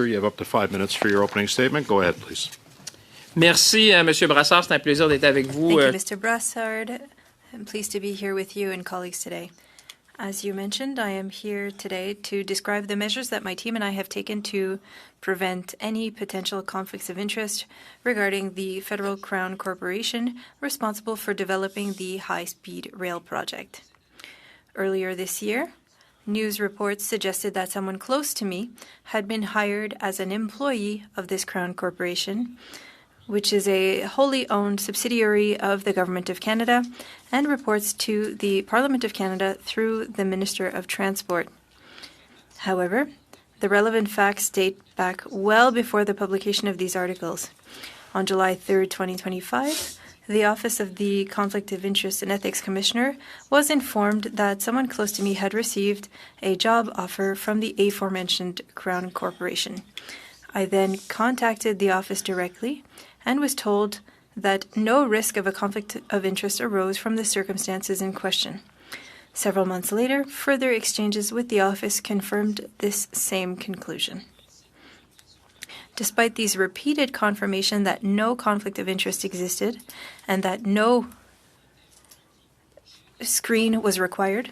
You have up to 5 minutes for your opening statement. Go ahead, please. Merci, Monsieur Brassard. C'est un plaisir d'être avec vous. Thank you, Mr. Brassard. I'm pleased to be here with you and colleagues today. As you mentioned, I am here today to describe the measures that my team and I have taken to prevent any potential conflicts of interest regarding the Federal Crown Corporation responsible for developing the high-speed rail project. Earlier this year, news reports suggested that someone close to me had been hired as an employee of this Crown Corporation, which is a wholly owned subsidiary of the Government of Canada and reports to the Parliament of Canada through the Minister of Transport. However, the relevant facts date back well before the publication of these articles. On July 3, 2025, the Office of the Conflict of Interest and Ethics Commissioner was informed that someone close to me had received a job offer from the aforementioned Crown Corporation. I then contacted the office directly and was told that no risk of a conflict of interest arose from the circumstances in question. Several months later, further exchanges with the office confirmed this same conclusion. Despite these repeated confirmation that no conflict of interest existed and that no screen was required,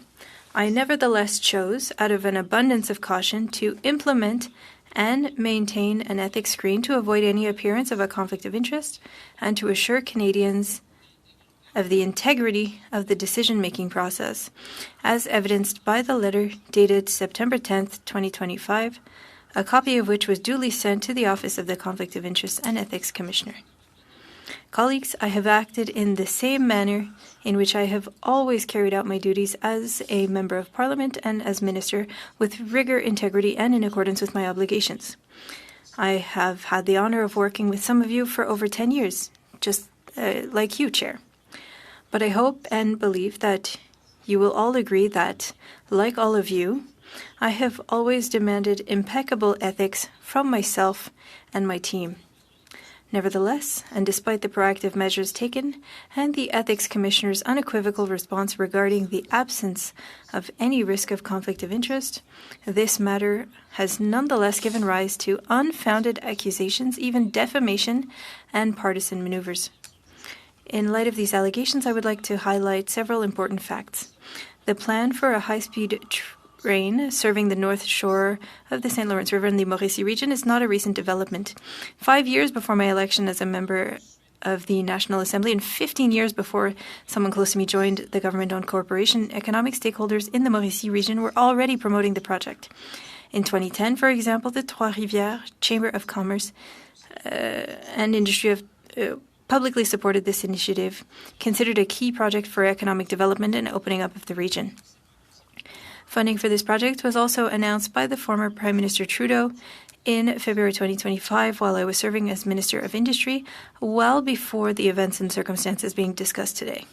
I nevertheless chose, out of an abundance of caution, to implement and maintain an ethics screen to avoid any appearance of a conflict of interest and to assure Canadians of the integrity of the decision-making process, as evidenced by the letter dated September 10th, 2025, a copy of which was duly sent to the Office of the Conflict of Interest and Ethics Commissioner. Colleagues, I have acted in the same manner in which I have always carried out my duties as a Member of Parliament and as Minister, with rigor, integrity, and in accordance with my obligations. I have had the honour of working with some of you for over 10 years, just like you, Chair. But I hope and believe that you will all agree that, like all of you, I have always demanded impeccable ethics from myself and my team. Nevertheless, and despite the proactive measures taken and the Ethics Commissioner's unequivocal response regarding the absence of any risk of conflict of interest, this matter has nonetheless given rise to unfounded accusations, even defamation, and partisan maneuvers. In light of these allegations, I would like to highlight several important facts. The plan for a high-speed train serving the north shore of the St. Lawrence River in the Mauricie region is not a recent development. 5 years before my election as a member of the National Assembly and 15 years before someone close to me joined the government-owned corporation, economic stakeholders in the Mauricie region were already promoting the project. In 2010, for example, the Trois-Rivières Chamber of Commerce and Industry publicly supported this initiative, considered a key project for economic development and opening up of the region. Funding for this project was also announced by the former Prime Minister Trudeau in February 2025 while I was serving as Minister of Industry, well before the events and circumstances being discussed today.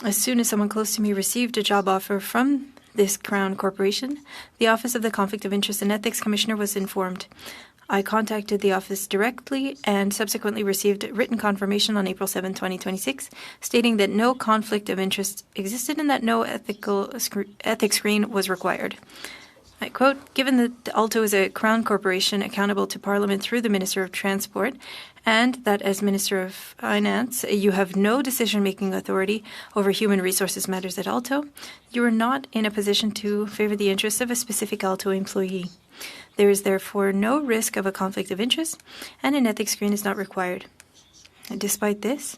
As soon as someone close to me received a job offer from this Crown Corporation, the Office of the Conflict of Interest and Ethics Commissioner was informed. I contacted the office directly and subsequently received written confirmation on April 7, 2026, stating that no conflict of interest existed and that no ethics screen was required. I quote, "Given that ALTO is a Crown Corporation accountable to Parliament through the Minister of Transport, and that as Minister of Finance you have no decision-making authority over human resources matters at ALTO, you are not in a position to favour the interests of a specific ALTO employee. There is therefore no risk of a conflict of interest, and an ethics screen is not required. Despite this,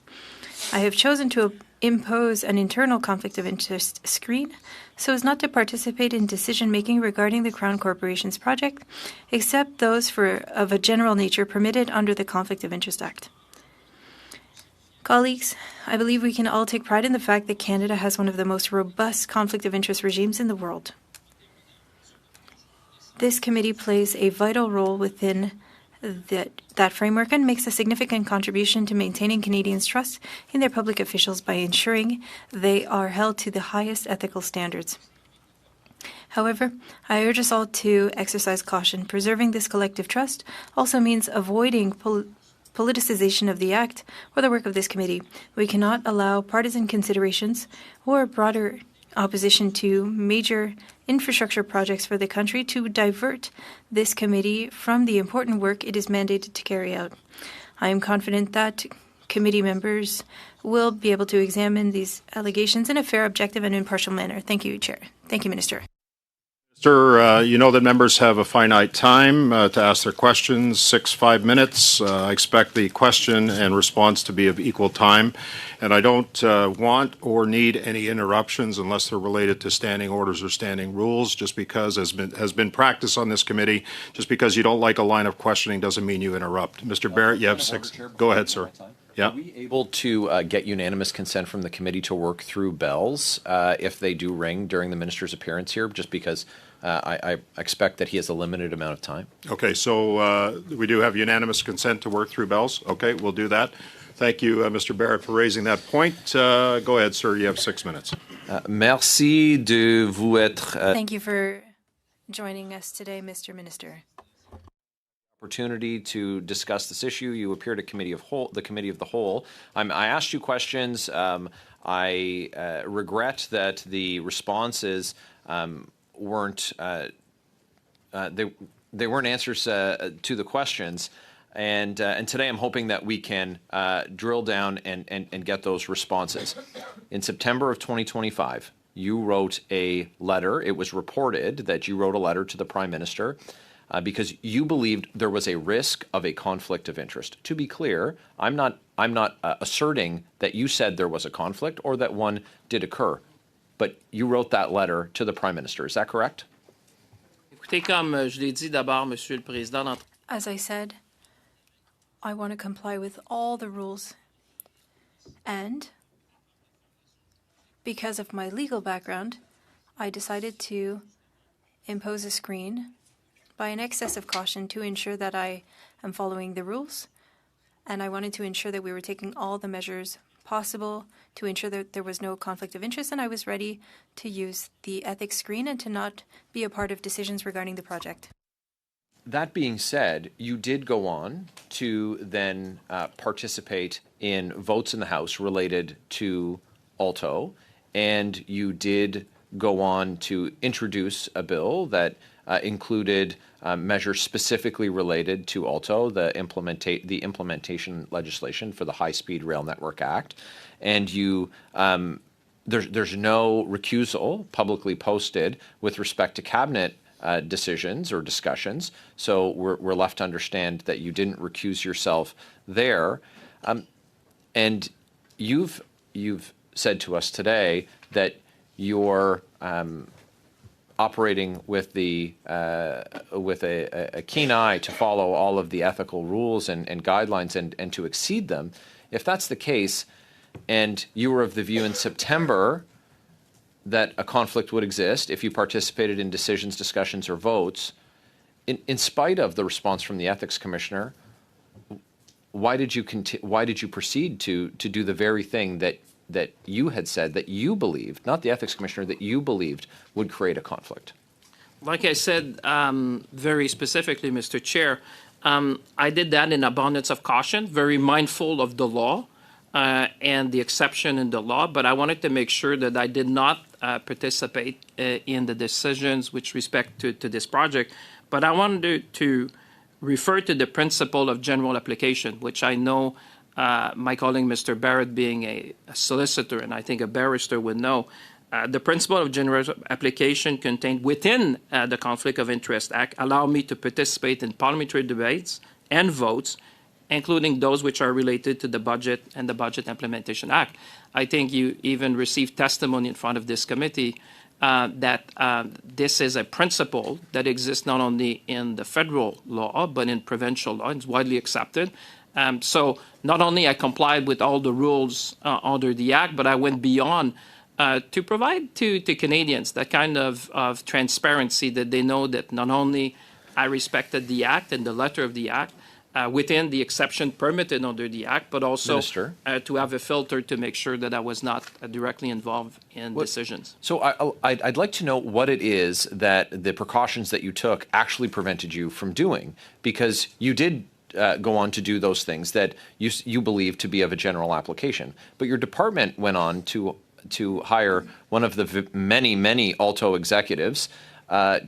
I have chosen to impose an internal conflict of interest screen so as not to participate in decision-making regarding the Crown Corporation's project, except those of a general nature permitted under the Conflict of Interest Act. Colleagues, I believe we can all take pride in the fact that Canada has one of the most robust conflict of interest regimes in the world. This committee plays a vital role within that framework and makes a significant contribution to maintaining Canadians' trust in their public officials by ensuring they are held to the highest ethical standards. However, I urge us all to exercise caution. Preserving this collective trust also means avoiding politicization of the Act or the work of this committee. We cannot allow partisan considerations or broader opposition to major infrastructure projects for the country to divert this committee from the important work it is mandated to carry out. I am confident that committee members will be able to examine these allegations in a fair, objective, and impartial manner. Thank you, Chair. Thank you, Minister. Minister, you know that members have a finite time to ask their questions, 5 minutes. I expect the question and response to be of equal time, and I don't want or need any interruptions unless they're related to standing orders or standing rules, just because, as has been practice on this committee, just because you don't like a line of questioning doesn't mean you interrupt. Mr. Barrett, you have 6. Go ahead, sir. Yeah. Are we able to get unanimous consent from the committee to work through bells if they do ring during the minister's appearance here, just because I expect that he has a limited amount of time? Okay, so we do have unanimous consent to work through bells. Okay, we'll do that. Thank you, Mr. Barrett, for raising that point. Go ahead, sir. You have 6 minutes. Merci de vous être. Thank you for joining us today, Mr. Minister. Opportunity to discuss this issue. You appeared at the Committee of the Whole. I asked you questions. I regret that the responses weren't they weren't answers to the questions, and today I'm hoping that we can drill down and get those responses. In September of 2025, you wrote a letter. It was reported that you wrote a letter to the Prime Minister because you believed there was a risk of a conflict of interest. To be clear, I'm not asserting that you said there was a conflict or that one did occur, but you wrote that letter to the Prime Minister. Is that correct? Écoutez, comme je l'ai dit d'abord, Monsieur le Président, As I said, I want to comply with all the rules. And because of my legal background, I decided to impose a screen by an excess of caution to ensure that I am following the rules. And I wanted to ensure that we were taking all the measures possible to ensure that there was no conflict of interest, and I was ready to use the ethics screen and to not be a part of decisions regarding the project. That being said, you did go on to then participate in votes in the House related to ALTO, and you did go on to introduce a bill that included measures specifically related to ALTO, the implementation legislation for the High-Speed Rail Network Act, and you there's no recusal publicly posted with respect to cabinet decisions or discussions. So we're left to understand that you didn't recuse yourself there, and you've said to us today that you're operating with a keen eye to follow all of the ethical rules and guidelines and to exceed them. If that's the case, and you were of the view in September that a conflict would exist if you participated in decisions, discussions, or votes, in spite of the response from the Ethics Commissioner, why did you proceed to do the very thing that you had said that you believed, not the Ethics Commissioner, that you believed would create a conflict? Like I said very specifically, Mr. Chair, I did that in abundance of caution, very mindful of the law and the exception in the law, but I wanted to make sure that I did not participate in the decisions with respect to this project. But I wanted to refer to the principle of general application, which I know my colleague, Mr. Barrett, being a solicitor, and I think a barrister would know, the principle of general application contained within the Conflict of Interest Act allow me to participate in parliamentary debates and votes, including those which are related to the budget and the Budget Implementation Act. I think you even received testimony in front of this committee that this is a principle that exists not only in the federal law, but in provincial law. It's widely accepted. So not only I complied with all the rules under the Act, but I went beyond to provide to Canadians that kind of transparency that they know that not only I respected the Act and the letter of the Act within the exception permitted under the Act, but also to have a filter to make sure that I was not directly involved in decisions. So I'd like to know what it is that the precautions that you took actually prevented you from doing, because you did go on to do those things that you believe to be of a general application. But your department went on to to hire one of the many ALTO executives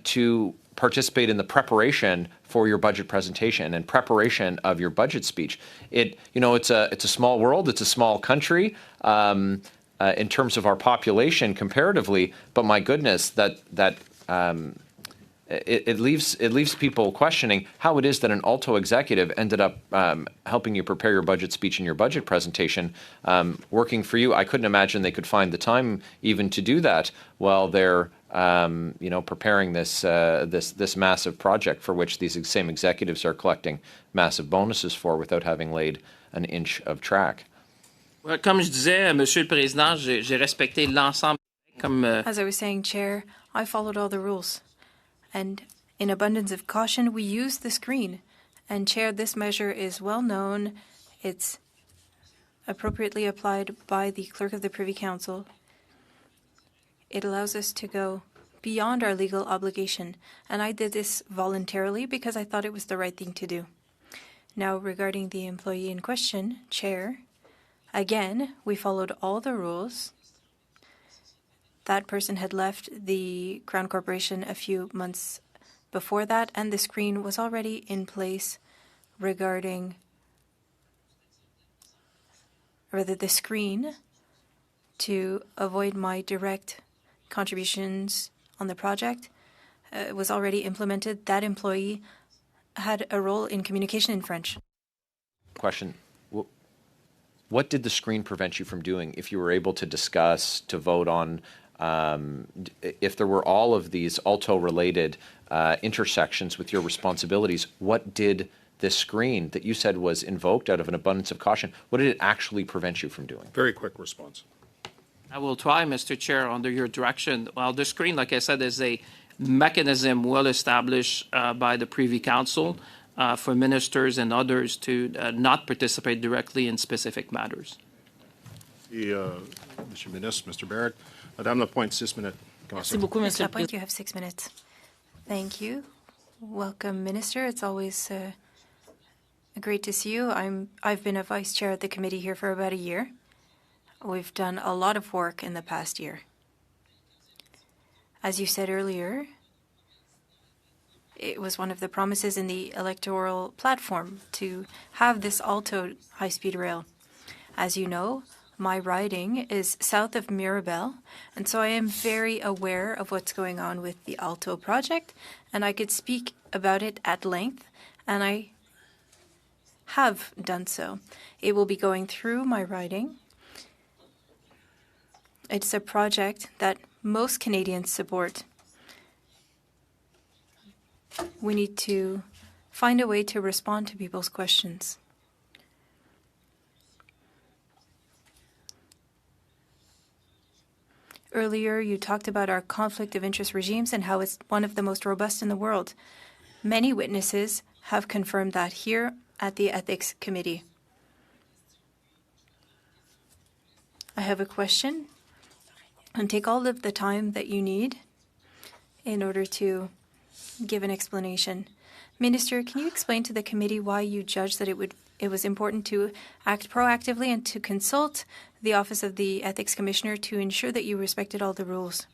to participate in the preparation for your budget presentation and preparation of your budget speech. It's a small world, it's a small country in terms of our population comparatively, but my goodness, it leaves people questioning how it is that an ALTO executive ended up helping you prepare your budget speech and your budget presentation, working for you. I couldn't imagine they could find the time even to do that while they're preparing this massive project for which these same executives are collecting massive bonuses for without having laid an inch of track. Well, comme je disais, Monsieur le Président, j'ai respecté l'ensemble comme. As I was saying, Chair, I followed all the rules. And in abundance of caution, we used the screen. And Chair, this measure is well known. It's appropriately applied by the Clerk of the Privy Council. It allows us to go beyond our legal obligation. And I did this voluntarily because I thought it was the right thing to do. Now, regarding the employee in question, Chair, again, we followed all the rules. That person had left the Crown Corporation a few months before that, and the screen was already in place regarding, rather the screen to avoid my direct contributions on the project was already implemented. That employee had a role in communication in French. Question. What did the screen prevent you from doing if you were able to discuss, to vote on, if there were all of these ALTO-related intersections with your responsibilities, what did this screen that you said was invoked out of an abundance of caution, what did it actually prevent you from doing? Very quick response. I will try, Mr. Chair, under your direction. Well, the screen, like I said, is a mechanism well established by the Privy Council for ministers and others to not participate directly in specific matters. Monsieur le Ministre, Mr. Barrett. Madame Lapointe, 6 minutes. Merci beaucoup, Ms. Monsieur le Lapointe, Président. you have 6 minutes. Thank you. Welcome, Minister. It's always great to see you. I've been a vice chair at the committee here for about a year. We've done a lot of work in the past year. As you said earlier, it was one of the promises in the electoral platform to have this ALTO high-speed rail. As you know, my riding is south of Mirabel, and so I am very aware of what's going on with the ALTO project, and I could speak about it at length, and I have done so. It will be going through my riding. It's a project that most Canadians support. We need to find a way to respond to people's questions. Earlier, you talked about our conflict of interest regimes and how it's one of the most robust in the world. Many witnesses have confirmed that here at the Ethics Committee. I have a question, and take all of the time that you need in order to give an explanation. Minister, can you explain to the committee why you judged that it was important to act proactively and to consult the Office of the Ethics Commissioner to ensure that you respected all the rules?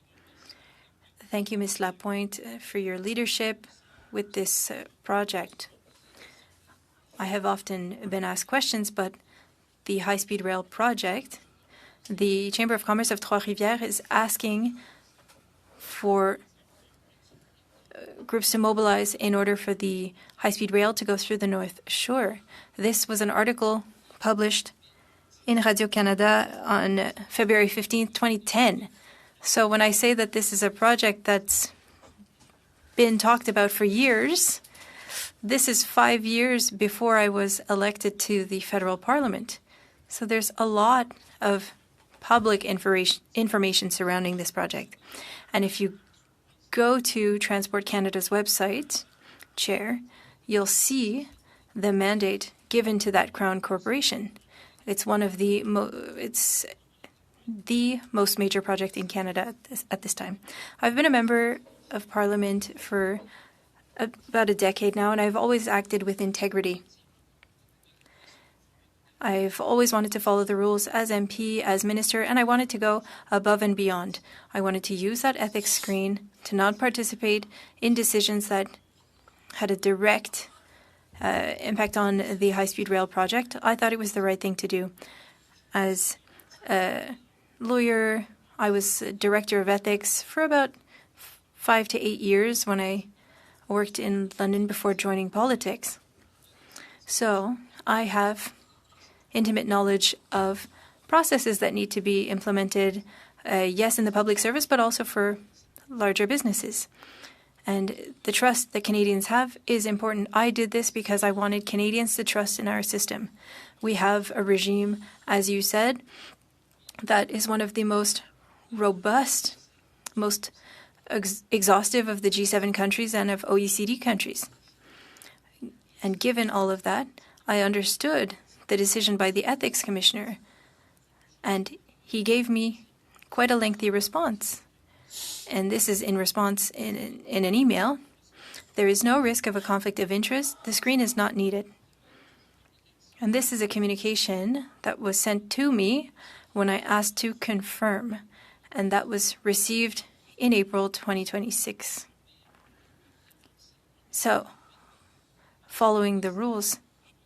Thank you, Ms. Lapointe, for your leadership with this project. I have often been asked questions, but the high-speed rail project, the Chamber of Commerce of Trois-Rivières is asking for groups to mobilize in order for the high-speed rail to go through the North Shore. This was an article published in Radio-Canada on February 15th, 2010. So when I say that this is a project that's been talked about for years, this is 5 years before I was elected to the federal parliament. So there's a lot of public information surrounding this project. And if you go to Transport Canada's website, Chair, you'll see the mandate given to that Crown Corporation. It's one of the it's the most major project in Canada at this time. I've been a member of Parliament for about a decade now, and I've always acted with integrity. I've always wanted to follow the rules as MP, as minister, and I wanted to go above and beyond. I wanted to use that ethics screen to not participate in decisions that had a direct impact on the high-speed rail project. I thought it was the right thing to do. As a lawyer, I was director of ethics for about 5 to 8 years when I worked in London before joining politics. So I have intimate knowledge of processes that need to be implemented, yes, in the public service, but also for larger businesses. And the trust that Canadians have is important. I did this because I wanted Canadians to trust in our system. We have a regime, as you said, that is one of the most robust, most exhaustive of the G7 countries and of OECD countries. And given all of that, I understood the decision by the ethics commissioner, and he gave me quite a lengthy response. And this is in response in an email. There is no risk of a conflict of interest. The screen is not needed. And this is a communication that was sent to me when I asked to confirm, and that was received in April 2026. So, following the rules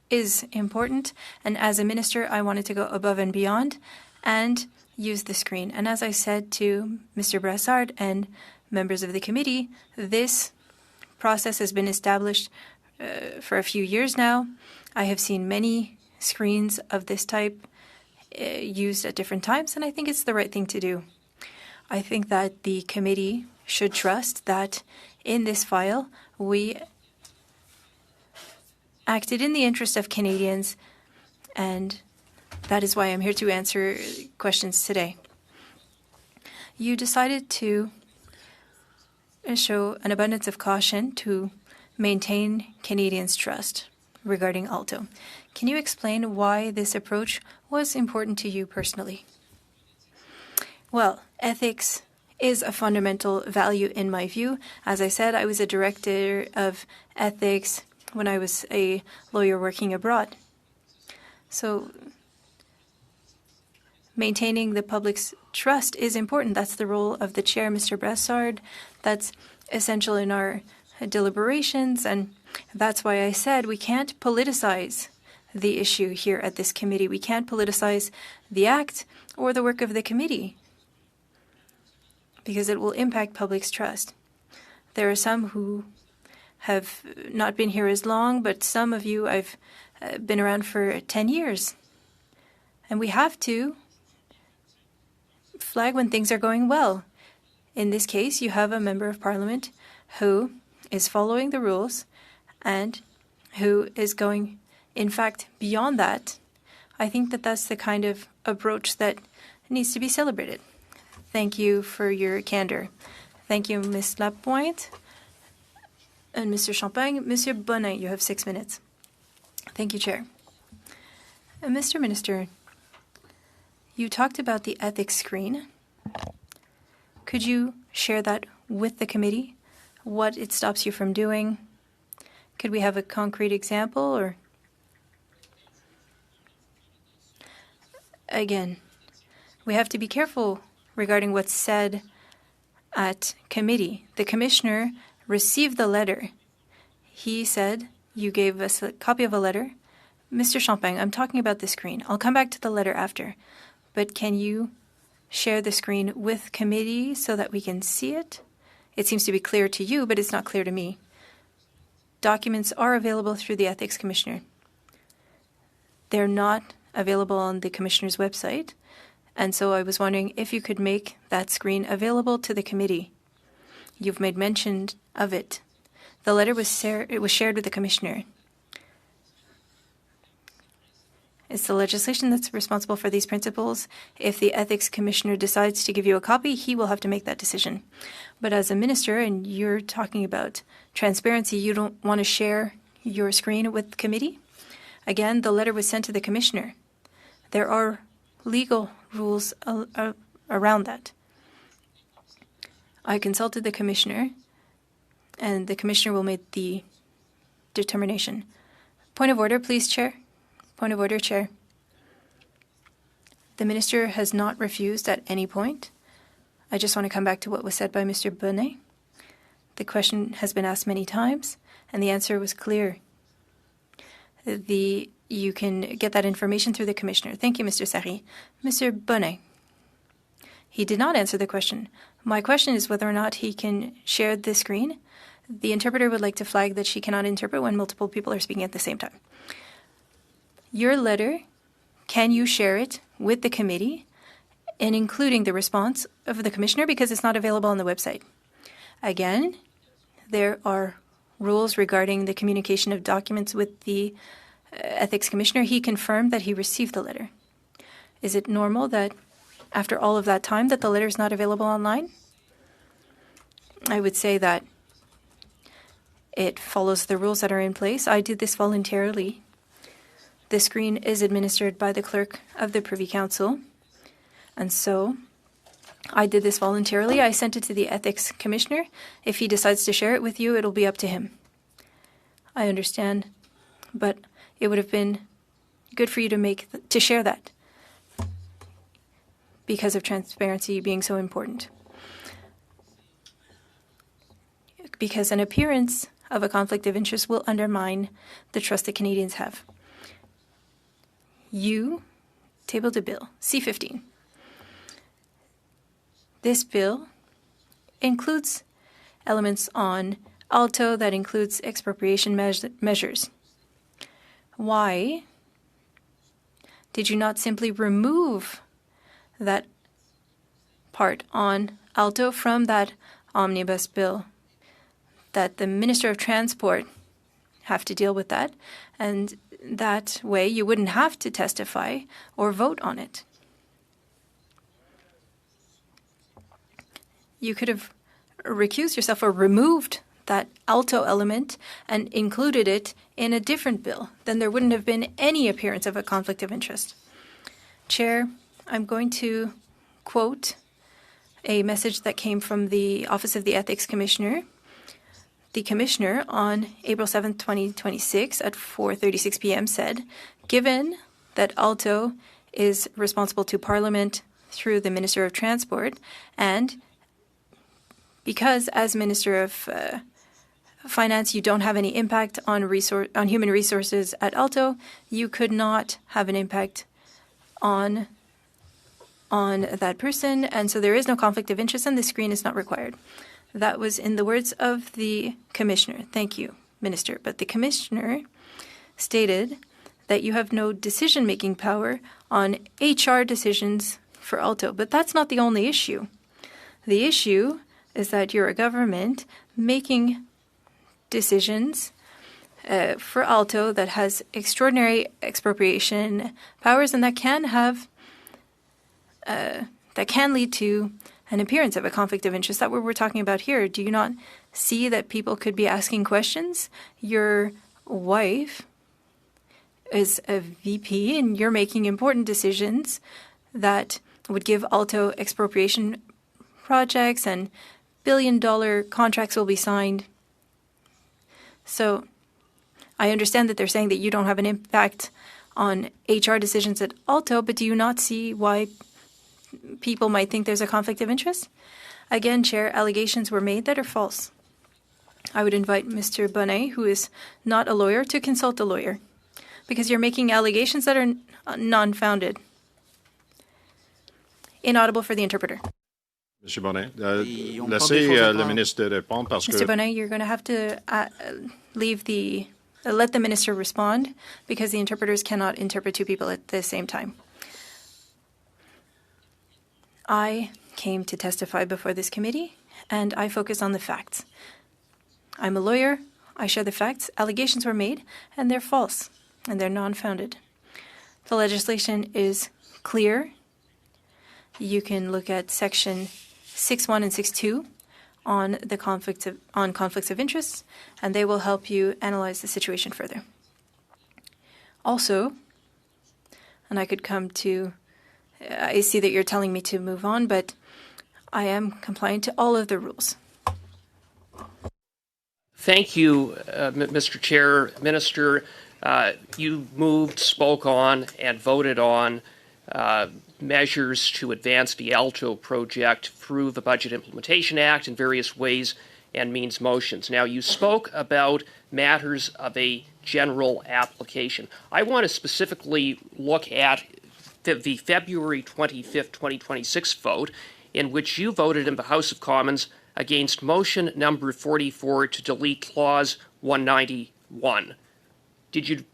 is important, and as a minister, I wanted to go above and beyond and use the screen. And as I said to Mr. Brassard and members of the committee, this process has been established for a few years now. I have seen many screens of this type used at different times, and I think it's the right thing to do. I think that the committee should trust that in this file, we acted in the interest of Canadians, and that is why I'm here to answer questions today. You decided to show an abundance of caution to maintain Canadians' trust regarding ALTO. Can you explain why this approach was important to you personally? Well, ethics is a fundamental value in my view. As I said, I was a director of ethics when I was a lawyer working abroad. So maintaining the public's trust is important. That's the role of the chair, Mr. Brassard. That's essential in our deliberations, and that's why I said we can't politicize the issue here at this committee. We can't politicize the act or the work of the committee because it will impact public's trust. There are some who have not been here as long, but some of you I've been around for 10 years. And we have to flag when things are going well. In this case, you have a member of parliament who is following the rules and who is going, in fact, beyond that. I think that that's the kind of approach that needs to be celebrated. Thank you for your candor. Thank you, Ms. Lapointe. And Mr. Champagne. Monsieur Bonin, you have 6 minutes. Thank you, Chair. Mr. Minister, you talked about the ethics screen. Could you share that with the committee? What it stops you from doing? Could we have a concrete example? Or again, we have to be careful regarding what's said at committee. The commissioner received the letter. He said you gave us a copy of a letter. Mr. Champagne, I'm talking about the screen. I'll come back to the letter after. But can you share the screen with committee so that we can see it? It seems to be clear to you, but it's not clear to me. Documents are available through the Ethics Commissioner. They're not available on the Commissioner's website, and so I was wondering if you could make that screen available to the committee. You've made mention of it. The letter was shared with the Commissioner. It's the legislation that's responsible for these principles. If the Ethics Commissioner decides to give you a copy, he will have to make that decision. But as a minister, and you're talking about transparency, you don't want to share your screen with the committee? Again, the letter was sent to the Commissioner. There are legal rules around that. I consulted the Commissioner, and the Commissioner will make the determination. Point of order, please, Chair. Point of order, Chair. The minister has not refused at any point. I just want to come back to what was said by Mr. Bonnet. The question has been asked many times, and the answer was clear. You can get that information through the commissioner. Thank you, Mr. Sari. Mr. Bonnet. He did not answer the question. My question is whether or not he can share the screen. The interpreter would like to flag that she cannot interpret when multiple people are speaking at the same time. Your letter, can you share it with the committee and including the response of the commissioner, because it's not available on the website? Again, there are rules regarding the communication of documents with the ethics commissioner. He confirmed that he received the letter. Is it normal that after all of that time that the letter is not available online? I would say that it follows the rules that are in place. I did this voluntarily. The screen is administered by the clerk of the Privy Council, and so I did this voluntarily. I sent it to the ethics commissioner. If he decides to share it with you, it'll be up to him. I understand, but it would have been good for you to share that because of transparency being so important. Because an appearance of a conflict of interest will undermine the trust that Canadians have. You tabled a bill, C-15. This bill includes elements on ALTO that includes expropriation measures. Why did you not simply remove that part on ALTO from that omnibus bill? That the Minister of Transport have to deal with that, and that way you wouldn't have to testify or vote on it. You could have recused yourself or removed that ALTO element and included it in a different bill. Then there wouldn't have been any appearance of a conflict of interest. Chair, I'm going to quote a message that came from the Office of the Ethics Commissioner. The Commissioner on April 7, 2026 at 4:36 p.m. said, given that ALTO is responsible to Parliament through the Minister of Transport, and because as Minister of Finance you don't have any impact on human resources at ALTO, you could not have an impact on that person, and so there is no conflict of interest and the screen is not required. That was in the words of the Commissioner. Thank you, Minister. But the Commissioner stated that you have no decision-making power on HR decisions for ALTO. But that's not the only issue. The issue is that you're a government making decisions for ALTO that has extraordinary expropriation powers and that can lead to an appearance of a conflict of interest. That's what we're talking about here. Do you not see that people could be asking questions? Your wife is a VP and you're making important decisions that would give ALTO expropriation projects and billion-dollar contracts will be signed. So I understand that they're saying that you don't have an impact on HR decisions at ALTO, but do you not see why people might think there's a conflict of interest? Again, Chair, allegations were made that are false. I would invite Mr. Bonnet, who is not a lawyer, to consult a lawyer, because you're making allegations that are non-founded. Inaudible for the interpreter. Monsieur Bonnet, laissez le ministre répondre parce que... Mr. Bonnet, you're going to have to let the minister respond, because the interpreters cannot interpret two people at the same time. I came to testify before this committee, and I focus on the facts. I'm a lawyer. I share the facts. Allegations were made, and they're false, and they're non-founded. The legislation is clear. You can look at Section 6.1 and 6.2 on the conflicts of interest, and they will help you analyze the situation further. Also, and I could come to... I see that you're telling me to move on, but I am compliant to all of the rules. Thank you, Mr. Chair. Minister, you moved, spoke on, and voted on measures to advance the ALTO project through the Budget Implementation Act in various ways and means motions. Now, you spoke about matters of a general application. I want to specifically look at the February 25th, 2026 vote in which you voted in the House of Commons against motion number 44 to delete clause 191.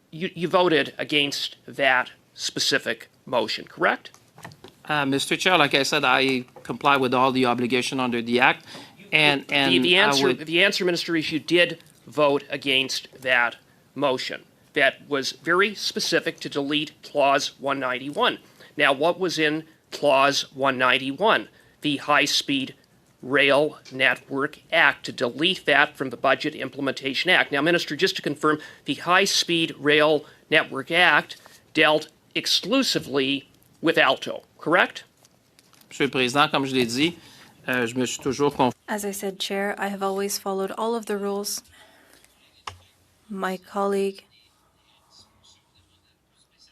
You voted against that specific motion, correct? Mr. Chair, like I said, I comply with all the obligation under the Act. And the answer, Minister, is you did vote against that motion. That was very specific to delete clause 191. Now, what was in clause 191? The High-Speed Rail Network Act, to delete that from the Budget Implementation Act. Now, Minister, just to confirm, the High-Speed Rail Network Act dealt exclusively with ALTO, correct? Monsieur le Président, comme je l'ai dit, je me suis toujours conformé. As I said, Chair, I have always followed all of the rules. My colleague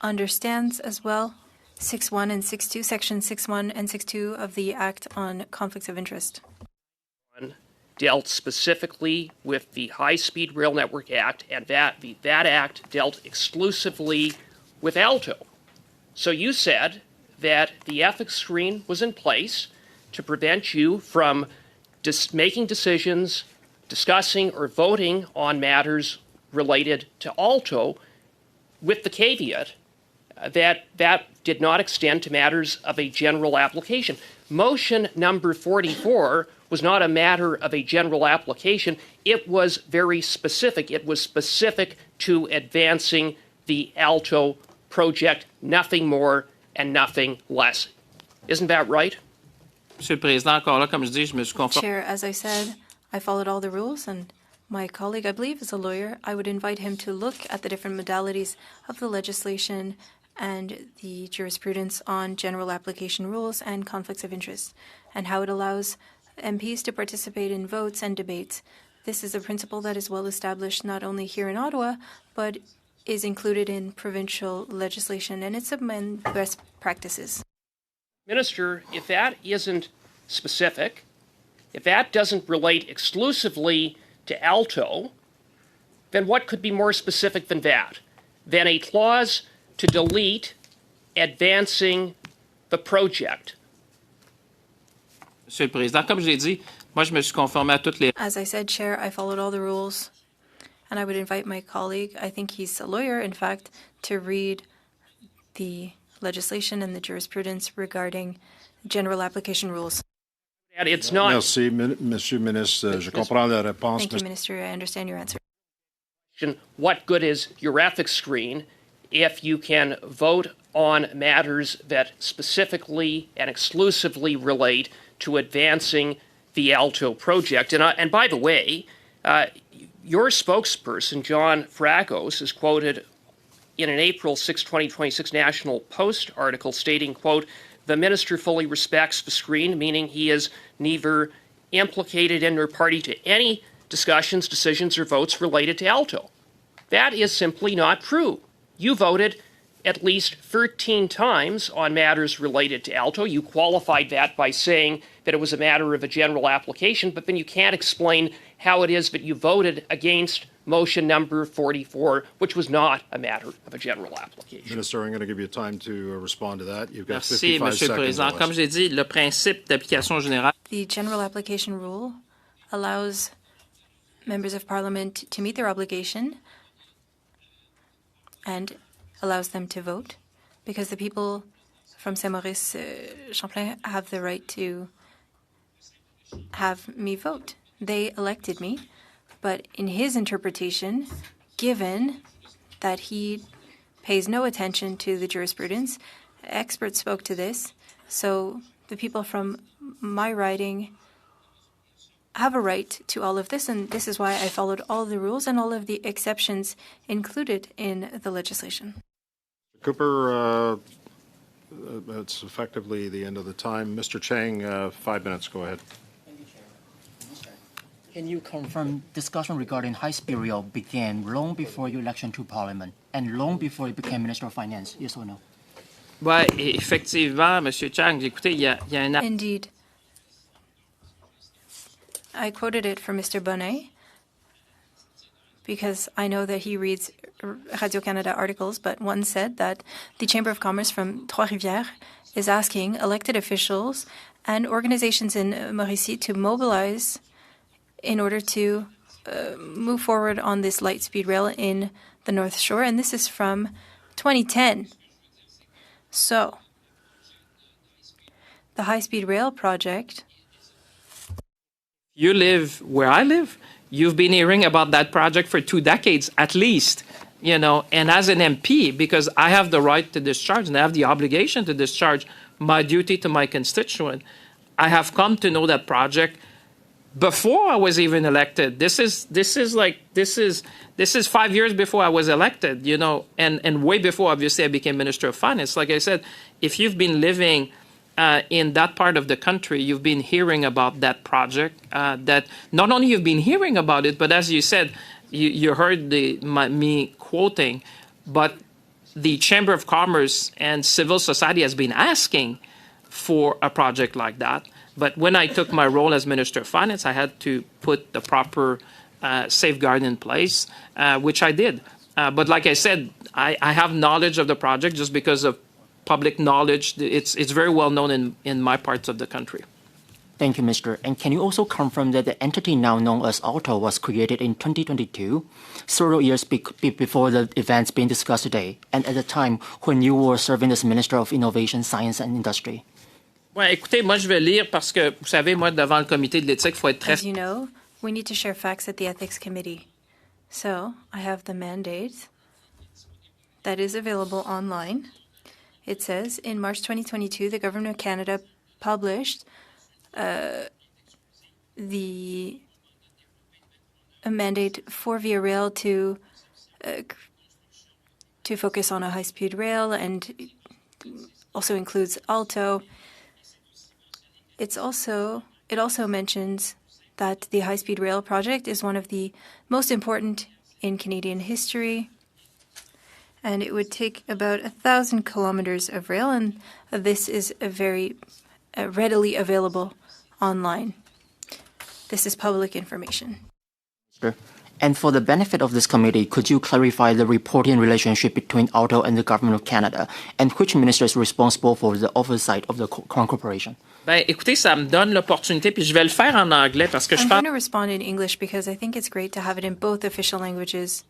understands as well 6.1 and 6.2, Section 6.1 and 6.2 of the Act on Conflicts of Interest. Dealt specifically with the High-Speed Rail Network Act, and that act dealt exclusively with ALTO. So you said that the ethics screen was in place to prevent you from making decisions, discussing, or voting on matters related to ALTO, with the caveat that that did not extend to matters of a general application. Motion number 44 was not a matter of a general application. It was very specific. It was specific to advancing the ALTO project, nothing more and nothing less. Isn't that right? Monsieur le Président, encore là, comme je dis, je me suis conformé. Chair, as I said, I followed all the rules, and my colleague, I believe, is a lawyer. I would invite him to look at the different modalities of the legislation and the jurisprudence on general application rules and conflicts of interest, and how it allows MPs to participate in votes and debates. This is a principle that is well established not only here in Ottawa, but is included in provincial legislation, and it's among best practices. Minister, if that isn't specific, if that doesn't relate exclusively to ALTO, then what could be more specific than that? Than a clause to delete advancing the project? Monsieur le Président, comme je l'ai dit, moi, je me suis conformé à toutes les... As I said, Chair, I followed all the rules, and I would invite my colleague, I think he's a lawyer, in fact, to read the legislation and the jurisprudence regarding general application rules. And it's not... Merci, Monsieur le Ministre. Je comprends la réponse. Thank you, Minister. I understand your answer. What good is your ethics screen if you can vote on matters that specifically and exclusively relate to advancing the ALTO project? And by the way, your spokesperson, John Fracos, is quoted in an April 6, 2026 National Post article stating, quote, "The minister fully respects the screen," meaning he is neither implicated in or party to any discussions, decisions, or votes related to ALTO. That is simply not true. You voted at least 13 times on matters related to ALTO. You qualified that by saying that it was a matter of a general application, but then you can't explain how it is that you voted against motion number 44, which was not a matter of a general application. Minister, I'm going to give you time to respond to that. You've got Merci, 55 Monsieur le seconds. Président. Comme je l'ai dit, le principe d'application générale... The general application rule allows members of parliament to meet their obligation and allows them to vote, because the people from Saint-Maurice Champlain have the right to have me vote. They elected me, but in his interpretation, given that he pays no attention to the jurisprudence, experts spoke to this, so the people from my riding have a right to all of this, and this is why I followed all the rules and all of the exceptions included in the legislation. Cooper, that's effectively the end of the time. Mr. Chang, 5 minutes. Go ahead. Can you confirm discussion regarding high-speed rail began long before your election to Parliament and long before you became Minister of Finance? Yes or no? Ouais, effectivement, Monsieur Chang, écoutez, il y a un Indeed. I quoted it from Mr. Bonnet because I know that he reads Radio-Canada articles, but one said that the Chamber of Commerce from Trois-Rivières is asking elected officials and organizations in Mauricie to mobilize in order to move forward on this light-speed rail in the North Shore, and this is from 2010. So, the high-speed rail project. You live where I live. You've been hearing about that project for 2 decades at least, you know, and as an MP, because I have the right to discharge and I have the obligation to discharge my duty to my constituent, I have come to know that project before I was even elected. This is 5 years before I was elected, you know, and way before, obviously, I became Minister of Finance. Like I said, if you've been living in that part of the country, you've been hearing about that project, that not only you've been hearing about it, but as you said, you heard me quoting, but the Chamber of Commerce and civil society has been asking for a project like that. But when I took my role as Minister of Finance, I had to put the proper safeguard in place, which I did. But like I said, I have knowledge of the project just because of public knowledge. It's very well known in my parts of the country. Thank you, Mr. And can you also confirm that the entity now known as ALTO was created in 2022, several years before the events being discussed today, and at the time when you were serving as Minister of Innovation, Science and Industry? Ouais, écoutez, moi je vais lire parce que vous savez, moi devant le comité de l'éthique, il faut être très. As you know, we need to share facts at the Ethics Committee. So I have the mandate that is available online. It says, in March 2022, the Government of Canada published a mandate for Via Rail to focus on a high-speed rail, and also includes ALTO. It also mentions that the high-speed rail project is one of the most important in Canadian history, and it would take about 1,000 kilometers of rail, and this is a very readily available online. This is public information. Sure. And for the benefit of this committee, could you clarify the reporting relationship between ALTO and the Government of Canada, and which minister is responsible for the oversight of the Crown Corporation? Ben, écoutez, ça me donne l'opportunité, puis je vais le faire en anglais parce que je I'm pense. going to respond in English because I think it's great to have it in both official languages.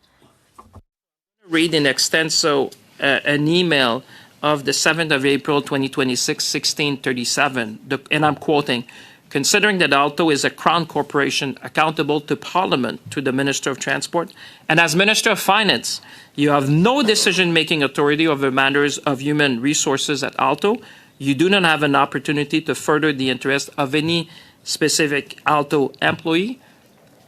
Read in extenso an email of the 7th of April 2026, 1637, and I'm quoting, considering that ALTO is a Crown Corporation accountable to Parliament, to the Minister of Transport, and as Minister of Finance, you have no decision-making authority over matters of human resources at ALTO. You do not have an opportunity to further the interest of any specific ALTO employee.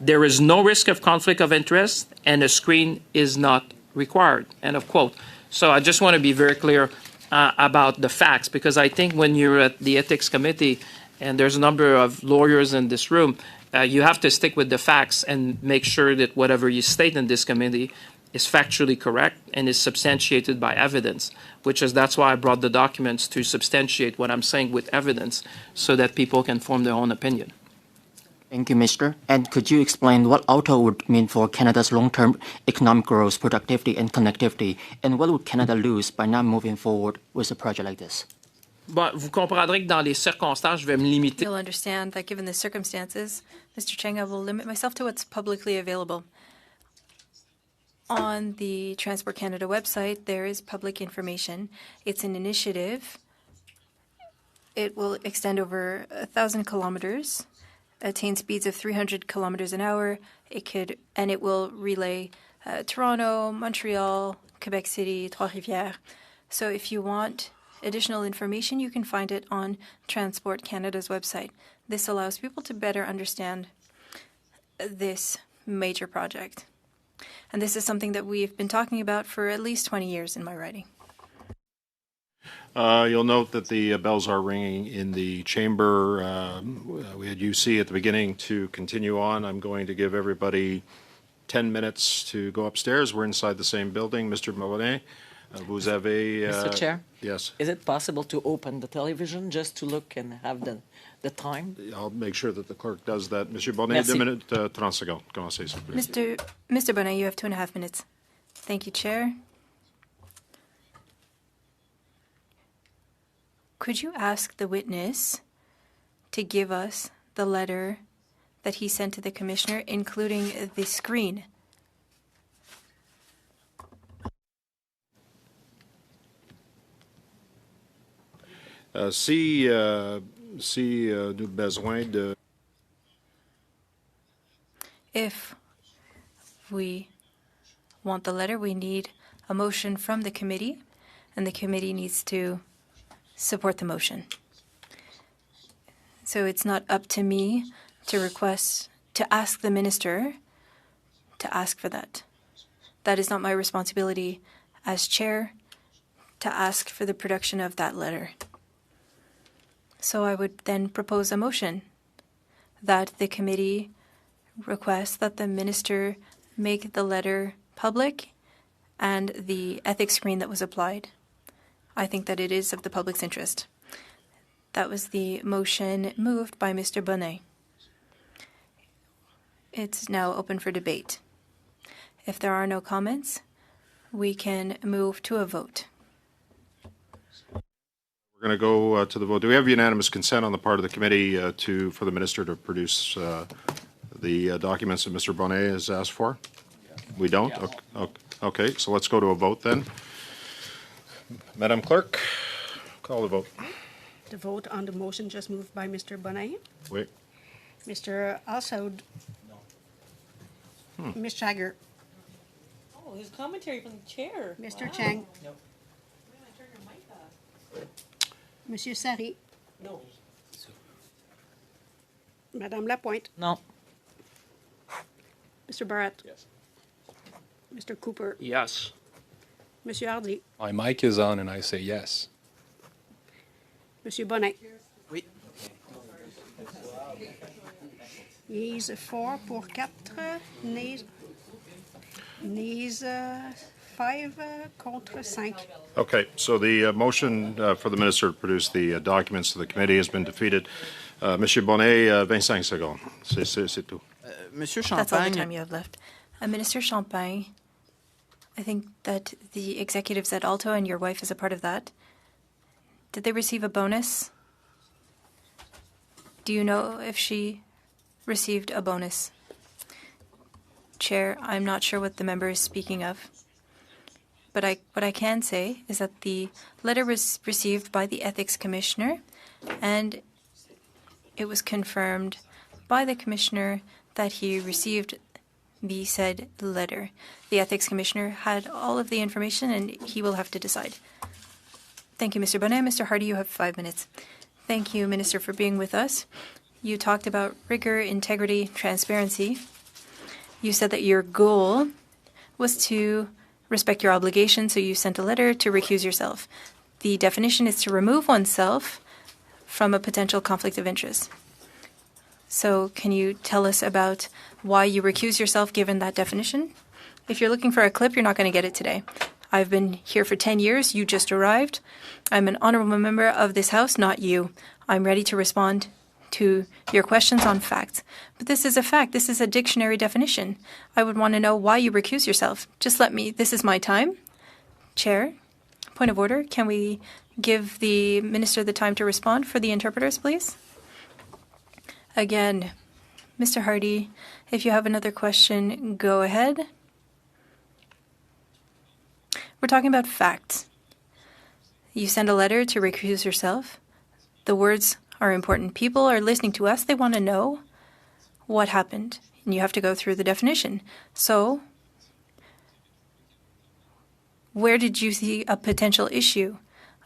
There is no risk of conflict of interest, and a screen is not required. End of quote. So I just want to be very clear about the facts, because I think when you're at the Ethics Committee, and there's a number of lawyers in this room, you have to stick with the facts and make sure that whatever you state in this committee is factually correct and is substantiated by evidence, that's why I brought the documents to substantiate what I'm saying with evidence so that people can form their own opinion. Thank you, Mr. And could you explain what ALTO would mean for Canada's long-term economic growth, productivity, and connectivity, and what would Canada lose by not moving forward with a project like this? Bon, vous comprendrez que dans les circonstances, je vais me limiter. You'll understand that given the circumstances, Mr. Cheng, I will limit myself to what's publicly available. On the Transport Canada website, there is public information. It's an initiative. It will extend over 1,000 kilometers, attain speeds of 300 kilometers an hour. It will relay Toronto, Montreal, Quebec City, Trois-Rivières. So if you want additional information, you can find it on Transport Canada's website. This allows people to better understand this major project. And this is something that we've been talking about for at least 20 years in my writing. You'll note that the bells are ringing in the chamber. We had UC at the beginning. To continue on, I'm going to give everybody 10 minutes to go upstairs. We're inside the same building. Mr. Monet, Vous avez... Mr. Chair, Yes. is it possible to open the television just to look and have the time? I'll make sure that the clerk does that. Monsieur Bonnet, Merci. 2 minutes, 30 secondes. Commencez, s'il vous plaît. Mr. Bonnet, you have 2.5 minutes. Thank you, Chair. Could you ask the witness to give us the letter that he sent to the commissioner, including the screen? Si nous besoin de... If we want the letter, we need a motion from the committee, and the committee needs to support the motion. So it's not up to me to ask the minister to ask for that. That is not my responsibility as chair to ask for the production of that letter. So I would then propose a motion that the committee requests that the minister make the letter public and the ethics screen that was applied. I think that it is of the public's interest. That was the motion moved by Mr. Bonnet. It's now open for debate. If there are no comments, we can move to a vote. We're going to go to the vote. Do we have unanimous consent on the part of the committee for the minister to produce the documents that Mr. Bonnet has asked for? We don't? Okay, so let's go to a vote then. Madam Clerk, call the vote. The vote on the motion just moved by Mr. Bonnet. Wait. Mr. Alsaud. Ms. Jagger. Oh, his commentary from the chair. Mr. Chang. Monsieur Sari. No. Madame Lapointe. No. Mr. Barrett. Yes. Mr. Cooper. Yes. Monsieur Hardy. My mic is on and I say yes. Monsieur Bonnet. Oui. Yeas 4 pour 4. Nays 5 contre 5. Okay, so the motion for the minister to produce the documents to the committee has been defeated. Monsieur Bonnet, 25 secondes. C'est tout. Monsieur That's all the time Champagne, you have left. Minister Champagne, I think that the executives at ALTO and your wife is a part of that. Did they receive a bonus? Do you know if she received a bonus? Chair, I'm not sure what the member is speaking of. But what I can say is that the letter was received by the Ethics Commissioner, and it was confirmed by the Commissioner that he received the said letter. The Ethics Commissioner had all of the information, and he will have to decide. Thank you, Mr. Bonnet. Mr. Hardy, you have 5 minutes. Thank you, Minister, for being with us. You talked about rigor, integrity, transparency. You said that your goal was to respect your obligation, so you sent a letter to recuse yourself. The definition is to remove oneself from a potential conflict of interest. So can you tell us about why you recuse yourself given that definition? If you're looking for a clip, you're not going to get it today. I've been here for 10 years. You just arrived. I'm an honorable member of this House, not you. I'm ready to respond to your questions on facts. But this is a fact. This is a dictionary definition. I would want to know why you recuse yourself. Just let me. This is my time. Chair, point of order. Can we give the minister the time to respond for the interpreters, please? Again, Mr. Hardy, if you have another question, go ahead. We're talking about facts. You send a letter to recuse yourself. The words are important. People are listening to us. They want to know what happened. And you have to go through the definition. So, where did you see a potential issue?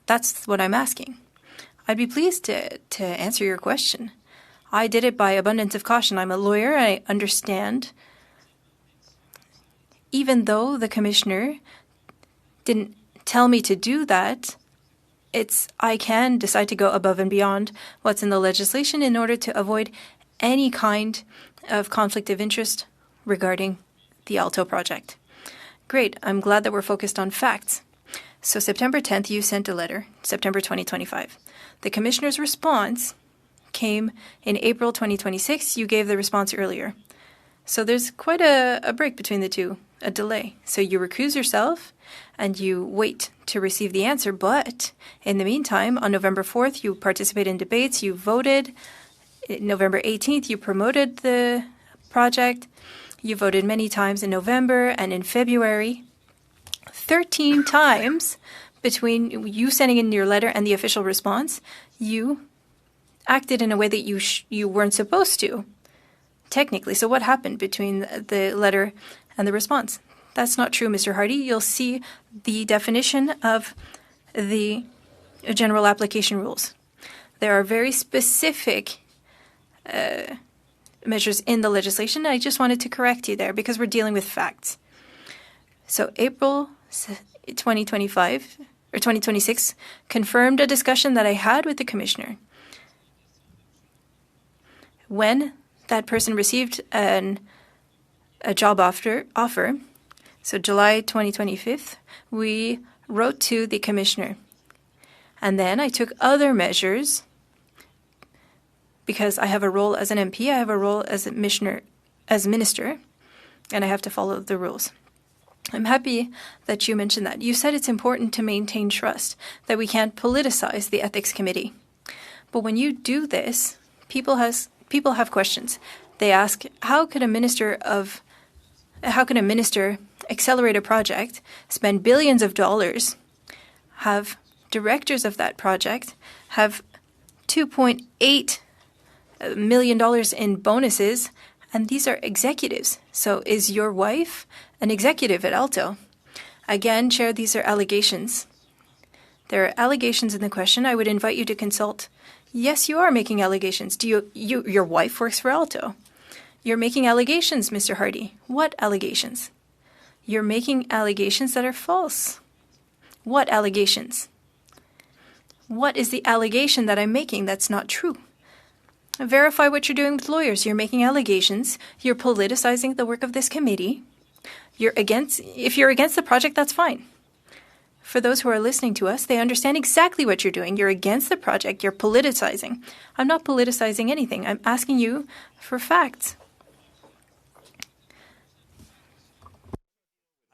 That's what I'm asking. I'd be pleased to answer your question. I did it by abundance of caution. I'm a lawyer, and I understand. Even though the commissioner didn't tell me to do that, I can decide to go above and beyond what's in the legislation in order to avoid any kind of conflict of interest regarding the ALTO project. Great. I'm glad that we're focused on facts. So September 10th, you sent a letter, September 2025. The commissioner's response came in April 2026. You gave the response earlier. So there's quite a break between the two, a delay. So you recuse yourself and you wait to receive the answer. But in the meantime, on November 4th, you participated in debates, you voted. November 18th, you promoted the project. You voted many times in November and in February. 13 times between you sending in your letter and the official response, you acted in a way that you weren't supposed to, technically. So what happened between the letter and the response? That's not true, Mr. Hardy. You'll see the definition of the general application rules. There are very specific measures in the legislation. I just wanted to correct you there because we're dealing with facts. So April 2025 or 2026 confirmed a discussion that I had with the commissioner. When that person received a job offer, so July 2025, we wrote to the commissioner. And then I took other measures because I have a role as an MP, I have a role as a minister, and I have to follow the rules. I'm happy that you mentioned that. You said it's important to maintain trust, that we can't politicize the ethics committee. But when you do this, people have questions. They ask, how could a minister accelerate a project, spend billions of dollars, have directors of that project, have $2.8 million in bonuses, and these are executives. So is your wife an executive at ALTO? Again, Chair, these are allegations. There are allegations in the question. I would invite you to consult. Yes, you are making allegations. Your wife works for ALTO. You're making allegations, Mr. Hardy. What allegations? You're making allegations that are false. What allegations? What is the allegation that I'm making that's not true? Verify what you're doing with lawyers. You're making allegations. You're politicizing the work of this committee. If you're against the project, that's fine. For those who are listening to us, they understand exactly what you're doing. You're against the project. You're politicizing. I'm not politicizing anything. I'm asking you for facts.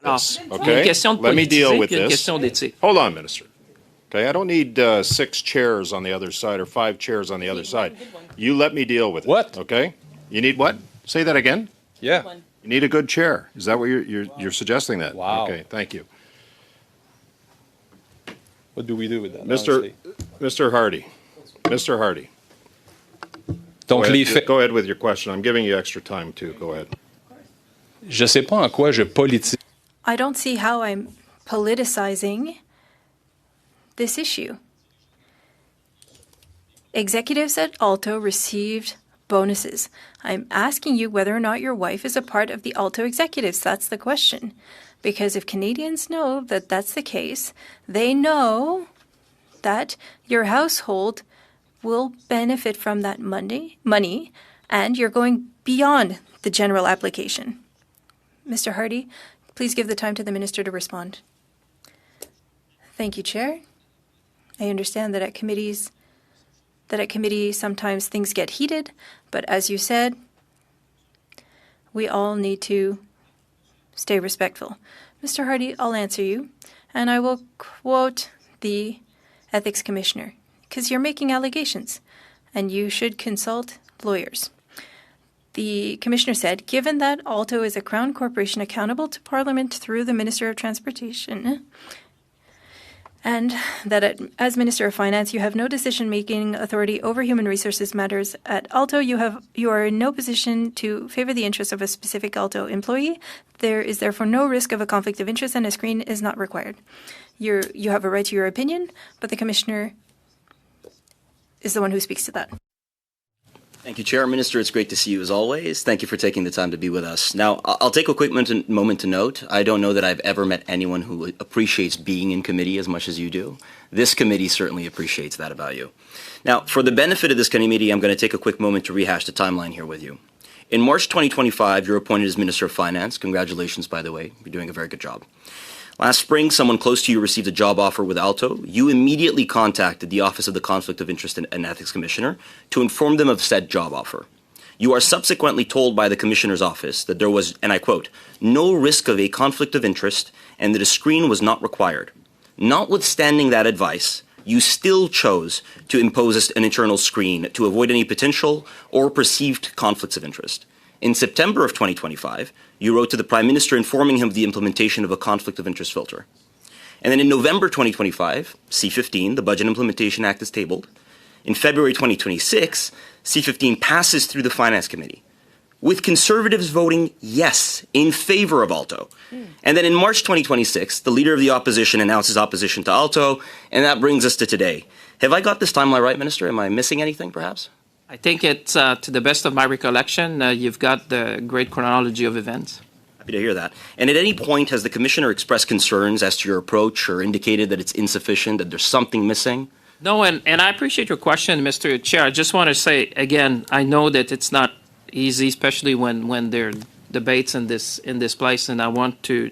Okay, let me deal with this. Hold on, Minister. Okay, I don't need 6 chairs on the other side or 5 chairs on the other side. You let me deal with it. What? Okay? You need what? Say that again? Yeah. You need a good chair. Is that what you're suggesting that? Wow. Okay, thank you. What do we do with that? Mr. Hardy. Mr. Hardy. Donc les faits. Go ahead with your question. I'm giving you extra time too. Go ahead. Je sais pas en quoi je politique. I don't see how I'm politicizing this issue. Executives at ALTO received bonuses. I'm asking you whether or not your wife is a part of the ALTO executives. That's the question. Because if Canadians know that that's the case, they know that your household will benefit from that money, and you're going beyond the general application. Mr. Hardy, please give the time to the Minister to respond. Thank you, Chair. I understand that at committee sometimes things get heated, but as you said, we all need to stay respectful. Mr. Hardy, I'll answer you, and I will quote the Ethics Commissioner, because you're making allegations, and you should consult lawyers. The Commissioner said, given that ALTO is a Crown Corporation accountable to Parliament through the Minister of Transportation, and that as Minister of Finance, you have no decision-making authority over human resources matters at ALTO. You are in no position to favor the interests of a specific ALTO employee. There is therefore no risk of a conflict of interest, and a screen is not required. You have a right to your opinion, but the Commissioner is the one who speaks to that. Thank you, Chair. Minister, it's great to see you as always. Thank you for taking the time to be with us. Now, I'll take a quick moment to note, I don't know that I've ever met anyone who appreciates being in committee as much as you do. This committee certainly appreciates that about you. Now, for the benefit of this committee, I'm going to take a quick moment to rehash the timeline here with you. In March 2025, you're appointed as Minister of Finance. Congratulations, by the way. You're doing a very good job. Last spring, someone close to you received a job offer with ALTO. You immediately contacted the Office of the Conflict of Interest and Ethics Commissioner to inform them of said job offer. You are subsequently told by the Commissioner's office that there was, and I quote, no risk of a conflict of interest and that a screen was not required. Notwithstanding that advice, you still chose to impose an internal screen to avoid any potential or perceived conflicts of interest. In September of 2025, you wrote to the Prime Minister informing him of the implementation of a conflict of interest filter. And then in November 2025, C-15, the Budget Implementation Act, is tabled. In February 2026, C-15 passes through the Finance Committee, with Conservatives voting yes in favor of ALTO. And then in March 2026, the Leader of the Opposition announces opposition to ALTO, and that brings us to today. Have I got this timeline right, Minister? Am I missing anything, perhaps? I think it's, to the best of my recollection, you've got the great chronology of events. Happy to hear that. And at any point, has the Commissioner expressed concerns as to your approach or indicated that it's insufficient, that there's something missing? No, and I appreciate your question, Mr. Chair. I just want to say, again, I know that it's not easy, especially when there are debates in this place, and I want to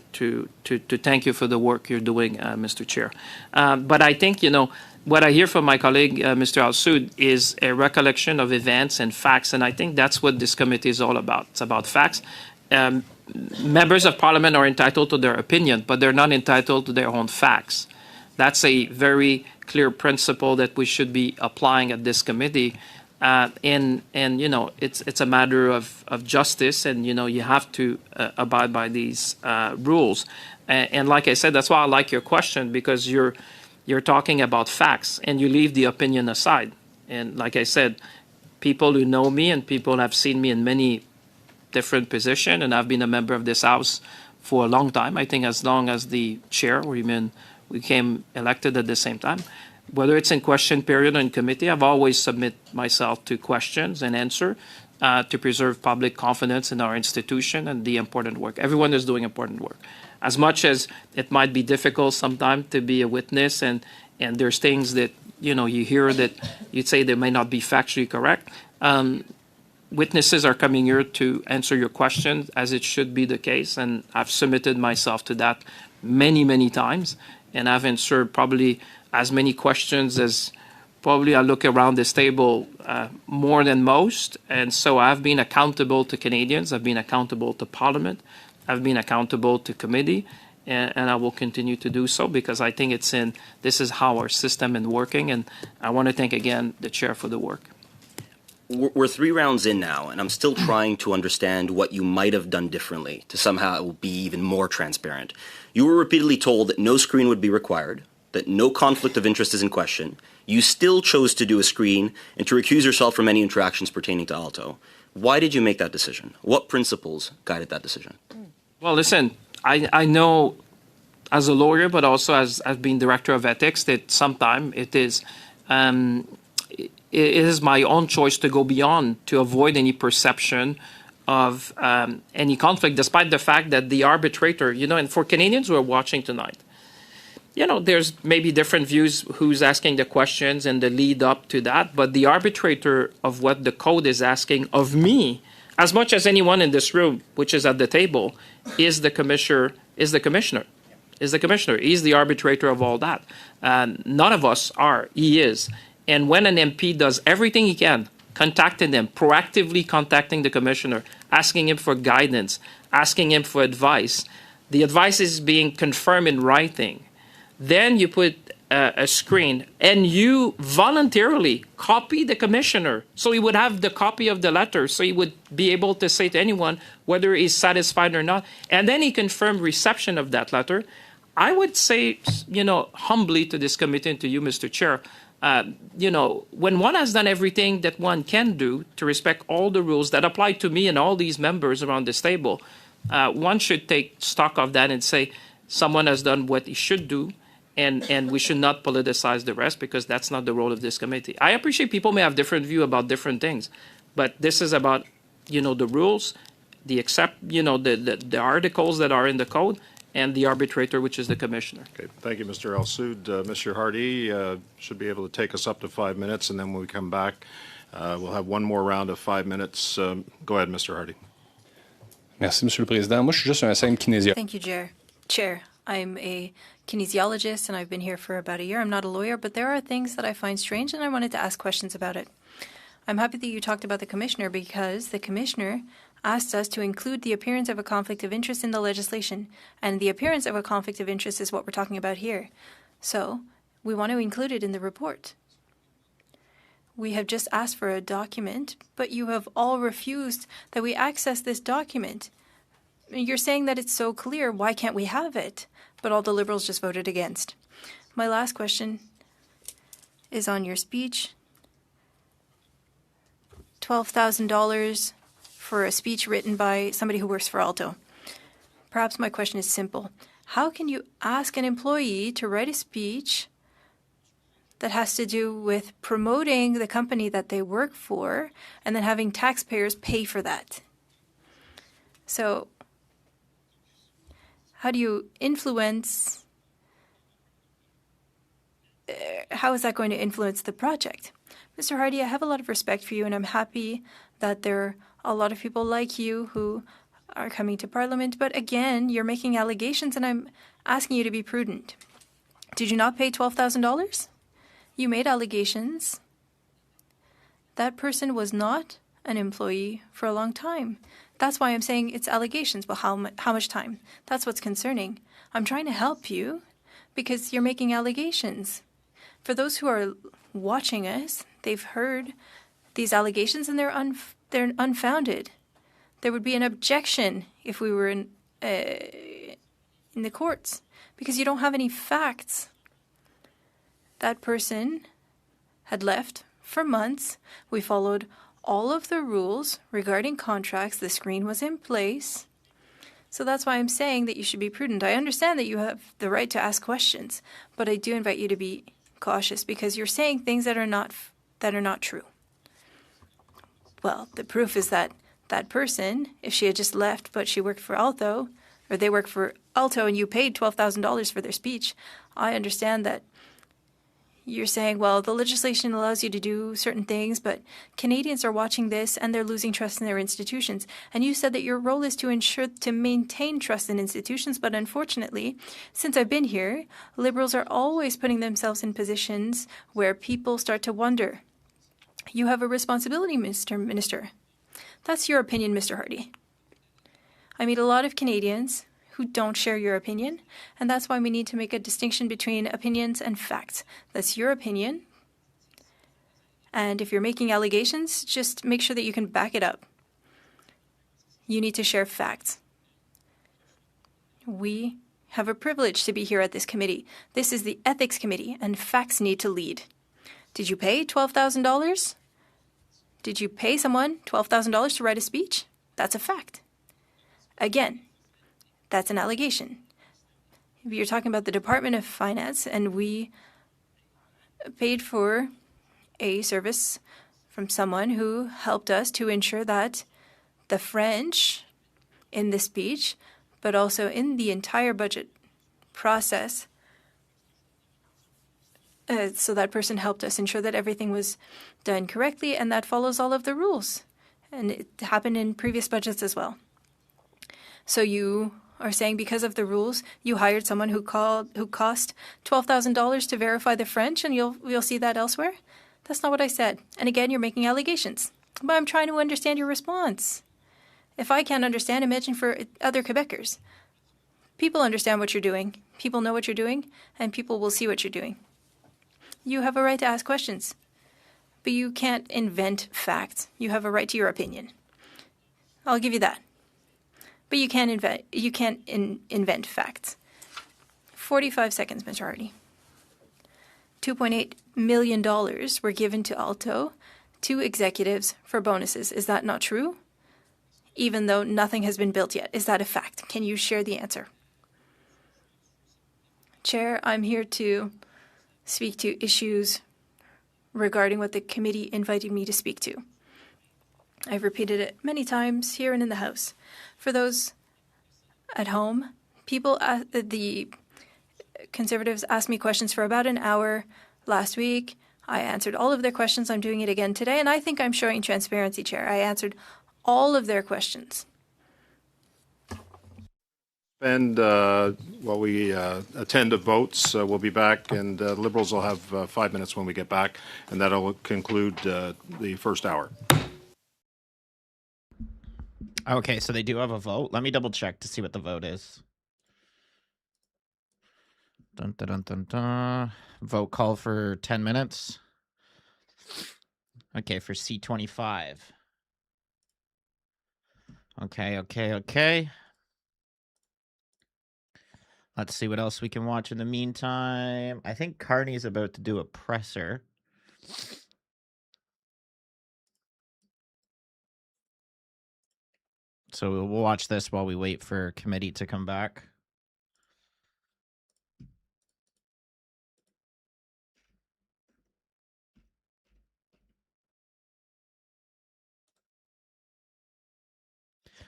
thank you for the work you're doing, Mr. Chair. But I think, what I hear from my colleague, Mr. Al-Soud, is a recollection of events and facts, and I think that's what this committee is all about. It's about facts. Members of Parliament are entitled to their opinion, but they're not entitled to their own facts. That's a very clear principle that we should be applying at this committee. And it's a matter of justice, and, you have to abide by these rules. And like I said, that's why I like your question, because you're talking about facts and you leave the opinion aside. And like I said, people who know me and people have seen me in many different positions, and I've been a member of this House for a long time, I think as long as the chair, or even we came elected at the same time. Whether it's in question period or in committee, I've always submit myself to questions and answer to preserve public confidence in our institution and the important work. Everyone is doing important work. As much as it might be difficult sometimes to be a witness, and there's things that you hear that you'd say they may not be factually correct. Witnesses are coming here to answer your questions, as it should be the case, and I've submitted myself to that many, many times, and I've answered probably as many questions as probably I look around this table more than most. And so I've been accountable to Canadians. I've been accountable to Parliament. I've been accountable to committee. And I will continue to do so, because I think this is how our system is working. And I want to thank again the chair for the work. We're 3 rounds in now, and I'm still trying to understand what you might have done differently to somehow be even more transparent. You were repeatedly told that no screen would be required, that no conflict of interest is in question. You still chose to do a screen and to recuse yourself from any interactions pertaining to ALTO. Why did you make that decision? What principles guided that decision? Well, listen, I know as a lawyer, but also as being director of ethics, that sometimes it is my own choice to go beyond, to avoid any perception of any conflict, despite the fact that the arbitrator, and for Canadians who are watching tonight, there's maybe different views who's asking the questions and the lead up to that, but the arbitrator of what the code is asking of me, as much as anyone in this room, which is at the table, is the commissioner. He's the arbitrator of all that. None of us are. He is. And when an MP does everything he can, contacting them, proactively contacting the commissioner, asking him for guidance, asking him for advice, the advice is being confirmed in writing. Then you put a screen and you voluntarily copy the commissioner, so he would have the copy of the letter, so he would be able to say to anyone whether he's satisfied or not. And then he confirmed reception of that letter. I would say, humbly to this committee and to you, Mr. Chair, when one has done everything that one can do to respect all the rules that apply to me and all these members around this table, one should take stock of that and say someone has done what he should do, and we should not politicize the rest, because that's not the role of this committee. I appreciate people may have different view about different things, but this is about, the rules, the articles that are in the code, and the arbitrator, which is the commissioner. Okay, thank you, Mr. Al-Soud. Mr. Hardy should be able to take us up to 5 minutes, and then when we come back, we'll have one more round of 5 minutes. Go ahead, Mr. Hardy. Merci, Monsieur le Président. Moi, je suis juste un simple kinésiologue. Thank you, Chair. I'm a kinesiologist and I've been here for about a year. I'm not a lawyer, but there are things that I find strange and I wanted to ask questions about it. I'm happy that you talked about the commissioner because the commissioner asked us to include the appearance of a conflict of interest in the legislation, and the appearance of a conflict of interest is what we're talking about here. So we want to include it in the report. We have just asked for a document, but you have all refused that we access this document. You're saying that it's so clear, why can't we have it? But all the Liberals just voted against. My last question is on your speech. $12,000 for a speech written by somebody who works for ALTO. Perhaps my question is simple. How can you ask an employee to write a speech that has to do with promoting the company that they work for and then having taxpayers pay for that? So how do you influence, how is that going to influence the project? Mr. Hardy, I have a lot of respect for you, and I'm happy that there are a lot of people like you who are coming to Parliament. But again, you're making allegations, and I'm asking you to be prudent. Did you not pay $12,000? You made allegations. That person was not an employee for a long time. That's why I'm saying it's allegations. Well, how much time? That's what's concerning. I'm trying to help you because you're making allegations. For those who are watching us, they've heard these allegations and they're unfounded. There would be an objection if we were in the courts because you don't have any facts. That person had left for months. We followed all of the rules regarding contracts. The screen was in place. So that's why I'm saying that you should be prudent. I understand that you have the right to ask questions, but I do invite you to be cautious because you're saying things that are not true. Well, the proof is that that person, if she had just left but she worked for ALTO, or they work for ALTO and you paid $12,000 for their speech, I understand that you're saying, well, the legislation allows you to do certain things, but Canadians are watching this and they're losing trust in their institutions. And you said that your role is to maintain trust in institutions, but unfortunately, since I've been here, Liberals are always putting themselves in positions where people start to wonder. You have a responsibility, Mr. Minister. That's your opinion, Mr. Hardy. I meet a lot of Canadians who don't share your opinion, and that's why we need to make a distinction between opinions and facts. That's your opinion, and if you're making allegations, just make sure that you can back it up. You need to share facts. We have a privilege to be here at this committee. This is the Ethics Committee, and facts need to lead. Did you pay $12,000? Did you pay someone $12,000 to write a speech? That's a fact. Again, that's an allegation. If you're talking about the Department of Finance and we paid for a service from someone who helped us to ensure that the French in the speech, but also in the entire budget process, so that person helped us ensure that everything was done correctly and that follows all of the rules. And it happened in previous budgets as well. So you are saying because of the rules, you hired someone who cost $12,000 to verify the French, and you'll see that elsewhere? That's not what I said. And again, you're making allegations. But I'm trying to understand your response. If I can't understand, imagine for other Quebecers. People understand what you're doing. People know what you're doing, and people will see what you're doing. You have a right to ask questions, but you can't invent facts. You have a right to your opinion. I'll give you that. But you can't invent facts. 45 seconds, Mr. Hardy. $2.8 million were given to ALTO, to executives for bonuses. Is that not true? Even though nothing has been built yet. Is that a fact? Can you share the answer? Chair, I'm here to speak to issues regarding what the committee invited me to speak to. I've repeated it many times here and in the House. For those at home, the Conservatives asked me questions for about an hour last week. I answered all of their questions. I'm doing it again today, and I think I'm showing transparency, Chair. I answered all of their questions. And while we attend to votes, we'll be back, and Liberals will have 5 minutes when we get back, and that'll conclude the first hour. Okay, so they do have a vote. Let me double check to see what the vote is. Dun, dun, dun, dun, dun. Vote call for 10 minutes. Okay, for C25. Okay. Let's see what else we can watch in the meantime. I think Carney's about to do a presser. So we'll watch this while we wait for committee to come back.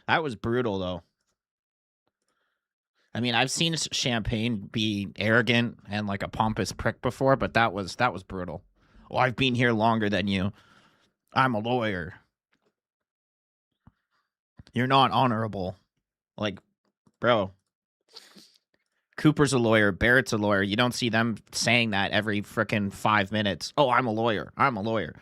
That was brutal, though. I mean, I've seen Champagne be arrogant and like a pompous prick before, but that was brutal. Oh, I've been here longer than you. I'm a lawyer. You're not honorable. Like, bro. Cooper's a lawyer. Barrett's a lawyer. You don't see them saying that every frickin' 5 minutes. Oh, I'm a lawyer. I'm a lawyer.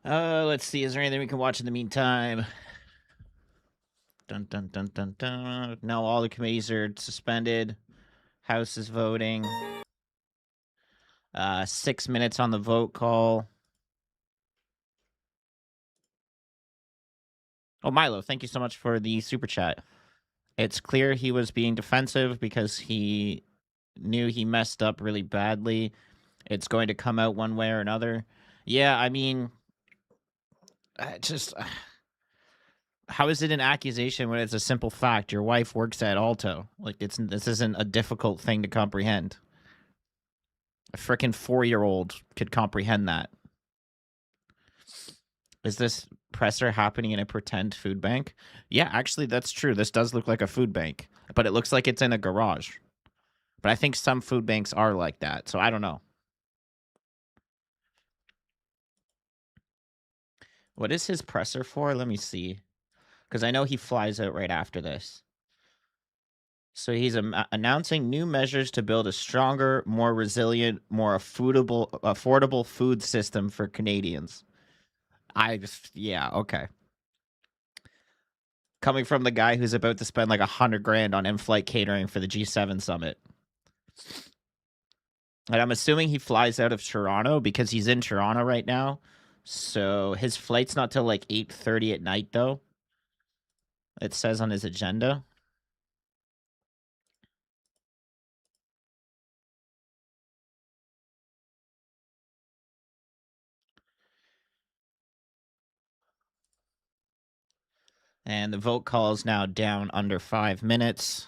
Let's see. Is there anything we can watch in the meantime? Dun, dun, dun, dun, dun. No, all the committees are suspended. House is voting. 6 minutes on the vote call. Oh, Milo, thank you so much for the super chat. It's clear he was being defensive because he knew he messed up really badly. It's going to come out one way or another. Yeah, I mean, just how is it an accusation when it's a simple fact? Your wife works at ALTO. Like, this isn't a difficult thing to comprehend. A frickin' 4-year-old could comprehend that. Is this presser happening in a pretend food bank? Yeah, actually, that's true. This does look like a food bank, but it looks like it's in a garage. But I think some food banks are like that, so I don't know. What is his presser for? Let me see. Because I know he flies out right after this. So he's announcing new measures to build a stronger, more resilient, more affordable food system for Canadians. Yeah, okay. Coming from the guy who's about to spend like $100,000 on in-flight catering for the G7 summit. And I'm assuming he flies out of Toronto because he's in Toronto right now. So his flight's not till like 8:30 at night, though. It says on his agenda. And the vote call is now down under 5 minutes.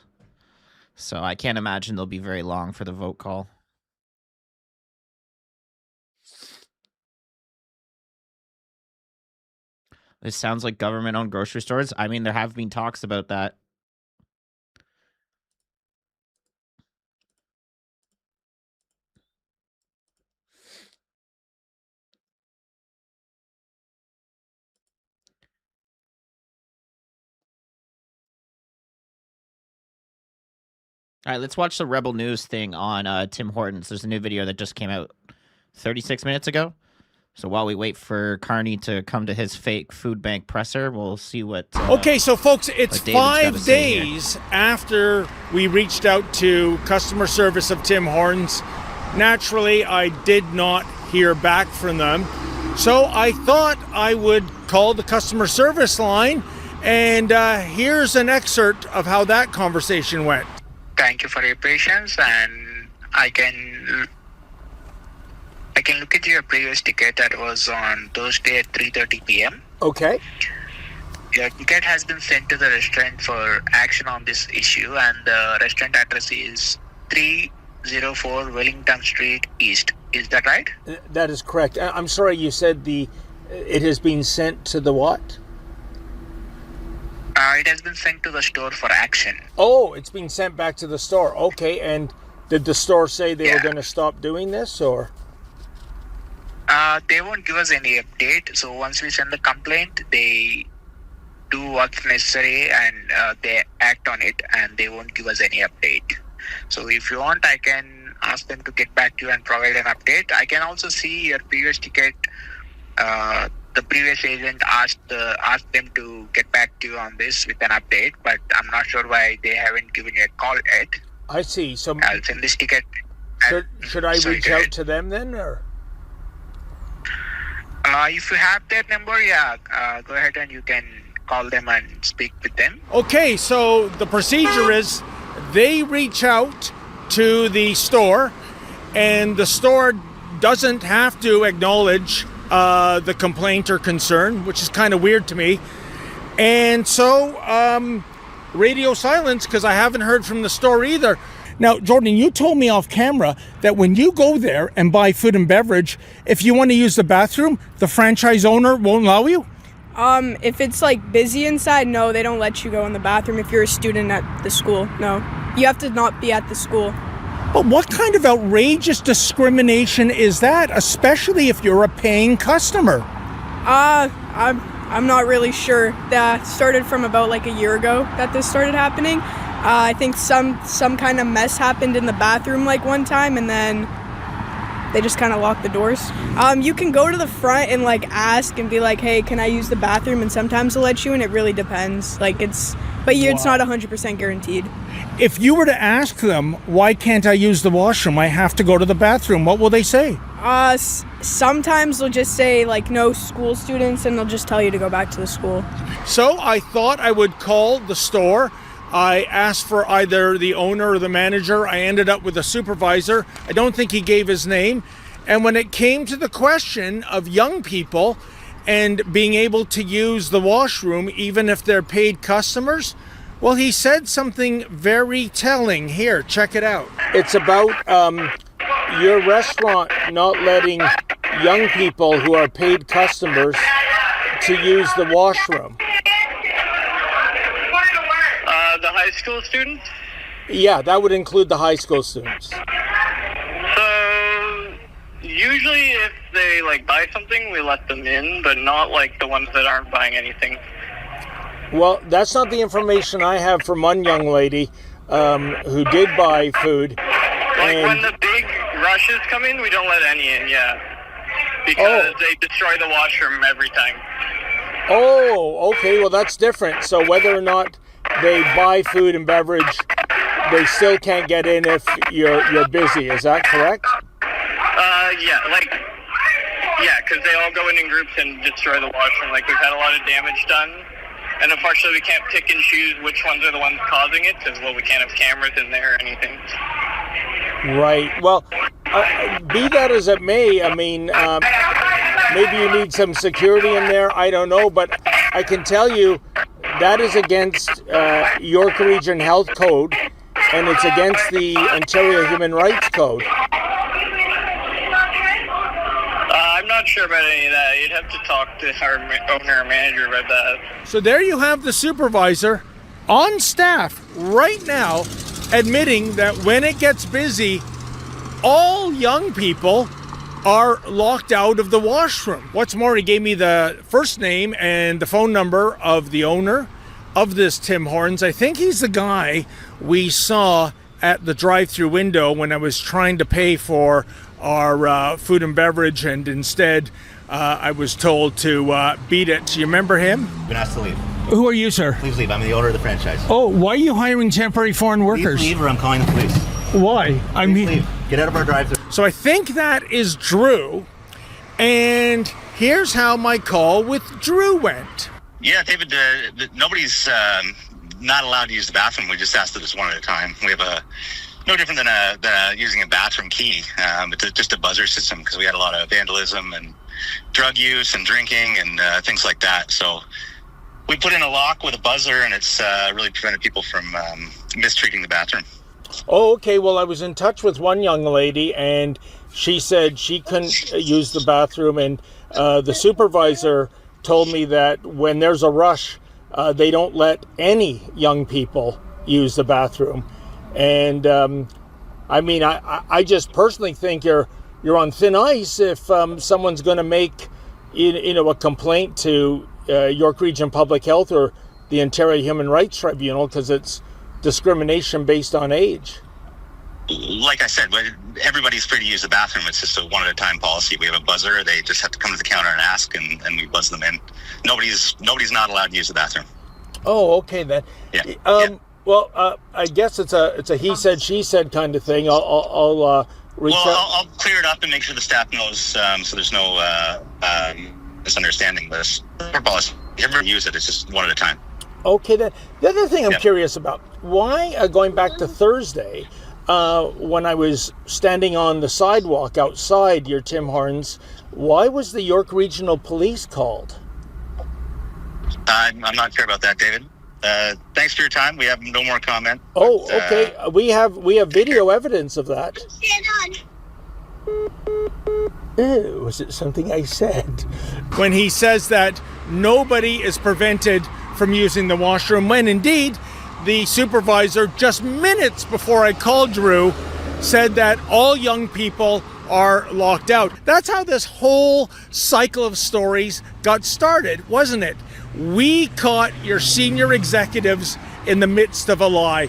So I can't imagine they'll be very long for the vote call. This sounds like government-owned grocery stores. I mean, there have been talks about that. All right, let's watch the Rebel News thing on Tim Hortons. There's a new video that just came out. 36 minutes ago. So while we wait for Carney to come to his fake food bank presser, we'll see what. Okay, so folks, it's what David's gotta 5 say here. days after we reached out to customer service of Tim Hortons. Naturally, I did not hear back from them. So I thought I would call the customer service line, and here's an excerpt of how that conversation went. Thank you for your patience, and I can look at your previous ticket that was on Thursday at 3:30 p.m. Okay. Your ticket has been sent to the restaurant for action on this issue, and the restaurant address is 304 Wellington Street East. Is that right? That is correct. I'm sorry, you said it has been sent to the what? It has been sent to the store for action. Oh, it's been sent back to the store. Okay, and did the store say they were going to stop doing this, or? They won't give us any update. So once we send the complaint, they do what's necessary and they act on it, and they won't give us any update. So if you want, I can ask them to get back to you and provide an update. I can also see your previous ticket. The previous agent asked them to get back to you on this with an update, but I'm not sure why they haven't given you a call yet. I see. So I'll send this ticket. Should I reach out to them then, or? If you have their number, go ahead and you can call them and speak with them. Okay, so the procedure is they reach out to the store, and the store doesn't have to acknowledge the complaint or concern, which is kind of weird to me. And so radio silence, because I haven't heard from the store either. Now, Jordan, you told me off camera that when you go there and buy food and beverage, if you want to use the bathroom, the franchise owner won't allow you? If it's like busy inside, no, they don't let you go in the bathroom if you're a student at the school. No, you have to not be at the school. But what kind of outrageous discrimination is that, especially if you're a paying customer? I'm not really sure. That started from about like a year ago that this started happening. I think some kind of mess happened in the bathroom like one time, and then they just kind of locked the doors. You can go to the front and like ask and be like, hey, can I use the bathroom? And sometimes they'll let you, and it really depends. It's not 100% guaranteed. If you were to ask them, why can't I use the washroom? I have to go to the bathroom. What will they say? Sometimes they'll just say like no school students, and they'll just tell you to go back to the school. So I thought I would call the store. I asked for either the owner or the manager. I ended up with a supervisor. I don't think he gave his name. And when it came to the question of young people and being able to use the washroom, even if they're paid customers, well, he said something very telling. Here, check it out. It's about your restaurant not letting young people who are paid customers to use the washroom. The high school students? Yeah, that would include the high school students. So usually if they buy something, we let them in, but not the ones that aren't buying anything. Well, that's not the information I have from one young lady who did buy food. When the big rushes come in, we don't let any in, because they destroy the washroom every time. Oh, okay, well that's different. So whether or not they buy food and beverage, they still can't get in if you're busy. Is that correct? Because they all go in groups and destroy the washroom. We've had a lot of damage done, and unfortunately we can't pick and choose which ones are the ones causing it, because we can't have cameras in there or anything. Right. Well, be that as it may, I mean, maybe you need some security in there. I don't know, but I can tell you that is against York Region Health Code, and it's against the Ontario Human Rights Code. I'm not sure about any of that. You'd have to talk to our owner or manager about that. So there you have the supervisor on staff right now admitting that when it gets busy, all young people are locked out of the washroom. What's more, he gave me the first name and the phone number of the owner of this Tim Hortons. I think he's the guy we saw at the drive-through window when I was trying to pay for our food and beverage, and instead I was told to beat it. You remember him? Been asked to leave. Who are you, sir? Please leave. I'm the owner of the franchise. Oh, why are you hiring temporary foreign workers? Please leave or I'm calling the police. Why? Please leave. Get out of our drive-thru. So I think that is Drew, and here's how my call with Drew went. Yeah, David, nobody's not allowed to use the bathroom. We just asked that it's one at a time. We have no different than using a bathroom key, but just a buzzer system, because we had a lot of vandalism and drug use and drinking and things like that. So we put in a lock with a buzzer, and it's really prevented people from mistreating the bathroom. Oh, okay. Well, I was in touch with one young lady, and she said she couldn't use the bathroom, and the supervisor told me that when there's a rush, they don't let any young people use the bathroom. And I mean, I just personally think you're on thin ice if someone's going to make a complaint to York Region Public Health or the Ontario Human Rights Tribunal, because it's discrimination based on age. Like I said, everybody's free to use the bathroom. It's just a one-at-a-time policy. We have a buzzer. They just have to come to the counter and ask, and we buzz them in. Nobody's not allowed to use the bathroom. Oh, okay then. Yeah. Well, I guess it's a he said, she said kind of thing. I'll reach out. I'll clear it up and make sure the staff knows, so there's no misunderstanding. But it's our policy. Everyone use it. It's just one at a time. Okay then. The other thing I'm curious about, why, going back to Thursday, when I was standing on the sidewalk outside your Tim Hortons, why was the York Regional Police called? I'm not sure about that, David. Thanks for your time. We have no more comment. Oh, okay. We have video evidence of that. Was it something I said? When he says that nobody is prevented from using the washroom, when indeed the supervisor, just minutes before I called Drew, said that all young people are locked out. That's how this whole cycle of stories got started, wasn't it? We caught your senior executives in the midst of a lie.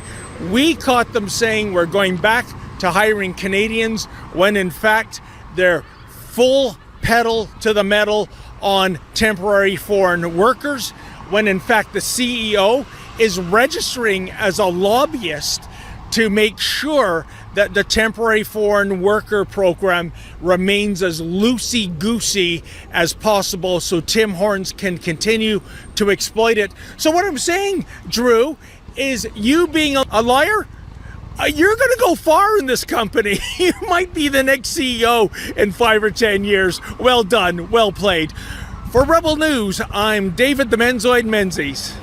We caught them saying we're going back to hiring Canadians, when in fact they're full pedal to the metal on temporary foreign workers, when in fact the CEO is registering as a lobbyist to make sure that the temporary foreign worker program remains as loosey-goosey as possible so Tim Hortons can continue to exploit it. So what I'm saying, Drew, is you being a liar, you're going to go far in this company. You might be the next CEO in 5 or 10 years. Well done. Well played. For Rebel News, I'm David the Menzoid Menzies.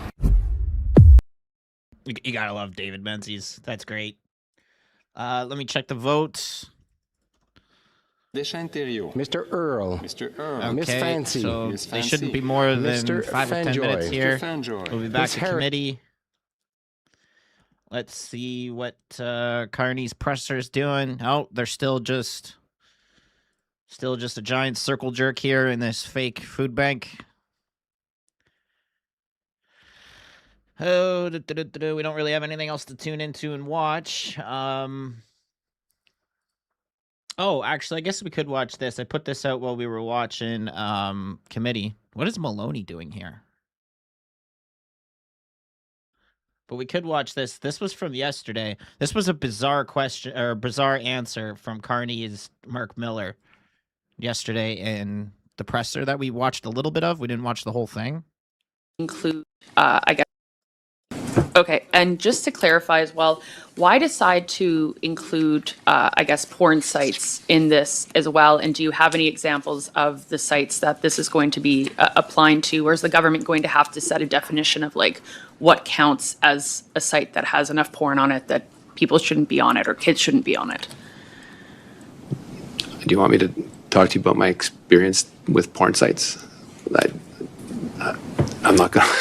You gotta love David Menzies. That's great. Let me check the votes. Mr. Earl. Okay, Miss Fancy. so Miss they Fancy. shouldn't be more than Mr. 5 or 10 Fanjoy. minutes here. Mr. Fanjoy. We'll be back Miss to Harris. committee. Let's see what Carney's presser's doing. Oh, they're still just a giant circle jerk here in this fake food bank. Oh, we don't really have anything else to tune into and watch. Oh, actually, I guess we could watch this. I put this out while we were watching committee. What is Maloney doing here? But we could watch this. This was from yesterday. This was a bizarre question or bizarre answer from Carney's Mark Miller yesterday in the presser that we watched a little bit of. We didn't watch the whole thing. Include, I guess. Okay, and just to clarify as well, why decide to include, I guess, porn sites in this as well? And do you have any examples of the sites that this is going to be applying to? Or is the government going to have to set a definition of like what counts as a site that has enough porn on it that people shouldn't be on it or kids shouldn't be on it? Do you want me to talk to you about my experience with porn sites? I'm not going to,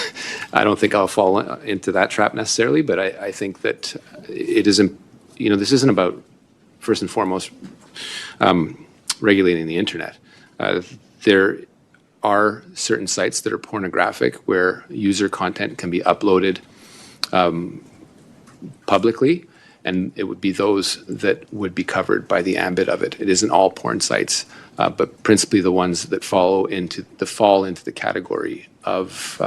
I don't think I'll fall into that trap necessarily, but I think that it isn't, this isn't about, first and foremost, regulating the internet. There are certain sites that are pornographic where user content can be uploaded publicly, and it would be those that would be covered by the ambit of it. It isn't all porn sites, but principally the ones that fall into the category of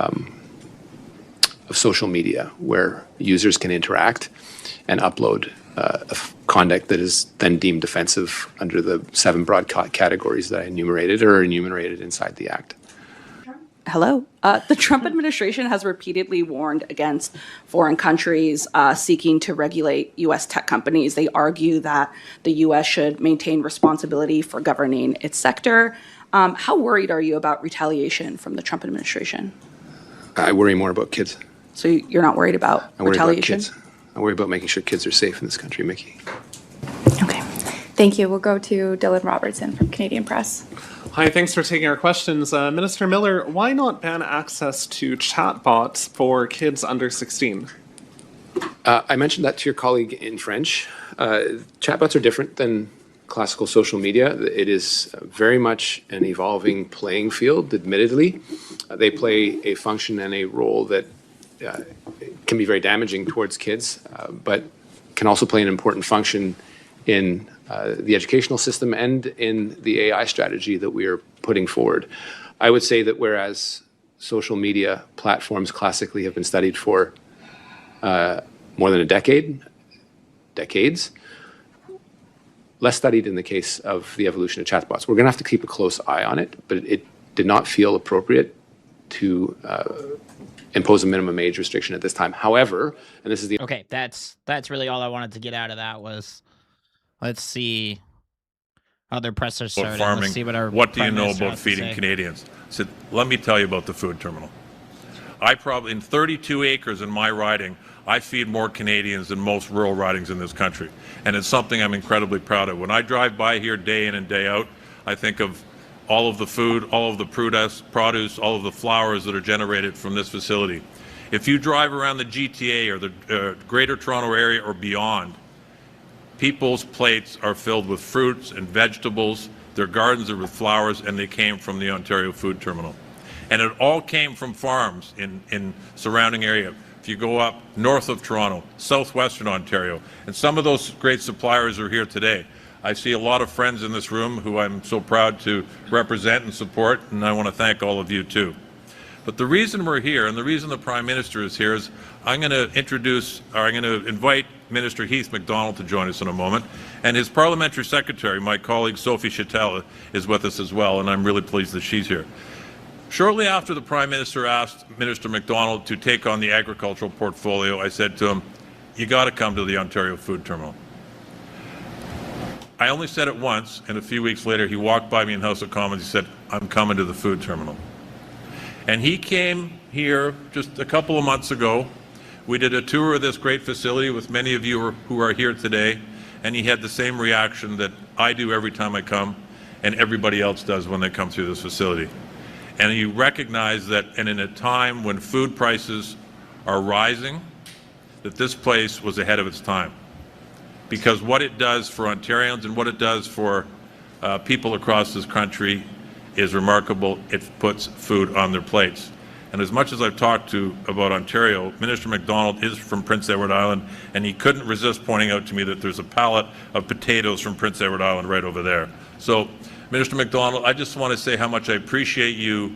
social media, where users can interact and upload conduct that is then deemed offensive under the 7 broad categories that I enumerated or enumerated inside the Act. Hello. The Trump administration has repeatedly warned against foreign countries seeking to regulate U.S. tech companies. They argue that the U.S. should maintain responsibility for governing its sector. How worried are you about retaliation from the Trump administration? I worry more about kids. So you're not worried about retaliation? About kids. I worry about making sure kids are safe in this country, Mickey. Thank you. We'll go to Dylan Robertson from Canadian Press. Hi, thanks for taking our questions. Minister Miller, why not ban access to chatbots for kids under 16? I mentioned that to your colleague in French. Chatbots are different than classical social media. It is very much an evolving playing field, admittedly. They play a function and a role that can be very damaging towards kids, but can also play an important function in the educational system and in the AI strategy that we are putting forward. I would say that whereas social media platforms classically have been studied for more than decades, less studied in the case of the evolution of chatbots. We're going to have to keep a close eye on it, but it did not feel appropriate to impose a minimum age restriction at this time. However, and this is the... Okay, that's really all I wanted to get out of that was, let's see how their press are started. Farming. Let's see What do you know about feeding Canadians? I said, let me tell you about the food terminal. I probably, in 32 acres in my riding, I feed more Canadians than most rural ridings in this country. And it's something I'm incredibly proud of. When I drive by here day in and day out, I think of all of the food, all of the produce, all of the flowers that are generated from this facility. If you drive around the GTA or the Greater Toronto Area or beyond, people's plates are filled with fruits and vegetables, their gardens are with flowers, and they came from the Ontario Food Terminal. And it all came from farms in surrounding area. If you go up north of Toronto, southwestern Ontario, and some of those great suppliers are here today. I see a lot of friends in this room who I'm so proud to represent and support, and I want to thank all of you too. But the reason we're here, and the reason the Prime Minister is here, is I'm going to invite Minister Heath MacDonald to join us in a moment, and his Parliamentary Secretary, my colleague Sophie Chattel, is with us as well, and I'm really pleased that she's here. Shortly after the Prime Minister asked Minister MacDonald to take on the agricultural portfolio, I said to him, you got to come to the Ontario Food Terminal. I only said it once, and a few weeks later he walked by me in House of Commons. He said, I'm coming to the food terminal. And he came here just a couple of months ago. We did a tour of this great facility with many of you who are here today, and he had the same reaction that I do every time I come, and everybody else does when they come through this facility. And he recognized that, and in a time when food prices are rising, that this place was ahead of its time. Because what it does for Ontarians and what it does for people across this country is remarkable. It puts food on their plates. And as much as I've talked about Ontario, Minister MacDonald is from Prince Edward Island, and he couldn't resist pointing out to me that there's a pallet of potatoes from Prince Edward Island right over there. So, Minister MacDonald, I just want to say how much I appreciate you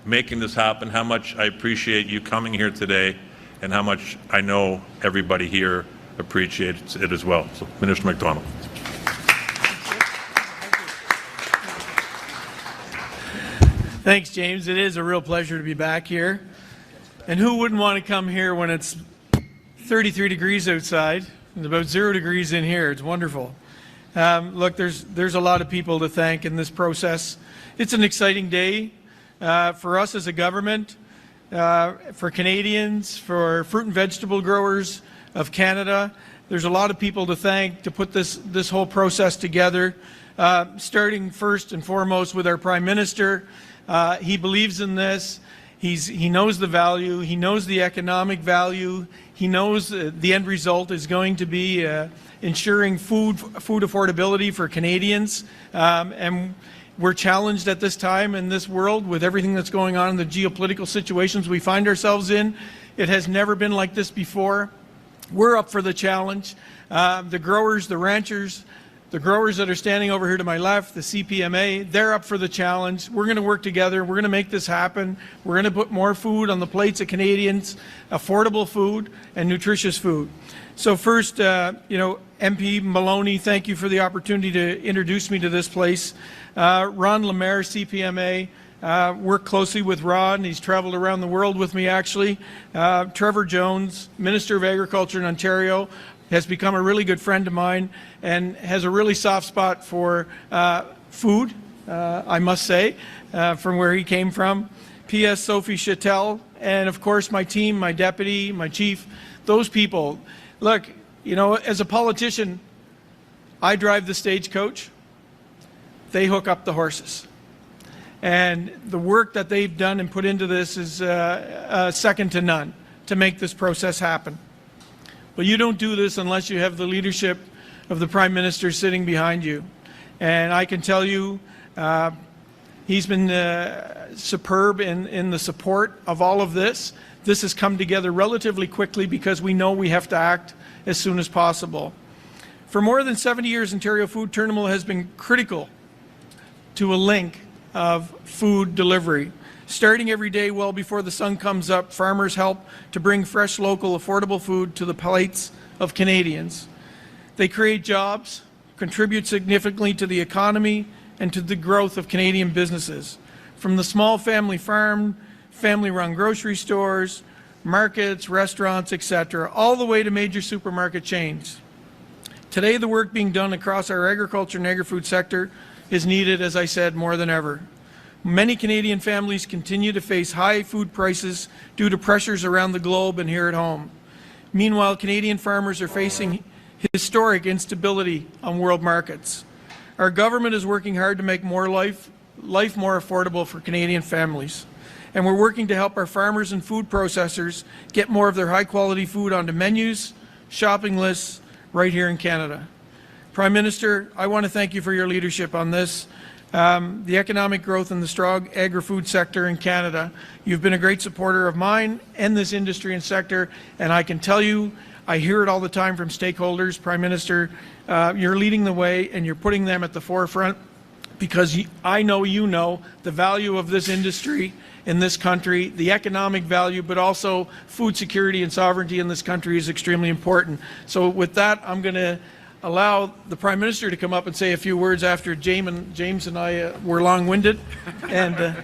making this happen, how much I appreciate you coming here today, and how much I know everybody here appreciates it as well. So, Minister MacDonald. Thanks, James. It is a real pleasure to be back here. And who wouldn't want to come here when it's 33 degrees outside and about 0 degrees in here? It's wonderful. Look, there's a lot of people to thank in this process. It's an exciting day for us as a government, for Canadians, for fruit and vegetable growers of Canada. There's a lot of people to thank to put this whole process together, starting first and foremost with our Prime Minister. He believes in this. He knows the value. He knows the economic value. He knows the end result is going to be ensuring food affordability for Canadians. And we're challenged at this time in this world with everything that's going on in the geopolitical situations we find ourselves in. It has never been like this before. We're up for the challenge. The growers, the ranchers, the growers that are standing over here to my left, the CPMA, they're up for the challenge. We're going to work together. We're going to make this happen. We're going to put more food on the plates of Canadians, affordable food and nutritious food. So first, MP Maloney, thank you for the opportunity to introduce me to this place. Ron Lemaire, CPMA, worked closely with Rod, and he's traveled around the world with me, actually. Trevor Jones, Minister of Agriculture in Ontario, has become a really good friend of mine and has a really soft spot for food, I must say, from where he came from. P.S. Sophie Chattel, and of course my team, my deputy, my chief, those people. Look, as a politician, I drive the stagecoach. They hook up the horses. And the work that they've done and put into this is second to none to make this process happen. But you don't do this unless you have the leadership of the Prime Minister sitting behind you. And I can tell you, he's been superb in the support of all of this. This has come together relatively quickly because we know we have to act as soon as possible. For more than 70 years, Ontario Food Terminal has been critical to a link of food delivery. Starting every day well before the sun comes up, farmers help to bring fresh, local, affordable food to the plates of Canadians. They create jobs, contribute significantly to the economy and to the growth of Canadian businesses. From the small family farm, family-run grocery stores, markets, restaurants, etc., all the way to major supermarket chains. Today, the work being done across our agriculture and agri-food sector is needed, as I said, more than ever. Many Canadian families continue to face high food prices due to pressures around the globe and here at home. Meanwhile, Canadian farmers are facing historic instability on world markets. Our government is working hard to make life more affordable for Canadian families. And we're working to help our farmers and food processors get more of their high-quality food onto menus, shopping lists, right here in Canada. Prime Minister, I want to thank you for your leadership on this. The economic growth in the strong agri-food sector in Canada. You've been a great supporter of mine and this industry and sector, and I can tell you, I hear it all the time from stakeholders. Prime Minister, you're leading the way and you're putting them at the forefront because I know you know the value of this industry in this country, the economic value, but also food security and sovereignty in this country is extremely important. So with that, I'm going to allow the Prime Minister to come up and say a few words after James and I were long-winded, and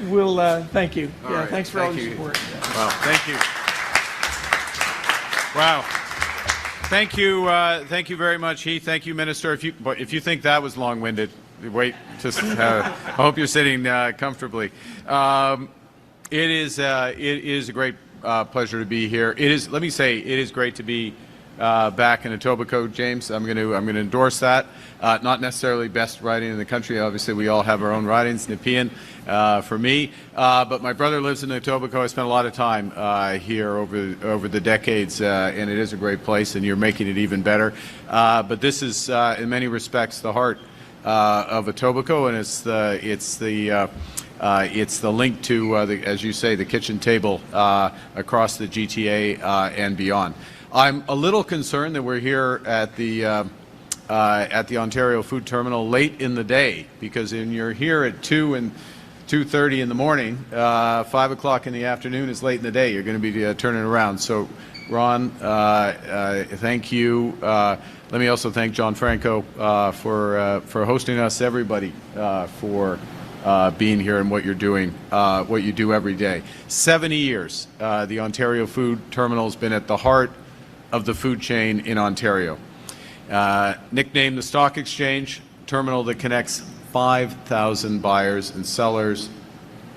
we'll thank you. All yeah, right. Thanks for all your support. Yeah. Wow, thank you. Wow, thank you very much, Heath. Thank you, Minister. If you think that was long-winded, wait. Just I hope you're sitting comfortably. It is a great pleasure to be here. Let me say, it is great to be back in Etobicoke, James. I'm going to endorse that. Not necessarily best riding in the country. Obviously, we all have our own ridings. Nepean for me, but my brother lives in Etobicoke. I spent a lot of time here over the decades, and it is a great place. And you're making it even better. But this is, in many respects, the heart of Etobicoke, and it's the link to, as you say, the kitchen table across the GTA and beyond. I'm a little concerned that we're here at the Ontario Food Terminal late in the day, because when you're here at 2 and 2:30 in the morning, 5 o'clock in the afternoon is late in the day. You're going to be turning around. So, Ron, thank you. Let me also thank John Franco for hosting us. Everybody for being here and what you're doing, what you do every day. 70 years, the Ontario Food Terminal has been at the heart of the food chain in Ontario. Nicknamed the Stock Exchange, terminal that connects 5,000 buyers and sellers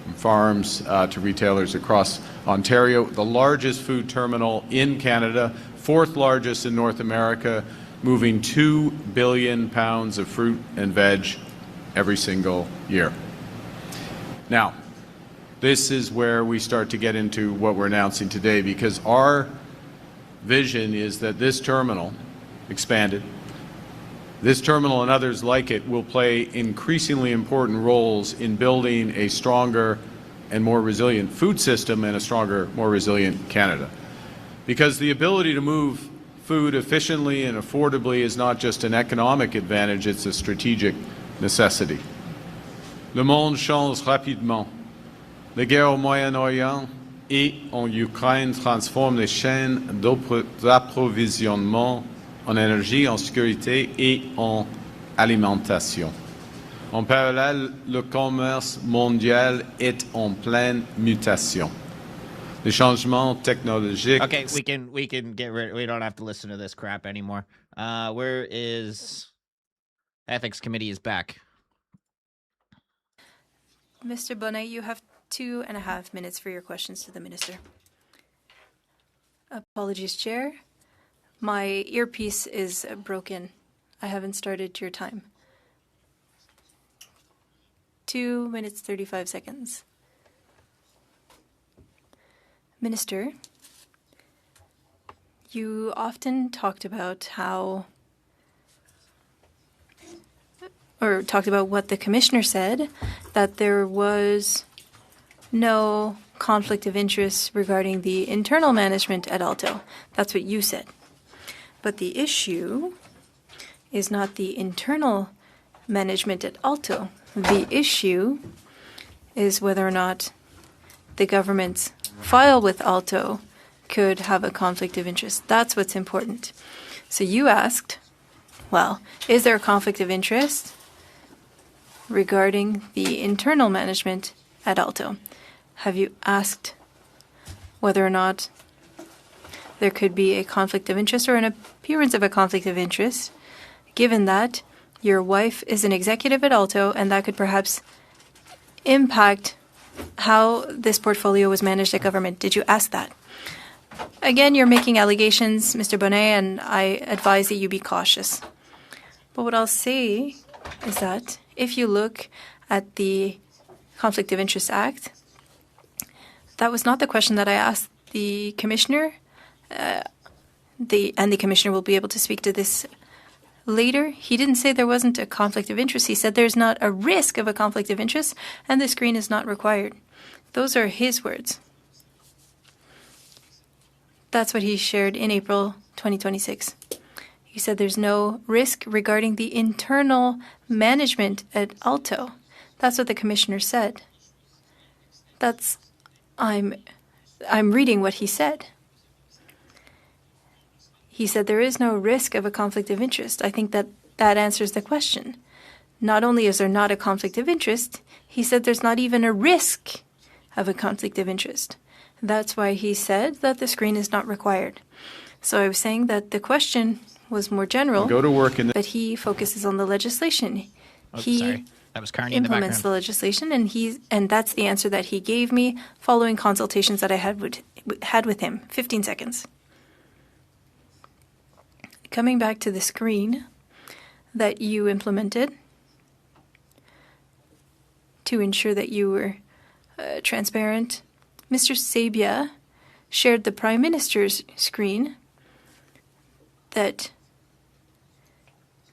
from farms to retailers across Ontario. The largest food terminal in Canada, fourth largest in North America, moving 2 billion pounds of fruit and veg every single year. Now, this is where we start to get into what we're announcing today, because our vision is that this terminal, expanded, this terminal and others like it will play increasingly important roles in building a stronger and more resilient food system and a stronger, more resilient Canada. Because the ability to move food efficiently and affordably is not just an economic advantage, it's a strategic necessity. Le monde change rapidement. Les guerres au Moyen-Orient et en Ukraine transforment les chaînes d'approvisionnement en énergie, en sécurité et en alimentation. En parallèle, le commerce mondial est en pleine mutation. Les changements technologiques. Okay, we can get rid. We don't have to listen to this crap anymore. Where is Ethics Committee is back? Mr. Bonnet, you have 2.5 minutes for your questions to the minister. Apologies, Chair. My earpiece is broken. I haven't started your time. 2 minutes, 35 seconds. Minister, you often talked about what the commissioner said, that there was no conflict of interest regarding the internal management at ALTO. That's what you said. But the issue is not the internal management at ALTO. The issue is whether or not the government's file with ALTO could have a conflict of interest. That's what's important. So you asked, well, is there a conflict of interest regarding the internal management at ALTO? Have you asked whether or not there could be a conflict of interest or an appearance of a conflict of interest, given that your wife is an executive at ALTO and that could perhaps impact how this portfolio was managed at government? Did you ask that? Again, you're making allegations, Mr. Bonnet, and I advise that you be cautious. But what I'll say is that if you look at the Conflict of Interest Act, that was not the question that I asked the commissioner. And the commissioner will be able to speak to this later. He didn't say there wasn't a conflict of interest. He said there's not a risk of a conflict of interest and the screen is not required. Those are his words. That's what he shared in April 2026. He said there's no risk regarding the internal management at ALTO. That's what the commissioner said. I'm reading what he said. He said there is no risk of a conflict of interest. I think that answers the question. Not only is there not a conflict of interest, he said there's not even a risk of a conflict of interest. That's why he said that the screen is not required. So I was saying that the question was more general, Go to work in but he focuses on the legislation. Sorry. That was Carney in the implements background. the legislation, and that's the answer that he gave me following consultations that I had with him. 15 seconds. Coming back to the screen that you implemented to ensure that you were transparent, Mr. Sabia shared the Prime Minister's screen that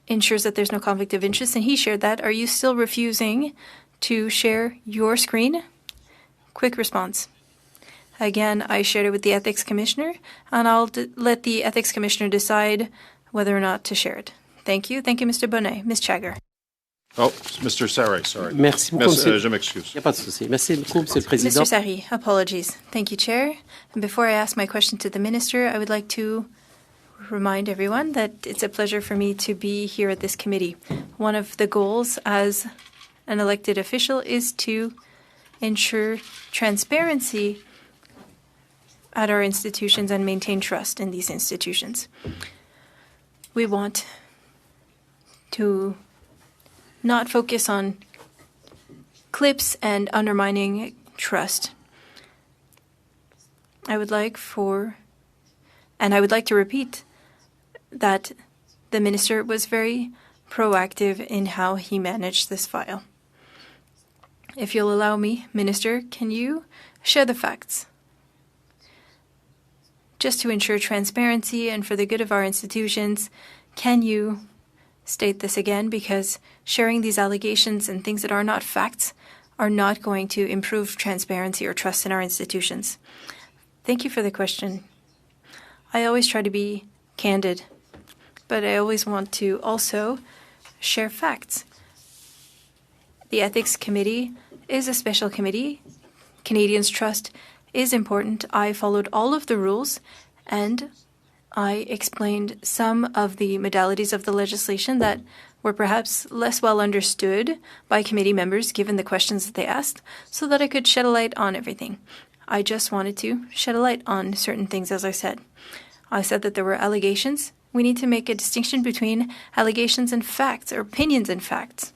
ensures that there's no conflict of interest, and he shared that. Are you still refusing to share your screen? Quick response. Again, I shared it with the Ethics Commissioner, and I'll let the Ethics Commissioner decide whether or not to share it. Thank you. Thank you, Mr. Bonnet. Ms. Chagger. Oh, Mr. Sarre, sorry. Merci beaucoup, monsieur. Je m'excuse. Il n'y a pas de souci. Merci beaucoup, Monsieur le Président. Mr. Sarri, apologies. Thank you, Chair. And before I ask my question to the Minister, I would like to remind everyone that it's a pleasure for me to be here at this committee. One of the goals as an elected official is to ensure transparency at our institutions and maintain trust in these institutions. We want to not focus on clips and undermining trust. I would like to repeat that the minister was very proactive in how he managed this file. If you'll allow me, Minister, can you share the facts? Just to ensure transparency and for the good of our institutions, can you state this again? Because sharing these allegations and things that are not facts are not going to improve transparency or trust in our institutions. Thank you for the question. I always try to be candid, but I always want to also share facts. The Ethics Committee is a special committee. Canadians' trust is important. I followed all of the rules, and I explained some of the modalities of the legislation that were perhaps less well understood by committee members given the questions that they asked, so that I could shed a light on everything. I just wanted to shed a light on certain things, as I said. I said that there were allegations. We need to make a distinction between allegations and facts, or opinions and facts.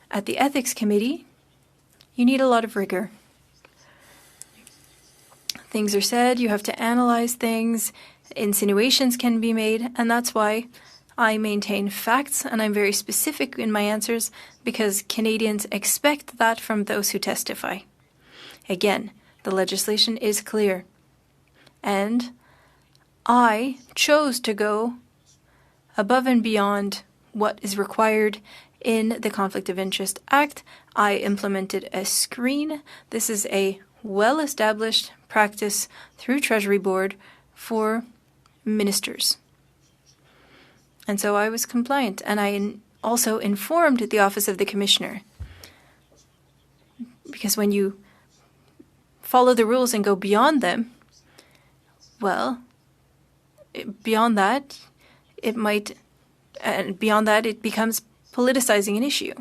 At the Ethics Committee, you need a lot of rigor. Things are said, you have to analyze things, insinuations can be made, and that's why I maintain facts, and I'm very specific in my answers because Canadians expect that from those who testify. Again, the legislation is clear, and I chose to go above and beyond what is required in the Conflict of Interest Act. I implemented a screen. This is a well-established practice through Treasury Board for ministers. And so I was compliant, and I also informed the Office of the Commissioner. Because when you follow the rules and go beyond them, well, beyond that, it becomes politicizing an issue.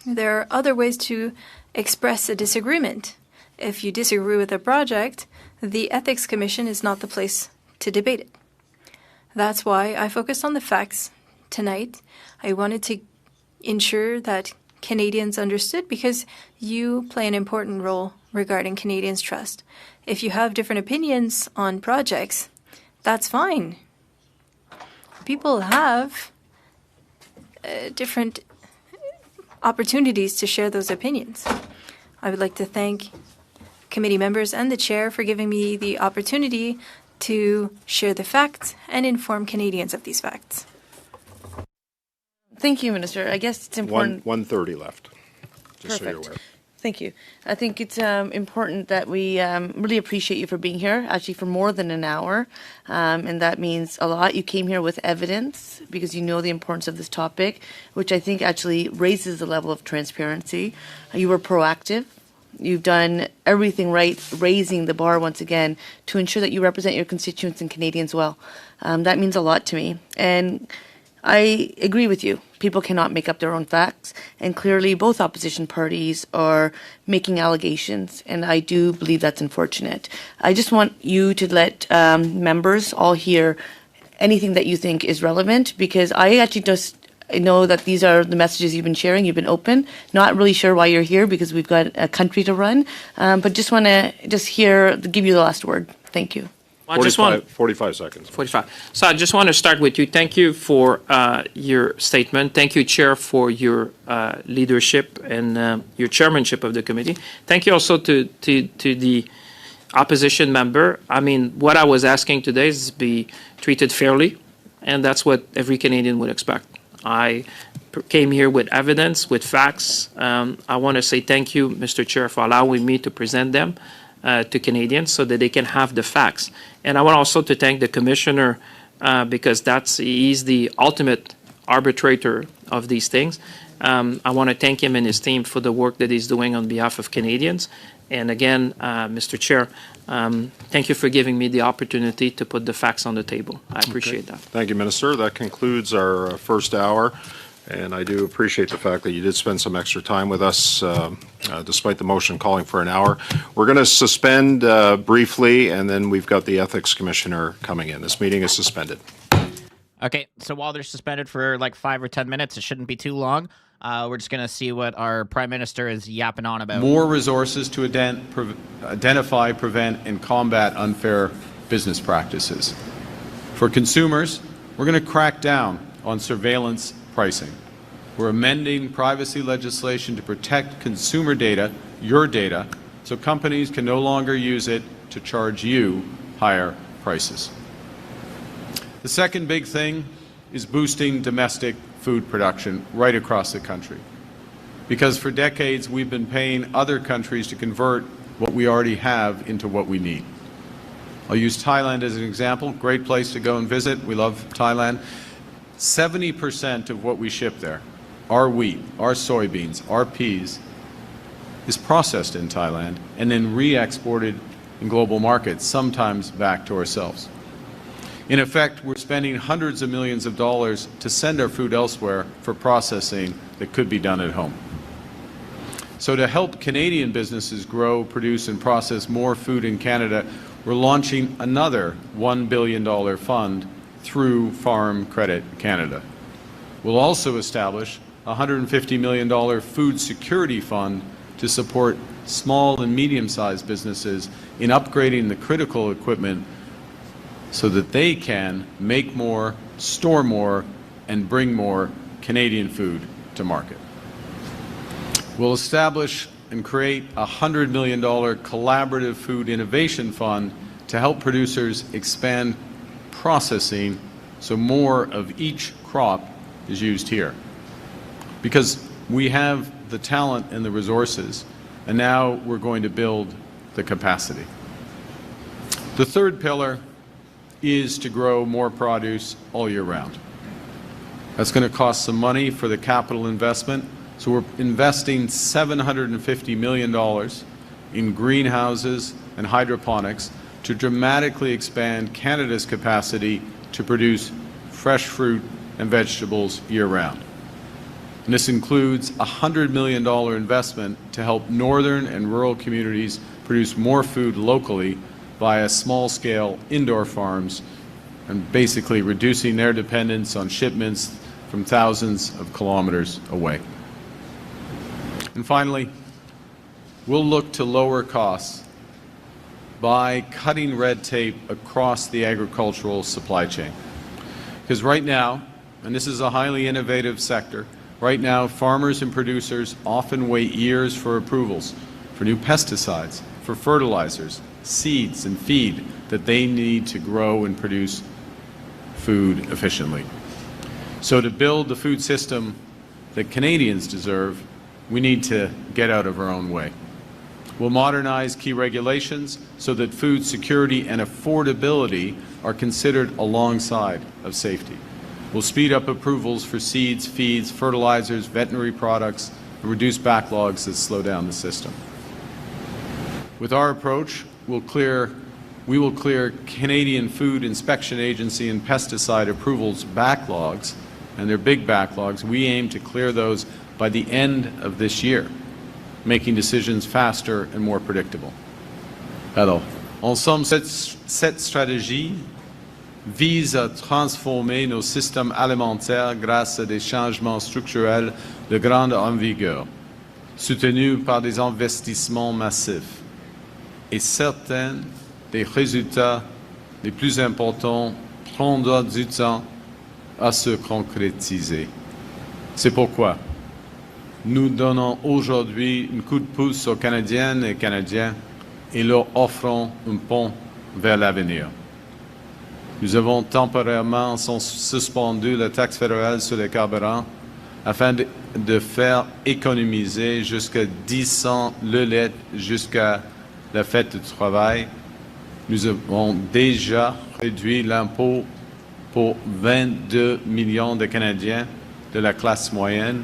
There are other ways to express a disagreement. If you disagree with a project, the Ethics Commission is not the place to debate it. That's why I focused on the facts tonight. I wanted to ensure that Canadians understood, because you play an important role regarding Canadians' trust. If you have different opinions on projects, that's fine. People have different opportunities to share those opinions. I would like to thank committee members and the chair for giving me the opportunity to share the facts and inform Canadians of these facts. Thank you, Minister. I guess it's important. 1:30 left, just so you're Perfect. aware. Thank you. I think it's important that we really appreciate you for being here, actually for more than an hour, and that means a lot. You came here with evidence because you know the importance of this topic, which I think actually raises the level of transparency. You were proactive. You've done everything right, raising the bar once again to ensure that you represent your constituents and Canadians well. That means a lot to me. And I agree with you. People cannot make up their own facts. And clearly both opposition parties are making allegations. And I do believe that's unfortunate. I just want you to let members all hear anything that you think is relevant, because I actually just know that these are the messages you've been sharing. You've been open. Not really sure why you're here, because we've got a country to run. But just want to give you the last word. Thank you. 45 seconds. 45. So I just want to start with you. Thank you for your statement. Thank you, Chair, for your leadership and your chairmanship of the committee. Thank you also to the opposition member. I mean, what I was asking today is be treated fairly, and that's what every Canadian would expect. I came here with evidence, with facts. I want to say thank you, Mr. Chair, for allowing me to present them to Canadians so that they can have the facts. And I want also to thank the Commissioner because he's the ultimate arbitrator of these things. I want to thank him and his team for the work that he's doing on behalf of Canadians. And again, Mr. Chair, thank you for giving me the opportunity to put the facts on the table. I appreciate that. Thank you, Minister. That concludes our first hour. And I do appreciate the fact that you did spend some extra time with us, despite the motion calling for an hour. We're going to suspend briefly, and then we've got the Ethics Commissioner coming in. This meeting is suspended. Okay, so while they're suspended for like 5 or 10 minutes, it shouldn't be too long. We're just going to see what our Prime Minister is yapping on about. More resources to identify, prevent, and combat unfair business practices. For consumers, we're going to crack down on surveillance pricing. We're amending privacy legislation to protect consumer data, your data, so companies can no longer use it to charge you higher prices. The second big thing is boosting domestic food production right across the country. Because for decades we've been paying other countries to convert what we already have into what we need. I'll use Thailand as an example. Great place to go and visit. We love Thailand. 70% of what we ship there, our wheat, our soybeans, our peas, is processed in Thailand and then re-exported in global markets, sometimes back to ourselves. In effect, we're spending hundreds of millions of dollars to send our food elsewhere for processing that could be done at home. So to help Canadian businesses grow, produce, and process more food in Canada, we're launching another $1 billion fund through Farm Credit Canada. We'll also establish a $150 million food security fund to support small and medium-sized businesses in upgrading the critical equipment so that they can make more, store more, and bring more Canadian food to market. We'll establish and create a $100 million collaborative food innovation fund to help producers expand processing so more of each crop is used here. Because we have the talent and the resources, and now we're going to build the capacity. The third pillar is to grow more produce all year round. That's going to cost some money for the capital investment, so we're investing $750 million in greenhouses and hydroponics to dramatically expand Canada's capacity to produce fresh fruit and vegetables year-round. And this includes a $100 million investment to help northern and rural communities produce more food locally via small-scale indoor farms and basically reducing their dependence on shipments from thousands of kilometers away. And finally, we'll look to lower costs by cutting red tape across the agricultural supply chain. Because right now, and this is a highly innovative sector, right now farmers and producers often wait years for approvals for new pesticides, for fertilizers, seeds, and feed that they need to grow and produce food efficiently. So to build the food system that Canadians deserve, we need to get out of our own way. We'll modernize key regulations so that food security and affordability are considered alongside of safety. We'll speed up approvals for seeds, feeds, fertilizers, veterinary products, and reduce backlogs that slow down the system. With our approach, we will clear Canadian Food Inspection Agency and pesticide approvals backlogs, and they're big backlogs. We aim to clear those by the end of this year, making decisions faster and more predictable. Alors, en somme, cette stratégie vise à transformer nos systèmes alimentaires grâce à des changements structurels de grande envergure, soutenus par des investissements massifs. Et certains des résultats les plus importants prendront du temps à se concrétiser. C'est pourquoi nous donnons aujourd'hui un coup de pouce aux Canadiennes et Canadiens et leur offrons un pont vers l'avenir. Nous avons temporairement suspendu la taxe fédérale sur les carburants afin de faire économiser jusqu'à 10 cents le litre jusqu'à la fête du travail. Nous avons déjà réduit l'impôt pour 22 millions de Canadiens de la classe moyenne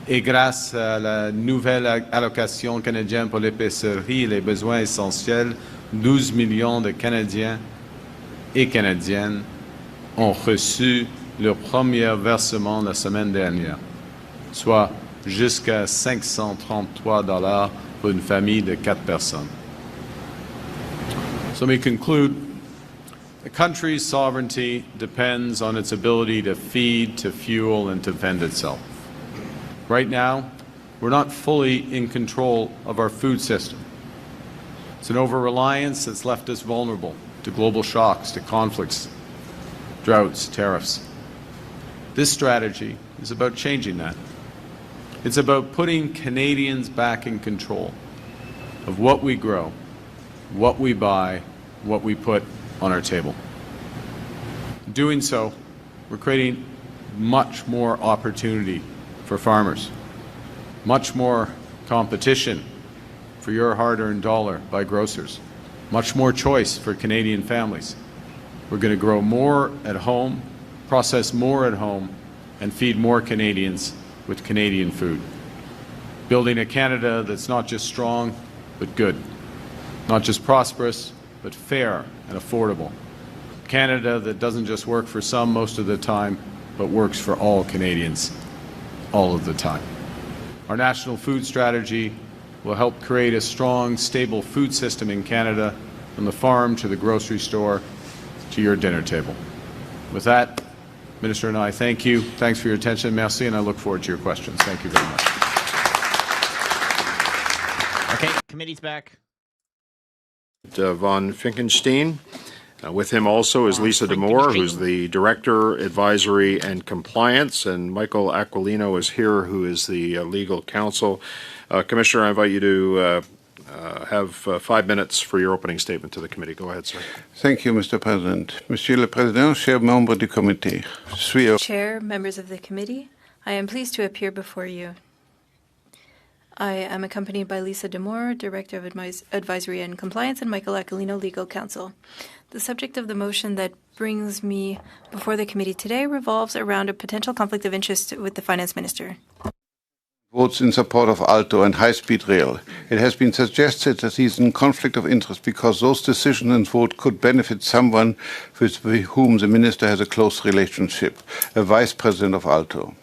et grâce à la nouvelle allocation canadienne pour l'épicerie et les besoins essentiels, 12 millions de Canadiens et Canadiennes ont reçu leur premier versement la semaine dernière, soit jusqu'à 533 $ pour une famille de 4 personnes. So let me conclude. A country's sovereignty depends on its ability to feed, to fuel, and to fend itself. Right now, we're not fully in control of our food system. It's an over-reliance that's left us vulnerable to global shocks, to conflicts, droughts, tariffs. This strategy is about changing that. It's about putting Canadians back in control of what we grow, what we buy, what we put on our table. Doing so, we're creating much more opportunity for farmers, much more competition for your hard-earned dollar by grocers, much more choice for Canadian families. We're going to grow more at home, process more at home, and feed more Canadians with Canadian food. Building a Canada that's not just strong, but good. Not just prosperous, but fair and affordable. Canada that doesn't just work for some most of the time, but works for all Canadians all of the time. Our national food strategy will help create a strong, stable food system in Canada, from the farm to the grocery store to your dinner table. With that, Minister and I thank you. Thanks for your attention. Merci, and I look forward to your questions. Thank you very much. Okay, committee's back. Von Finkenstein. With him also is Lisa DeMoore, who's the Director, Advisory and Compliance, and Michael Aquilino is here, who is the legal counsel. Commissioner, I invite you to have 5 minutes for your opening statement to the committee. Go ahead, sir. Thank you, Mr. President. Monsieur le Président, chers membres du comité. Chair, members of the committee, I am pleased to appear before you. I am accompanied by Lisa DeMoore, Director of Advisory and Compliance, and Michael Aquilino, Legal Counsel. The subject of the motion that brings me before the committee today revolves around a potential conflict of interest with the Finance Minister. Votes in support of ALTO and high-speed rail. It has been suggested that he is in conflict of interest because those decisions and vote could benefit someone with whom the minister has a close relationship, a vice president of ALTO.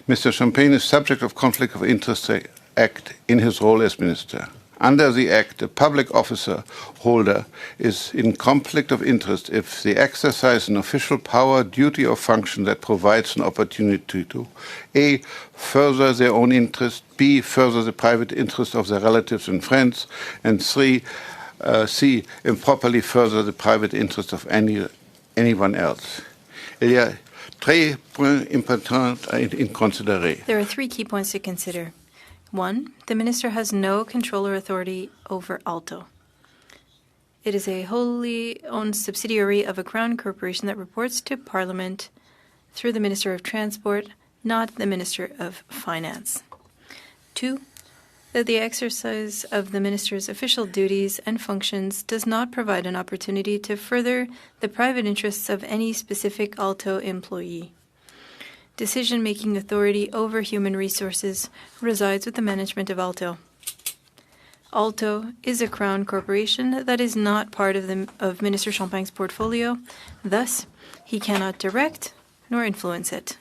Mr. Champagne is subject of conflict of interest Act in his role as minister. Under the Act, a public officer holder is in conflict of interest if they exercise an official power, duty, or function that provides an opportunity to A. further their own interest, B. further the private interest of their relatives and friends, and C. improperly further the private interest of anyone else. Il y a tres points importants à considérer. There are 3 key points to consider. 1. The minister has no control or authority over ALTO. It is a wholly owned subsidiary of a Crown corporation that reports to Parliament through the Minister of Transport, not the Minister of Finance. 2. That the exercise of the minister's official duties and functions does not provide an opportunity to further the private interests of any specific ALTO employee. Decision-making authority over human resources resides with the management of ALTO. ALTO is a Crown corporation that is not part of Minister Champagne's portfolio. Thus, he cannot direct nor influence it.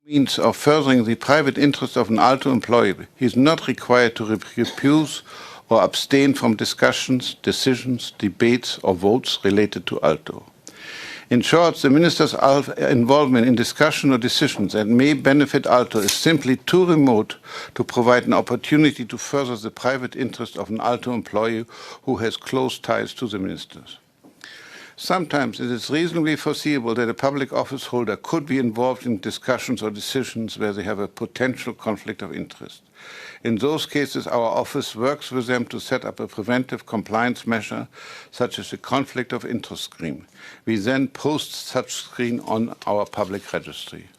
Means of furthering the private interest of an ALTO employee, he is not required to refuse or abstain from discussions, decisions, debates, or votes related to ALTO. In short, the minister's involvement in discussion or decisions that may benefit ALTO is simply too remote to provide an opportunity to further the private interest of an ALTO employee who has close ties to the ministers. Sometimes it is reasonably foreseeable that a public office holder could be involved in discussions or decisions where they have a potential conflict of interest. In those cases, our office works with them to set up a preventive compliance measure, such as a conflict of interest screen. We then post such screen on our public registry.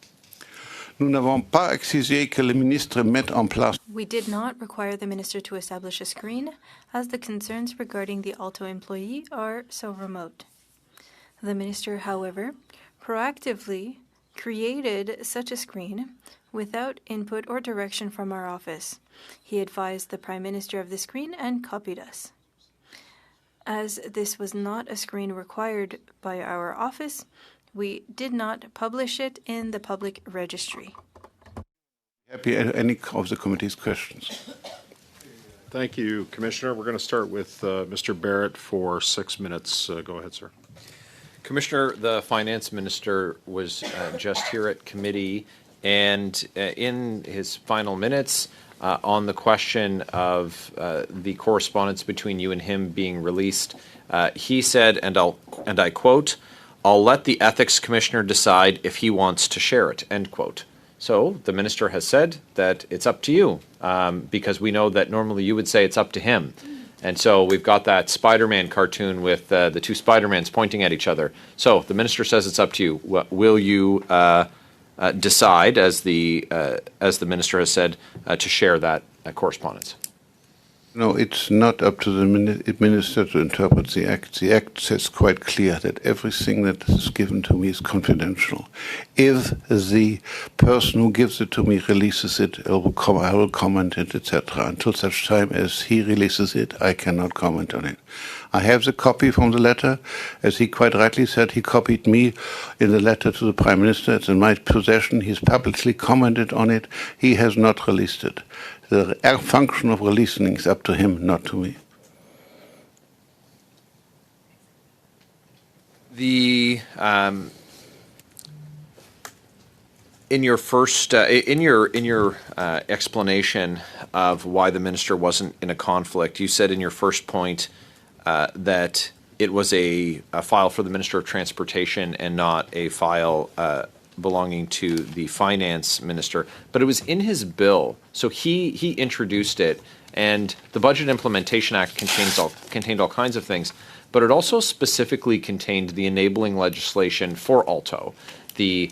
Nous n'avons pas exigé que le ministre mette en place. We did not require the minister to establish a screen, as the concerns regarding the ALTO employee are so remote. The minister, however, proactively created such a screen without input or direction from our office. He advised the Prime Minister of the screen and copied us. As this was not a screen required by our office, we did not publish it in the public registry. Happy at any of the committee's questions. Thank you, Commissioner. We're going to start with Mr. Barrett for 6 minutes. Go ahead, sir. Commissioner, the Finance Minister was just here at committee, and in his final minutes on the question of the correspondence between you and him being released, he said, and I quote, "I'll let the Ethics Commissioner decide if he wants to share it," end quote. So the Minister has said that it's up to you, because we know that normally you would say it's up to him. And so we've got that Spider-Man cartoon with the 2 Spider-Mans pointing at each other. So the minister says it's up to you. Will you decide, as the minister has said, to share that correspondence? No, it's not up to the minister to interpret the Act. The Act says quite clear that everything that is given to me is confidential. If the person who gives it to me releases it, I will comment it, etc. Until such time as he releases it, I cannot comment on it. I have the copy from the letter. As he quite rightly said, he copied me in the letter to the Prime Minister. It's in my possession. He's publicly commented on it. He has not released it. The function of releasing is up to him, not to me. The in your first in your explanation of why the minister wasn't in a conflict, you said in your first point that it was a file for the Minister of Transportation and not a file belonging to the finance minister, but it was in his bill. So he introduced it, and the Budget Implementation Act contained all kinds of things, but it also specifically contained the enabling legislation for ALTO, the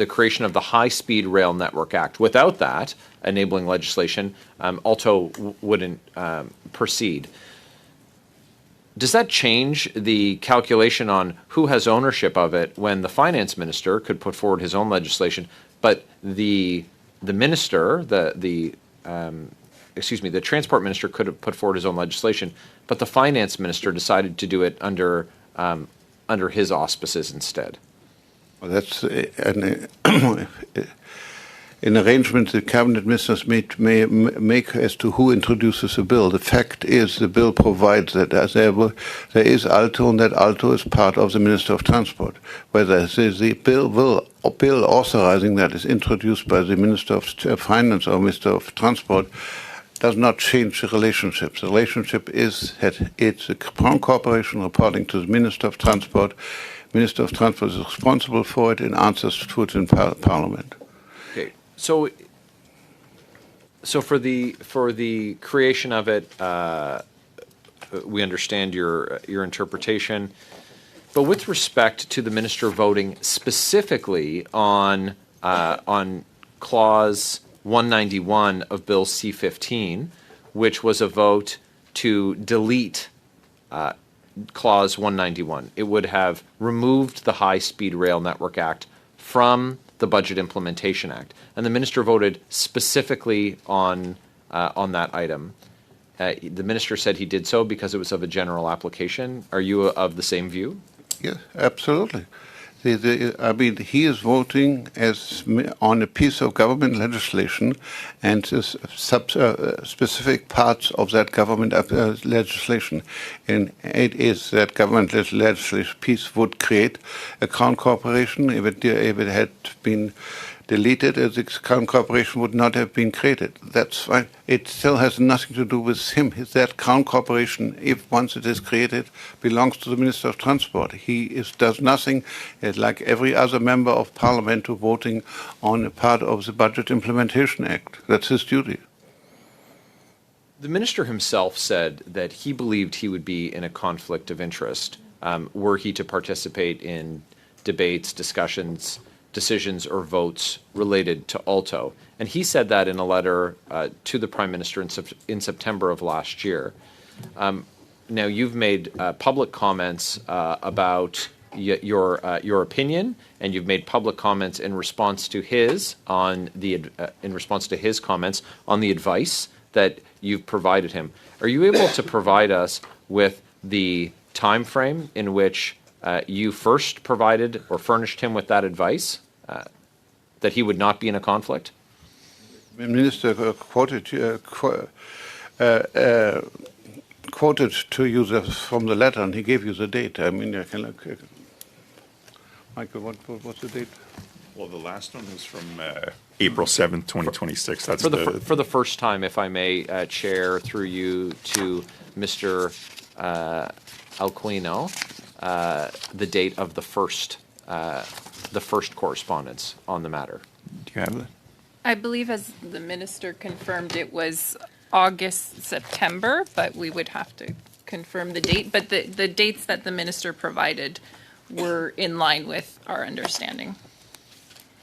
creation of the High-Speed Rail Network Act. Without that enabling legislation, ALTO wouldn't proceed. Does that change the calculation on who has ownership of it when the finance minister could put forward his own legislation, but the minister, the transport minister could have put forward his own legislation, but the finance minister decided to do it under his auspices instead? Well, that's an arrangement the cabinet ministers may make as to who introduces a bill. The fact is the bill provides that there is ALTO, and that ALTO is part of the Minister of Transport. Whether the bill authorizing that is introduced by the Minister of Finance or Minister of Transport does not change the relationship. The relationship is that it's a Crown Corporation reporting to the Minister of Transport. Minister of Transport is responsible for it and answers to it in Parliament. Okay. So for the creation of it, we understand your interpretation. But with respect to the minister voting specifically on clause 191 of Bill C-15, which was a vote to delete clause 191, it would have removed the High-Speed Rail Network Act from the Budget Implementation Act, and the minister voted specifically on that item. The minister said he did so because it was of a general application. Are you of the same view? Yes, absolutely. I mean, he is voting on a piece of government legislation, and specific parts of that government legislation. And it is that government legislation piece would create a Crown Corporation. If it had been deleted, the Crown Corporation would not have been created. That's fine. It still has nothing to do with him. That Crown Corporation, if once it is created, belongs to the Minister of Transport. He does nothing like every other member of Parliament to voting on a part of the Budget Implementation Act. That's his duty. The minister himself said that he believed he would be in a conflict of interest were he to participate in debates, discussions, decisions, or votes related to ALTO. And he said that in a letter to the Prime Minister in September of last year. Now, you've made public comments about your opinion, and you've made public comments in response to his comments on the advice that you've provided him. Are you able to provide us with the time frame in which you first provided or furnished him with that advice, that he would not be in a conflict? The minister quoted to you from the letter, and he gave you the date. I mean, I can look. Michael, what's the date? Well, the last one was from April 7th, 2026. That's for the first time, if I may, Chair, through you to Mr. Alquino, the date of the first correspondence on the matter. Do you have that? I believe, as the minister confirmed, it was August, September, but we would have to confirm the date. But the dates that the minister provided were in line with our understanding.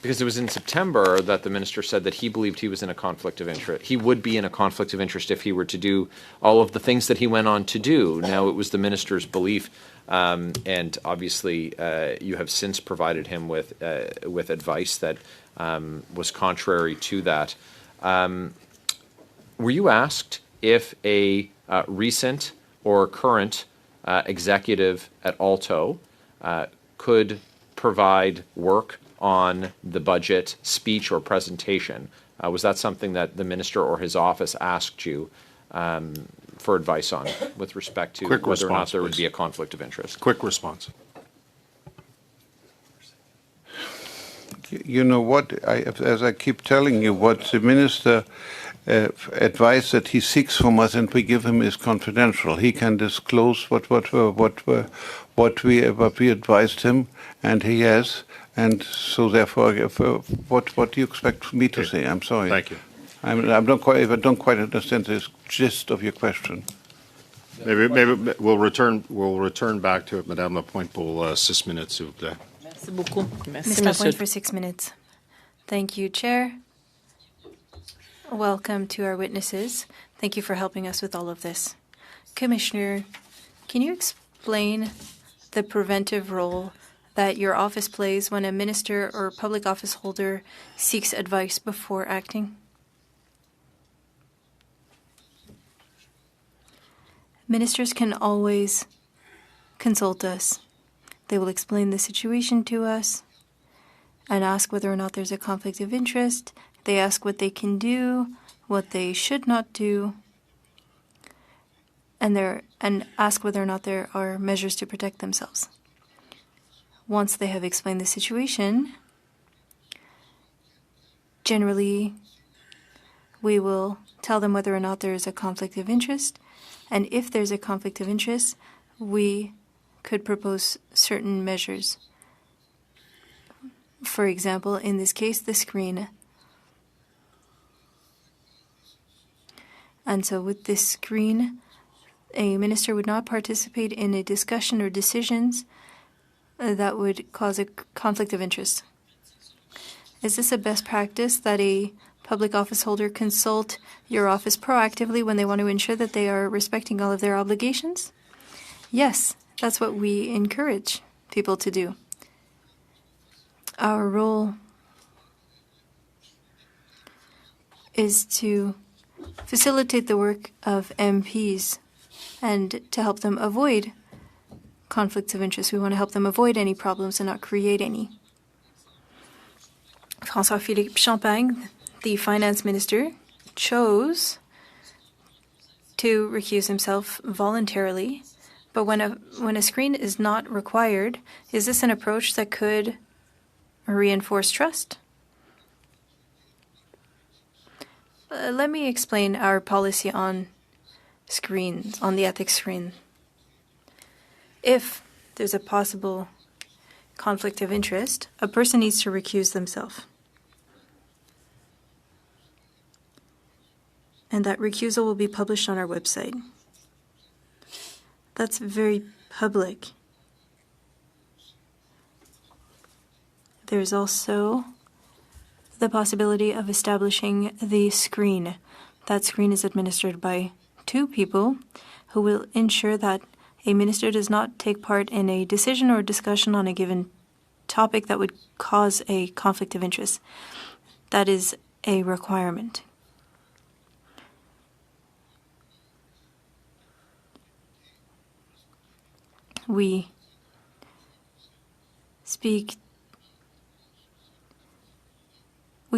Because it was in September that the minister said that he believed he was in a conflict of interest. He would be in a conflict of interest if he were to do all of the things that he went on to do. Now, it was the minister's belief, and obviously you have since provided him with advice that was contrary to that. Were you asked if a recent or current executive at ALTO could provide work on the budget speech or presentation? Was that something that the minister or his office asked you for advice on with respect to whether or not there would be a conflict of interest? Quick response. You know what, as I keep telling you, what the minister advice that he seeks from us and we give him is confidential. He can disclose what we advised him, and he has. And so, therefore, what do you expect me to say? I'm sorry. Thank you. I don't quite understand the gist of your question. Maybe we'll return back to it, Madame Lapointe, pour 6 minutes, s'il vous plaît. Merci beaucoup. Ms. Lapointe for 6 minutes. Thank you, Chair. Welcome to our witnesses. Thank you for helping us with all of this. Commissioner, can you explain the preventive role that your office plays when a minister or public office holder seeks advice before acting? Ministers can always consult us. They will explain the situation to us and ask whether or not there's a conflict of interest. They ask what they can do, what they should not do, and ask whether or not there are measures to protect themselves. Once they have explained the situation, generally we will tell them whether or not there is a conflict of interest, and if there's a conflict of interest, we could propose certain measures. For example, in this case, the screen. And so with this screen, a minister would not participate in a discussion or decisions that would cause a conflict of interest. Is this a best practice that a public office holder consult your office proactively when they want to ensure that they are respecting all of their obligations? Yes, that's what we encourage people to do. Our role is to facilitate the work of MPs and to help them avoid conflicts of interest. We want to help them avoid any problems and not create any. François-Philippe Champagne, the finance minister, chose to recuse himself voluntarily. But when a screen is not required, is this an approach that could reinforce trust? Let me explain our policy on screens, on the ethics screen. If there's a possible conflict of interest, a person needs to recuse themselves. And that recusal will be published on our website. That's very public. There's also the possibility of establishing the screen. That screen is administered by 2 people who will ensure that a minister does not take part in a decision or discussion on a given topic that would cause a conflict of interest. That is a requirement. We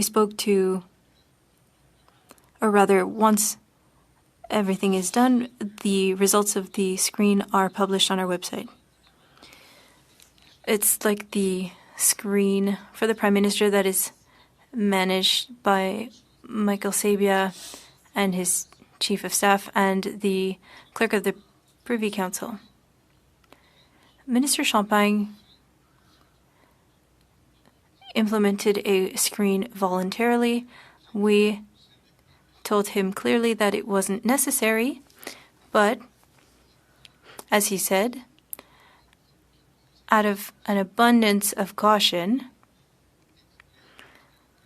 spoke to, or rather, once everything is done, the results of the screen are published on our website. It's like the screen for the Prime Minister that is managed by Michael Sabia and his Chief of Staff and the Clerk of the Privy Council. Minister Champagne implemented a screen voluntarily. We told him clearly that it wasn't necessary, but as he said, out of an abundance of caution,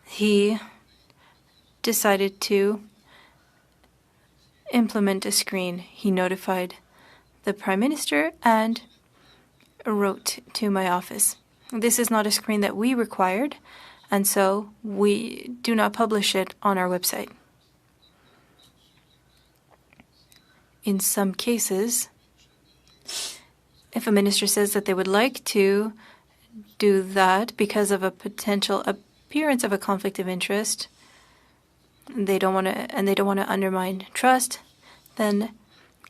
he decided to implement a screen. He notified the Prime Minister and wrote to my office. This is not a screen that we required, and so we do not publish it on our website. In some cases, if a minister says that they would like to do that because of a potential appearance of a conflict of interest, they don't want to undermine trust, then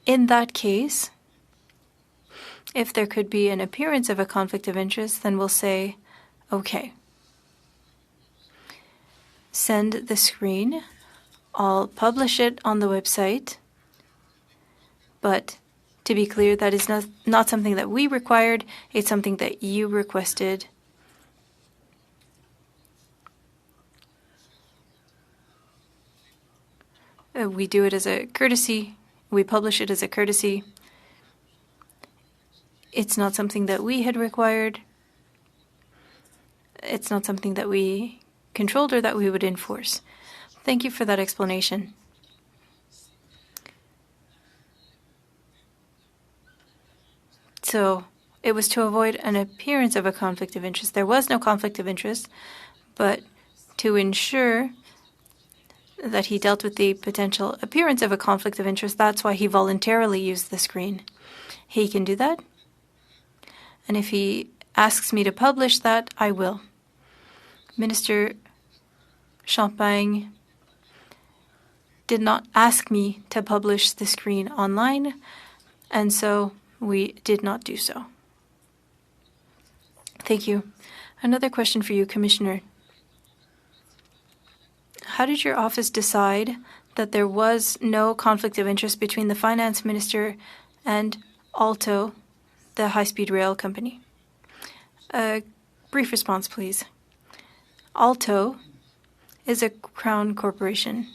in that case, if there could be an appearance of a conflict of interest, then we'll say, okay, send the screen, I'll publish it on the website, but to be clear, that is not something that we required, it's something that you requested. We do it as a courtesy. We publish it as a courtesy. It's not something that we had required. It's not something that we controlled or that we would enforce. Thank you for that explanation. So it was to avoid an appearance of a conflict of interest. There was no conflict of interest, but to ensure that he dealt with the potential appearance of a conflict of interest, that's why he voluntarily used the screen. He can do that. And if he asks me to publish that, I will. Minister Champagne did not ask me to publish the screen online, and so we did not do so. Thank you. Another question for you, Commissioner. How did your office decide that there was no conflict of interest between the finance minister and ALTO, the high-speed rail company? A brief response, please. ALTO is a Crown corporation.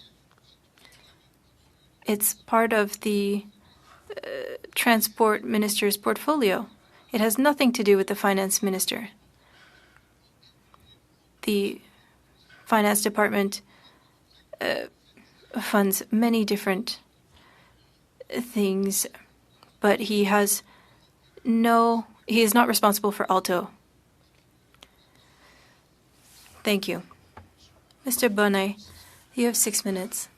It's part of the transport minister's portfolio. It has nothing to do with the finance minister. The finance department funds many different things, but he is not responsible for ALTO. Thank you. Mr. Bonnet, you have 6 minutes.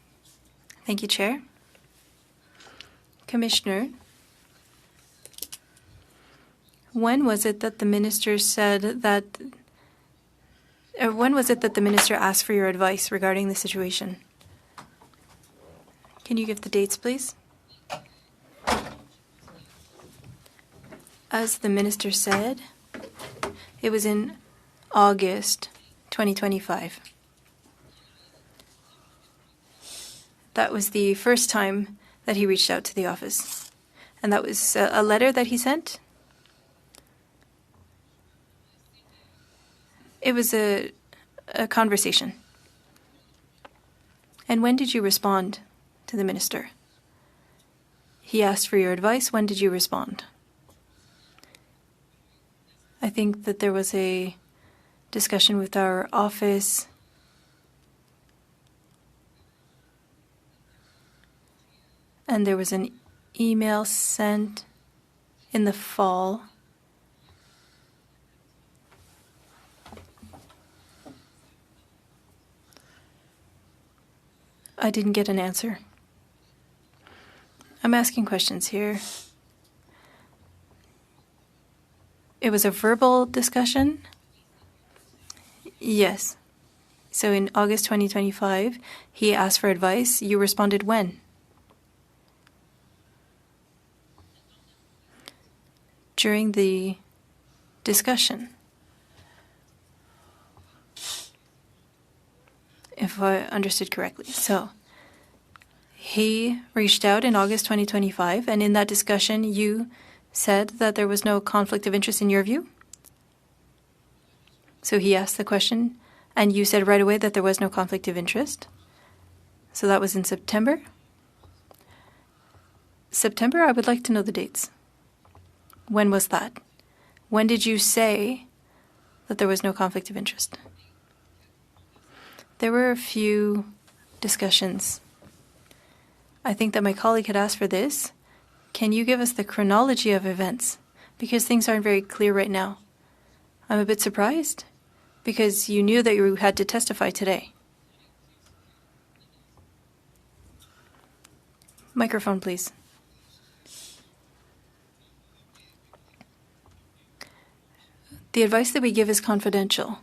Thank you, Chair. Commissioner, when was it that the minister asked for your advice regarding the situation? Can you give the dates, please? As the minister said, it was in August 2025. That was the first time that he reached out to the office. And that was a letter that he sent? It was a conversation. And when did you respond to the minister? He asked for your advice. When did you respond? I think that there was a discussion with our office. And there was an email sent in the fall. I didn't get an answer. I'm asking questions here. It was a verbal discussion? Yes. So in August 2025, he asked for advice. You responded when? During the discussion. If I understood correctly. So he reached out in August 2025, and in that discussion, you said that there was no conflict of interest in your view? So he asked the question, and you said right away that there was no conflict of interest? So that was in September? September, I would like to know the dates. When was that? When did you say that there was no conflict of interest? There were a few discussions. I think that my colleague had asked for this. Can you give us the chronology of events? Because things aren't very clear right now. I'm a bit surprised because you knew that you had to testify today. Microphone, please. The advice that we give is confidential.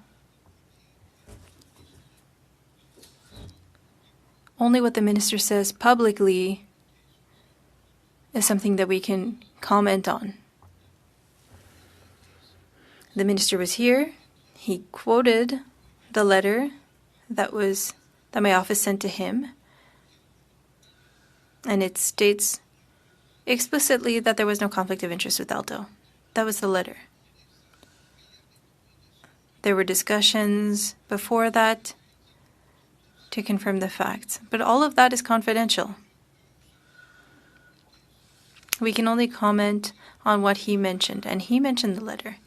Only what the minister says publicly is something that we can comment on. The minister was here. He quoted the letter that my office sent to him, and it states explicitly that there was no conflict of interest with ALTO. That was the letter. There were discussions before that to confirm the facts, but all of that is confidential. We can only comment on what he mentioned, and he mentioned the letter.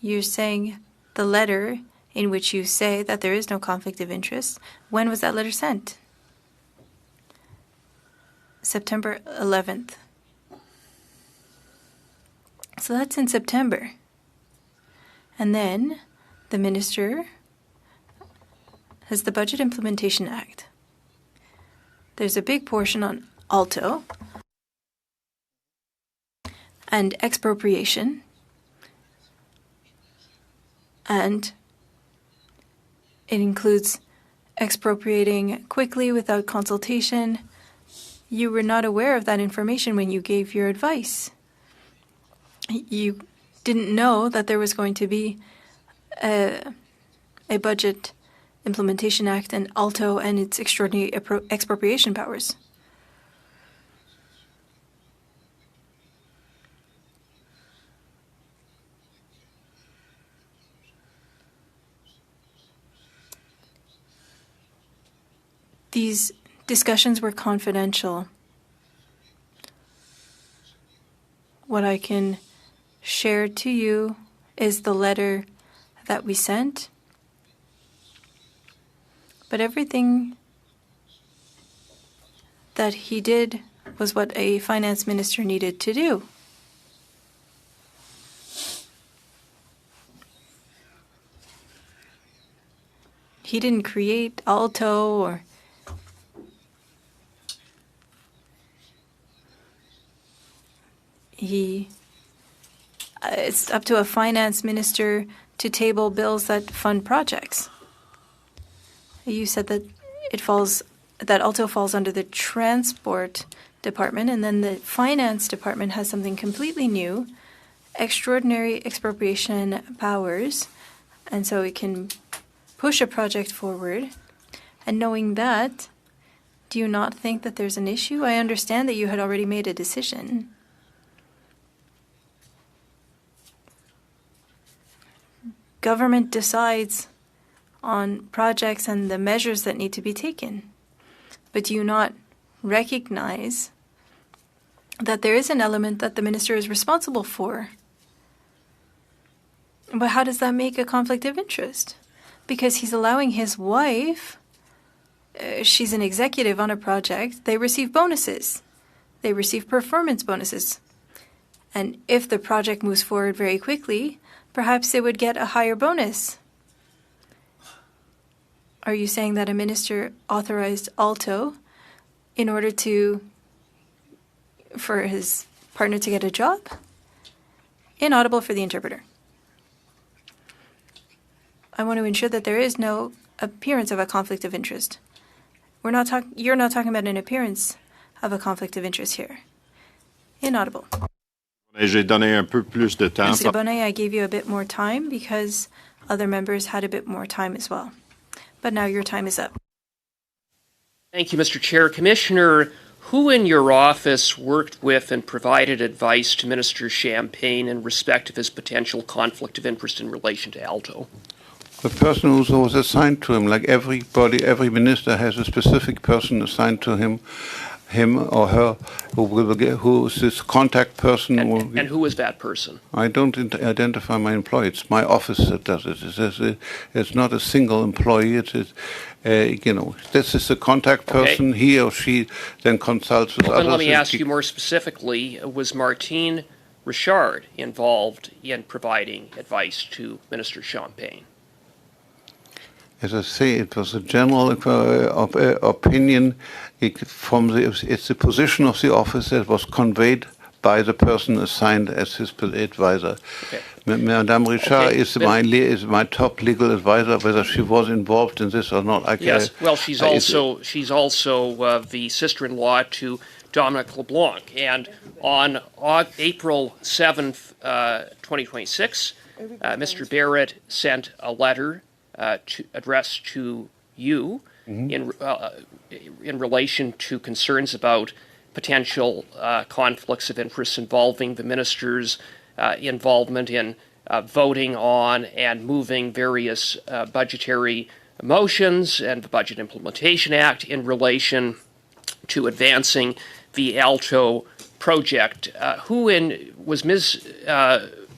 You're saying the letter in which you say that there is no conflict of interest. When was that letter sent? September 11th. So that's in September. And then the minister has the Budget Implementation Act. There's a big portion on ALTO and expropriation, and it includes expropriating quickly without consultation. You were not aware of that information when you gave your advice. You didn't know that there was going to be a Budget Implementation Act and ALTO and its extraordinary expropriation powers. These discussions were confidential. What I can share to you is the letter that we sent. But everything that he did was what a finance minister needed to do. He didn't create ALTO or it's up to a finance minister to table bills that fund projects. You said that that ALTO falls under the transport department, and then the finance department has something completely new, extraordinary expropriation powers, and so it can push a project forward. And knowing that, do you not think that there's an issue? I understand that you had already made a decision. Government decides on projects and the measures that need to be taken. But do you not recognize that there is an element that the minister is responsible for? But how does that make a conflict of interest? Because he's allowing his wife, she's an executive on a project, they receive bonuses. They receive performance bonuses. And if the project moves forward very quickly, perhaps it would get a higher bonus. Are you saying that a minister authorized ALTO in order for his partner to get a job? Inaudible for the interpreter. I want to ensure that there is no appearance of a conflict of interest. You're not talking about an appearance of a conflict of interest here. Inaudible. J'ai donné un peu plus de temps. Mr. Bonnet, I gave you a bit more time because other members had a bit more time as well. But now your time is up. Thank you, Mr. Chair. Commissioner, who in your office worked with and provided advice to Minister Champagne in respect of his potential conflict of interest in relation to ALTO? The person who was assigned to him, like everybody, every minister has a specific person assigned to him. him or her who is this contact person. And who is that person? I don't identify my employee. It's my office that does it. It's not a single employee. It is, this is the contact person. Okay. He or she then consults with others. Then let me ask you more specifically, was Martine Richard involved in providing advice to Minister Champagne? As I say, it was a general opinion it's the position of the office that was conveyed by the person assigned as his advisor. Okay. Madame Richard is my top legal advisor. Whether she was involved in this or not, Yes. Well, she's also the sister-in-law to Dominic LeBlanc, and on April 7th, 2026, Mr. Barrett sent a letter addressed to you in relation to concerns about potential conflicts of interest involving the minister's involvement in voting on and moving various budgetary motions and the Budget Implementation Act in relation to advancing the ALTO project. Was Ms.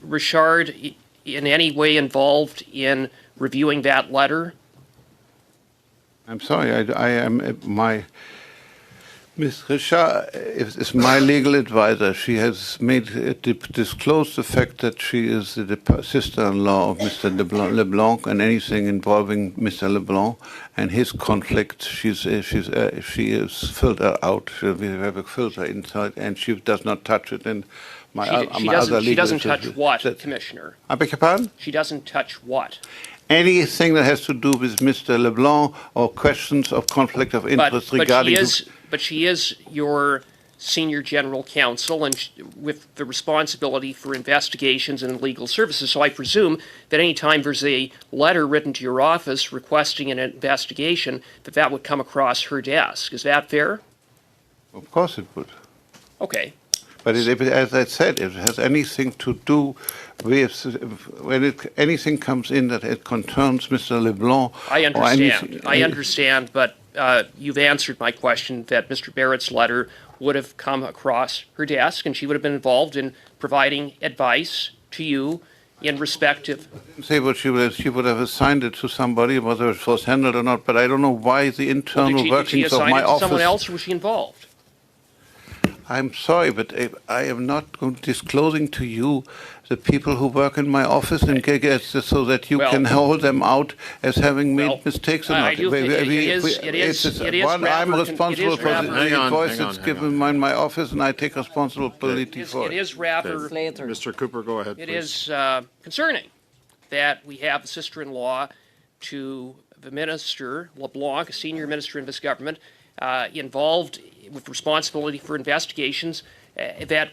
Richard in any way involved in reviewing that letter? I'm sorry, I am Ms. Richard is my legal advisor. She has disclosed the fact that she is the sister-in-law of Mr. LeBlanc, and anything involving Mr. LeBlanc and his conflict, she is filtered out. We have a filter inside, and she does not touch it. And she doesn't touch what, Commissioner? I beg your pardon? She doesn't touch what? Anything that has to do with Mr. LeBlanc or questions of conflict of interest regarding... But she is your senior general counsel and with the responsibility for investigations and legal services. So I presume that any time there's a letter written to your office requesting an investigation, that would come across her desk. Is that fair? Of course it would. Okay. But as I said, if it has anything to do with when anything comes in that it concerns Mr. LeBlanc. I understand, but you've answered my question that Mr. Barrett's letter would have come across her desk, and she would have been involved in providing advice to you in respect of... I didn't say what she would have assigned it to somebody, whether it was handled or not, but I don't know why the internal workings of my office... Did she assign it to someone else, or was she involved? I'm sorry, but I am not disclosing to you the people who work in my office and so that you can hold them out as having made mistakes or not. I'm responsible for the invoice that's given in my office, and I take responsibility for it. It is rather... Mr. Cooper, go ahead, It please. is concerning that we have a sister-in-law to the minister, LeBlanc, a senior minister in this government, involved with responsibility for investigations that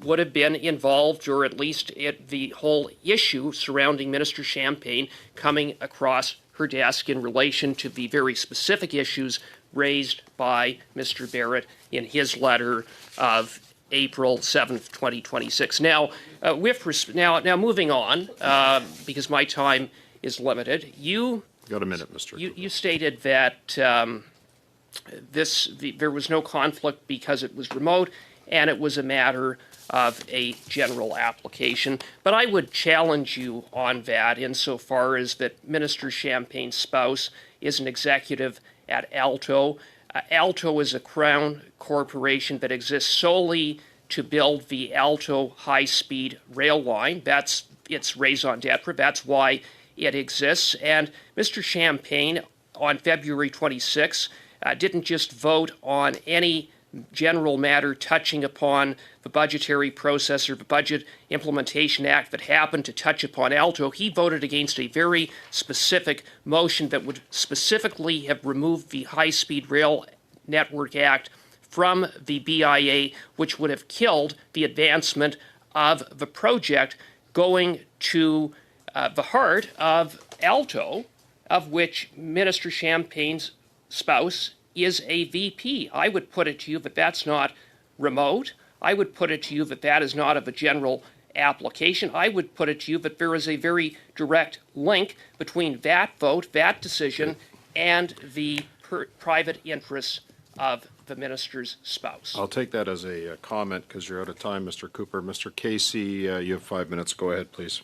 would have been involved, or at least the whole issue surrounding Minister Champagne coming across her desk in relation to the very specific issues raised by Mr. Barrett in his letter of April 7th, 2026. Now, now moving on, because my time is limited, you... Got a minute, Mr. You stated that there was no conflict because it was remote and it was a matter of a general application. But I would challenge you on that insofar as that Minister Champagne's spouse is an executive at ALTO. ALTO is a Crown corporation that exists solely to build the ALTO high-speed rail line. That's its raison d'etre. That's why it exists. And Mr. Champagne, on February 26, didn't just vote on any general matter touching upon the budgetary process or the Budget Implementation Act that happened to touch upon ALTO. He voted against a very specific motion that would specifically have removed the High-Speed Rail Network Act from the BIA, which would have killed the advancement of the project going to the heart of ALTO, of which Minister Champagne's spouse is a VP. I would put it to you that that's not remote. I would put it to you that that is not of a general application. I would put it to you that there is a very direct link between that vote, that decision, and the private interests of the minister's spouse. I'll take that as a comment because you're out of time, Mr. Cooper. Mr. Casey, you have 5 minutes. Go ahead, please.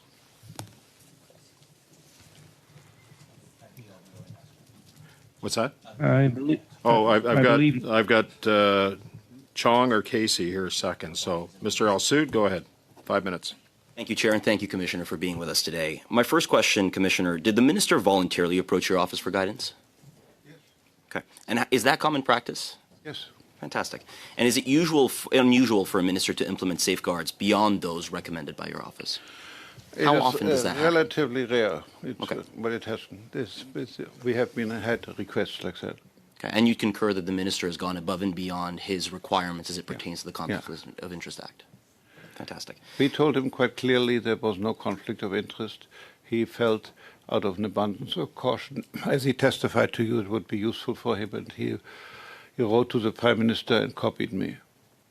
What's that? I believe. Oh, I believe- I've got Chong or Casey here second. So, Mr. Al-Sood, go ahead. 5 minutes. Thank you, Chair, and thank you, Commissioner, for being with us today. My first question, Commissioner, did the minister voluntarily approach your office for guidance? Yes. Okay. And is that common practice? Yes. Fantastic. And is it unusual for a minister to implement safeguards beyond those recommended by your office? How often does that happen? Relatively rare, Okay. but it hasn't. We have had requests like that. Okay. And you concur that the minister has gone above and beyond his requirements as it pertains to the Conflict of Interest Act? Fantastic. We told him quite clearly there was no conflict of interest. He felt, out of an abundance of caution, as he testified to you, it would be useful for him, and he wrote to the Prime Minister and copied me.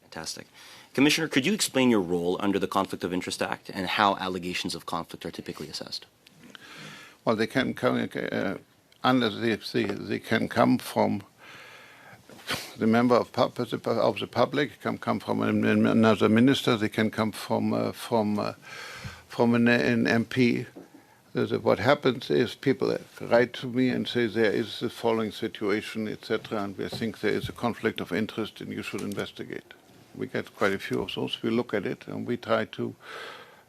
Fantastic. Commissioner, could you explain your role under the Conflict of Interest Act and how allegations of conflict are typically assessed? Well, they can come they can come from the member of the public, can come from another minister, they can come from an MP. What happens is people write to me and say there is the following situation, etc., and we think there is a conflict of interest and you should investigate. We get quite a few of those. We look at it and we try to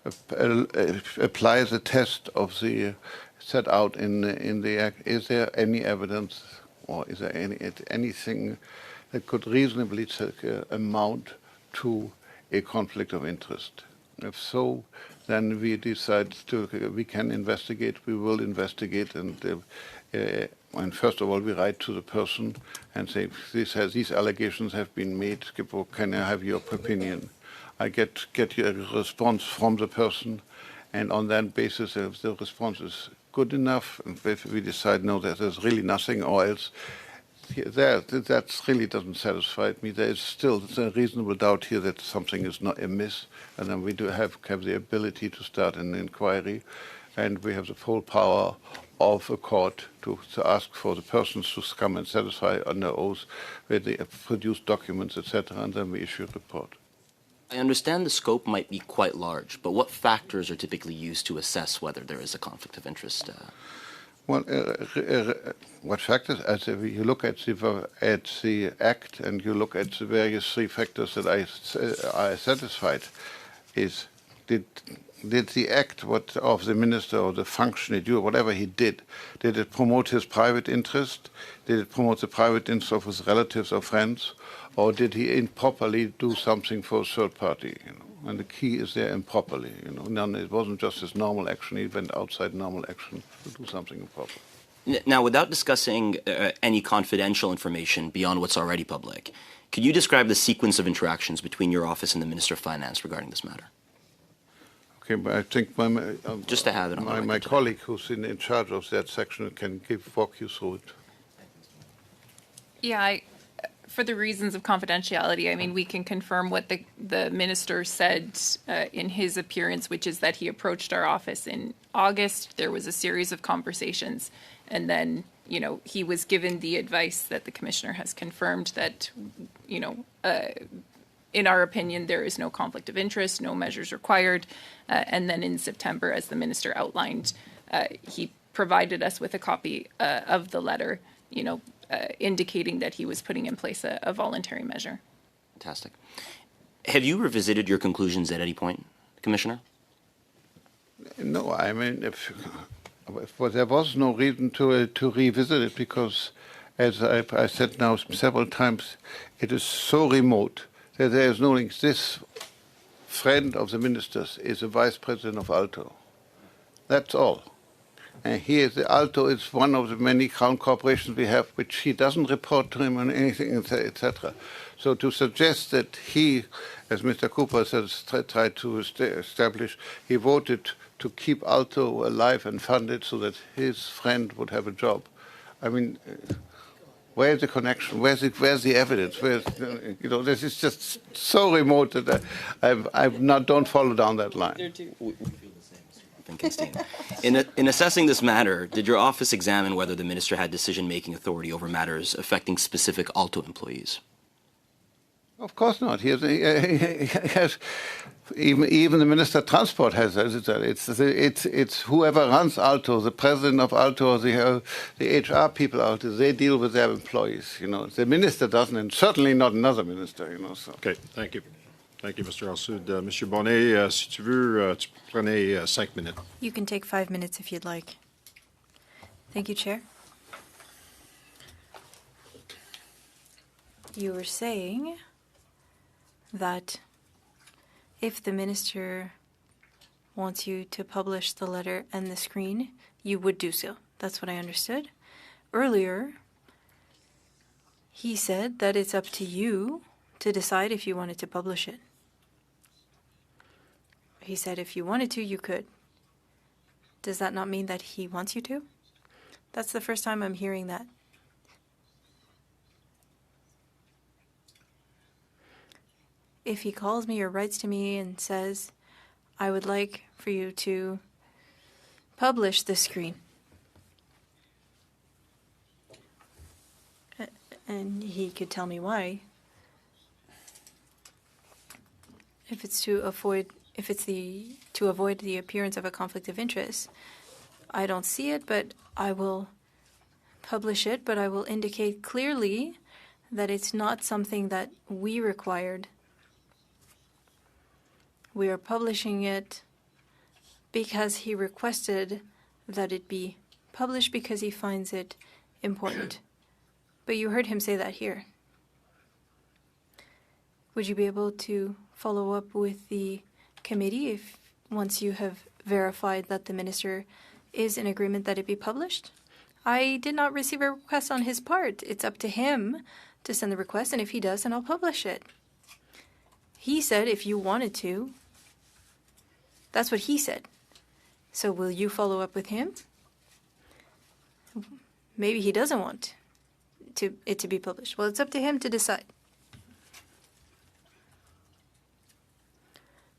apply the test of the set out in the Act. Is there any evidence or is there anything that could reasonably amount to a conflict of interest? If so, then we decide we can investigate, we will investigate, and first of all, we write to the person and say, these allegations have been made, can I have your opinion? I get a response from the person, and on that basis, if the response is good enough, and if we decide, no, that there's really nothing, or else that really doesn't satisfy me. There is still a reasonable doubt here that something is not amiss, and then we do have the ability to start an inquiry, and we have the full power of a court to ask for the persons to come and satisfy under oath, where they produce documents, etc., and then we issue a report. I understand the scope might be quite large, but what factors are typically used to assess whether there is a conflict of interest? Well, what factors? As you look at the Act and you look at the various three factors that I satisfied, is did the Act of the minister or the function he did, whatever he did it promote his private interest? Did it promote the private interest of his relatives or friends? Or did he improperly do something for a third party? And the key is there improperly. It wasn't just his normal action. He went outside normal action to do something improper. Now, without discussing any confidential information beyond what's already public, could you describe the sequence of interactions between your office and the Minister of Finance regarding this matter? Okay, but I think just to have it on my colleague who's in charge of that section can walk you through it. Yeah, for the reasons of confidentiality, I mean, we can confirm what the minister said in his appearance, which is that he approached our office in August. There was a series of conversations, and then, he was given the advice that the commissioner has confirmed that, in our opinion, there is no conflict of interest, no measures required. And then in September, as the minister outlined, he provided us with a copy of the letter, indicating that he was putting in place a voluntary measure. Fantastic. Have you revisited your conclusions at any point, Commissioner? No, I mean, there was no reason to revisit it because, as I said now several times, it is so remote that there is no link. This friend of the ministers is a vice president of ALTO. That's all. And ALTO is one of the many crown corporations we have, which he doesn't report to him on anything, etc. So to suggest that he, as Mr. Cooper says, tried to establish, he voted to keep ALTO alive and funded so that his friend would have a job. I mean, where's the connection? Where's the evidence? This is just so remote that I don't follow down that line. In assessing this matter, did your office examine whether the minister had decision-making authority over matters affecting specific ALTO employees? Of course not. He has, even the Minister of Transport has it's whoever runs ALTO, the president of ALTO, the HR people out there, they deal with their employees. The minister doesn't, and certainly not another minister. So. Okay, thank you. Thank you, Mr. Al-Soud. Monsieur Bonnet, si tu veux, tu prenais 5 minutes. You can take 5 minutes if you'd like. Thank you, Chair. You were saying that if the minister wants you to publish the letter and the screen, you would do so. That's what I understood. Earlier, he said that it's up to you to decide if you wanted to publish it. He said if you wanted to, you could. Does that not mean that he wants you to? That's the first time I'm hearing that. If he calls me or writes to me and says, I would like for you to publish the screen, and he could tell me why, if it's to avoid the appearance of a conflict of interest, I don't see it, but I will publish it, but I will indicate clearly that it's not something that we required. We are publishing it because he requested that it be published because he finds it important. But you heard him say that here. Would you be able to follow up with the committee if once you have verified that the minister is in agreement that it be published? I did not receive a request on his part. It's up to him to send the request, and if he does, then I'll publish it. He said if you wanted to. That's what he said. So will you follow up with him? Maybe he doesn't want it to be published. Well, it's up to him to decide.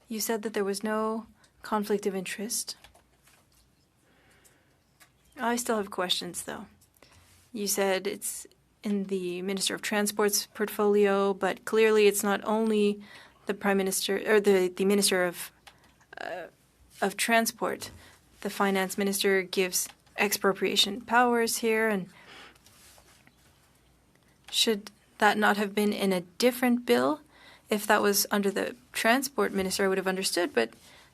You said that there was no conflict of interest. I still have questions, though. You said it's in the Minister of Transport's portfolio, but clearly it's not only the Prime Minister or the Minister of Transport. The Finance Minister gives expropriation powers here, and should that not have been in a different bill? If that was under the Transport Minister, I would have understood, but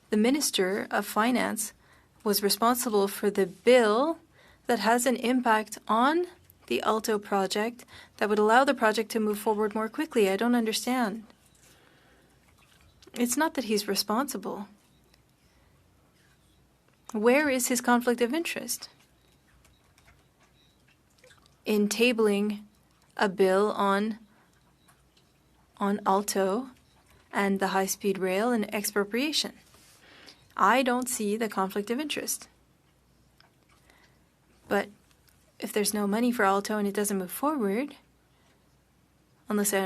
the Minister of Finance was responsible for the bill that has an impact on the ALTO project that would allow the project to move forward more quickly. I don't understand. It's not that he's responsible. Where is his conflict of interest? In tabling a bill on ALTO and the high-speed rail and expropriation. I don't see the conflict of interest. But if there's no money for ALTO and it doesn't move forward, unless I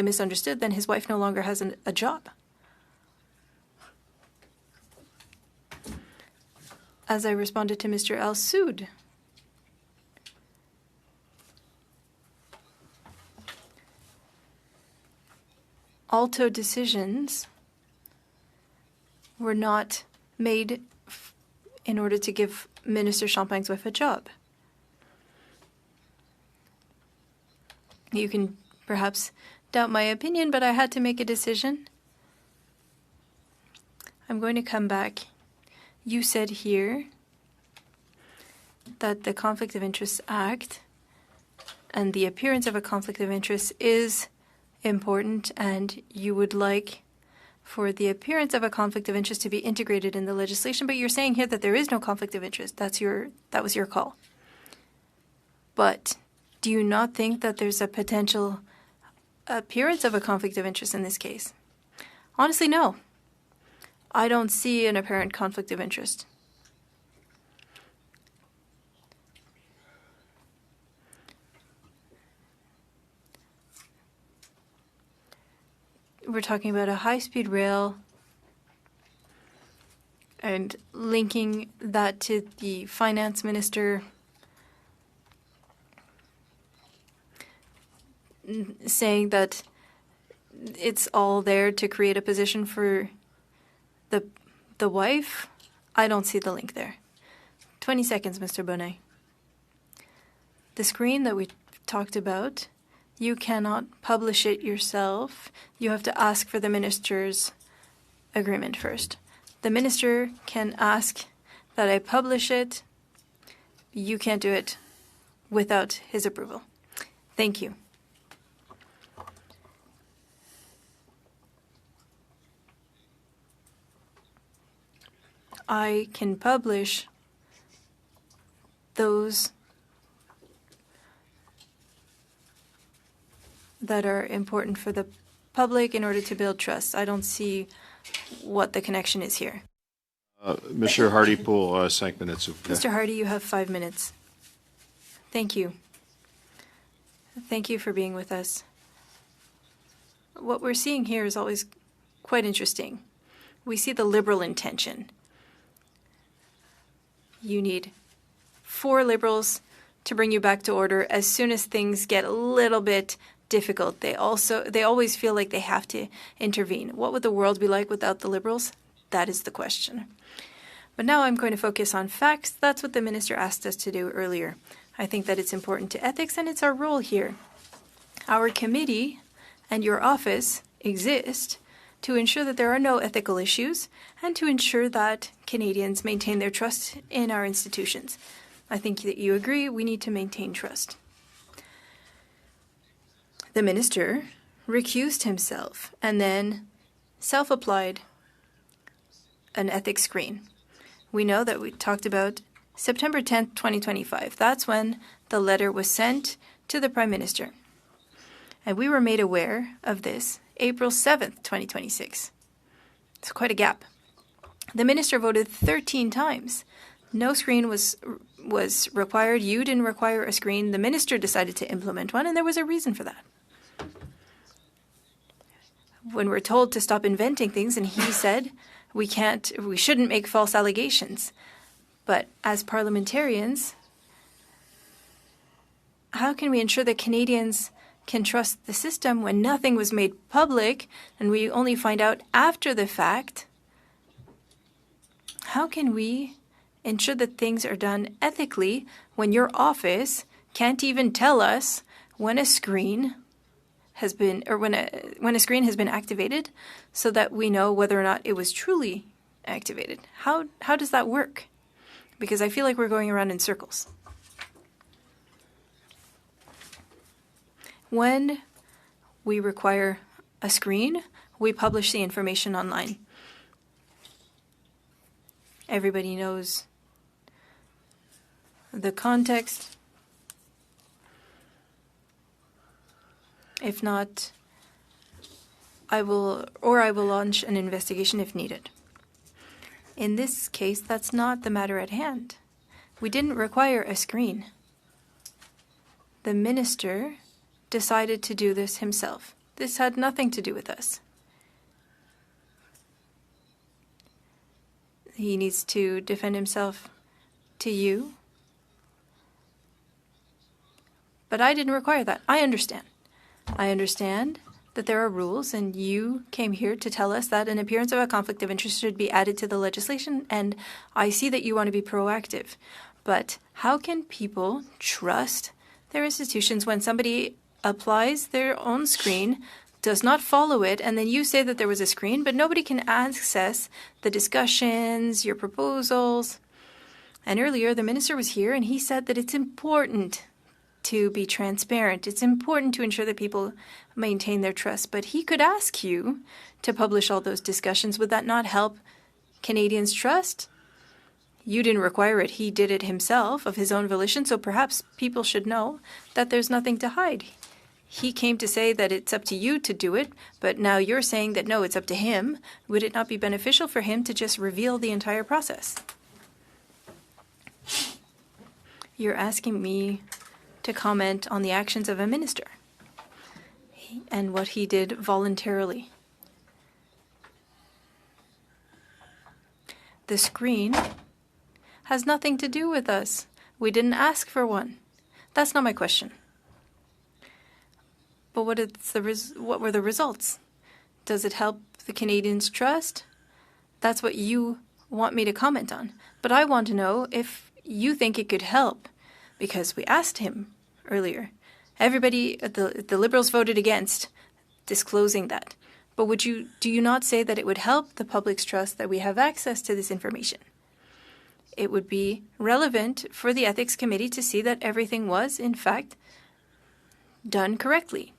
misunderstood, then his wife no longer has a job. As I responded to Mr. Al-Soud, ALTO decisions were not made in order to give Minister Champagne's wife a job. You can perhaps doubt my opinion, but I had to make a decision. I'm going to come back. You said here that the Conflict of Interest Act and the appearance of a conflict of interest is important, and you would like for the appearance of a conflict of interest to be integrated in the legislation, but you're saying here that there is no conflict of interest. That was your call. But do you not think that there's a potential appearance of a conflict of interest in this case? Honestly, no. I don't see an apparent conflict of interest. We're talking about a high-speed rail and linking that to the finance minister. saying that it's all there to create a position for the wife, I don't see the link there. 20 seconds, Mr. Bonnet. The screen that we talked about, you cannot publish it yourself. You have to ask for the minister's agreement first. The minister can ask that I publish it. You can't do it without his approval. Thank you. I can publish those that are important for the public in order to build trust. I don't see what the connection is here. Monsieur Hardy-Poole, 5 minutes. Mr. Hardy, you have 5 minutes. Thank you. Thank you for being with us. What we're seeing here is always quite interesting. We see the Liberal intention. You need 4 Liberals to bring you back to order as soon as things get a little bit difficult. They always feel like they have to intervene. What would the world be like without the Liberals? That is the question. But now I'm going to focus on facts. That's what the minister asked us to do earlier. I think that it's important to ethics, and it's our role here. Our committee and your office exist to ensure that there are no ethical issues and to ensure that Canadians maintain their trust in our institutions. I think that you agree we need to maintain trust. The minister recused himself and then self-applied an ethics screen. We know that we talked about September 10th, 2025. That's when the letter was sent to the Prime Minister. And we were made aware of this April 7th, 2026. It's quite a gap. The minister voted 13 times. No screen was required. You didn't require a screen. The minister decided to implement one, and there was a reason for that. When we're told to stop inventing things, and he said we shouldn't make false allegations. But as parliamentarians, how can we ensure that Canadians can trust the system when nothing was made public and we only find out after the fact? How can we ensure that things are done ethically when your office can't even tell us when a screen has been, or when a screen has been activated, so that we know whether or not it was truly activated? How does that work? Because I feel like we're going around in circles. When we require a screen, we publish the information online. Everybody knows the context. If not, I will launch an investigation if needed. In this case, that's not the matter at hand. We didn't require a screen. The minister decided to do this himself. This had nothing to do with us. He needs to defend himself to you. But I didn't require that. I understand. I understand that there are rules, and you came here to tell us that an appearance of a conflict of interest should be added to the legislation, and I see that you want to be proactive. But how can people trust their institutions when somebody applies their own screen, does not follow it, and then you say that there was a screen, but nobody can access the discussions, your proposals? And earlier, the minister was here, and he said that it's important to be transparent. It's important to ensure that people maintain their trust. But he could ask you to publish all those discussions. Would that not help Canadians' trust? You didn't require it. He did it himself of his own volition. So perhaps people should know that there's nothing to hide. He came to say that it's up to you to do it, but now you're saying that no, it's up to him. Would it not be beneficial for him to just reveal the entire process? You're asking me to comment on the actions of a minister and what he did voluntarily. The screen has nothing to do with us. We didn't ask for one. That's not my question. But what were the results? Does it help the Canadians' trust? That's what you want me to comment on. But I want to know if you think it could help, because we asked him earlier. Everybody, the Liberals voted against disclosing that. But do you not say that it would help the public's trust that we have access to this information? It would be relevant for the Ethics Committee to see that everything was, in fact, done correctly.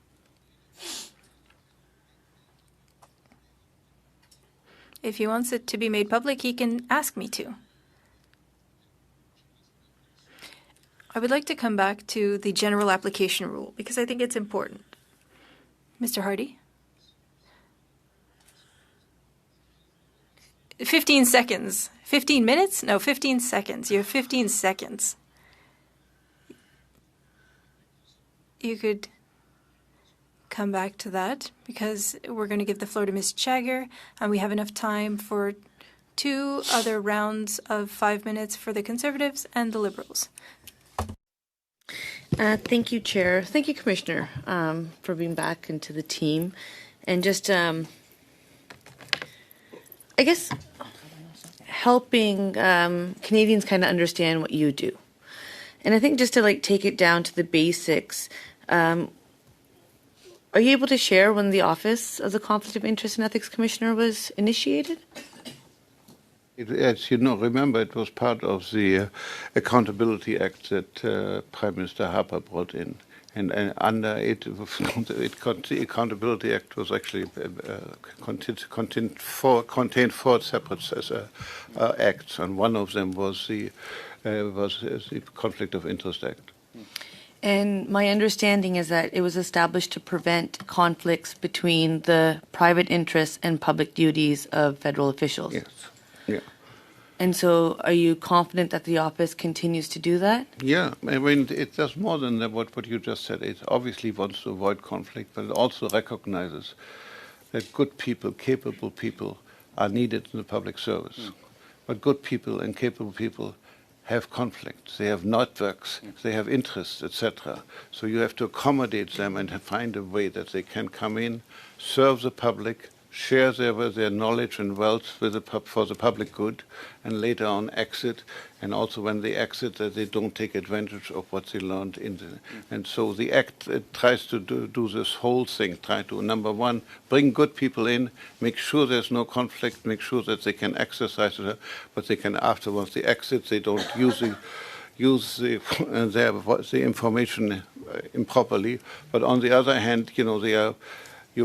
If he wants it to be made public, he can ask me to. I would like to come back to the general application rule because I think it's important. Mr. Hardy? 15 seconds. 15 minutes? No, 15 seconds. You have 15 seconds. You could come back to that because we're going to give the floor to Ms. Jagger, and we have enough time for 2 other rounds of 5 minutes for the Conservatives and the Liberals. Thank you, Chair. Thank you, Commissioner, for being back into the team. And just, I guess, helping Canadians kind of understand what you do. And I think just to take it down to the basics, are you able to share when the Office of the Conflict of Interest and Ethics Commissioner was initiated? As you know, remember, it was part of the Accountability Act that Prime Minister Harper brought in. And under it, the Accountability Act was actually contained 4 separate acts, and one of them was the Conflict of Interest Act. And my understanding is that it was established to prevent conflicts between the private interests and public duties of federal officials. Yes. Yeah. And so are you confident that the office continues to do that? Yeah. I mean, it does more than what you just said. It obviously wants to avoid conflict, but it also recognizes that good people, capable people, are needed in the public service. But good people and capable people have conflicts, they have networks, they have interests, etc. So you have to accommodate them and find a way that they can come in, serve the public, share their knowledge and wealth for the public good, and later on exit. And also when they exit, that they don't take advantage of what they learned in the. And so the Act tries to do this whole thing. Try to, number one, bring good people in, make sure there's no conflict, make sure that they can exercise it, but they can afterwards they exit. They don't use the information improperly. But on the other hand, you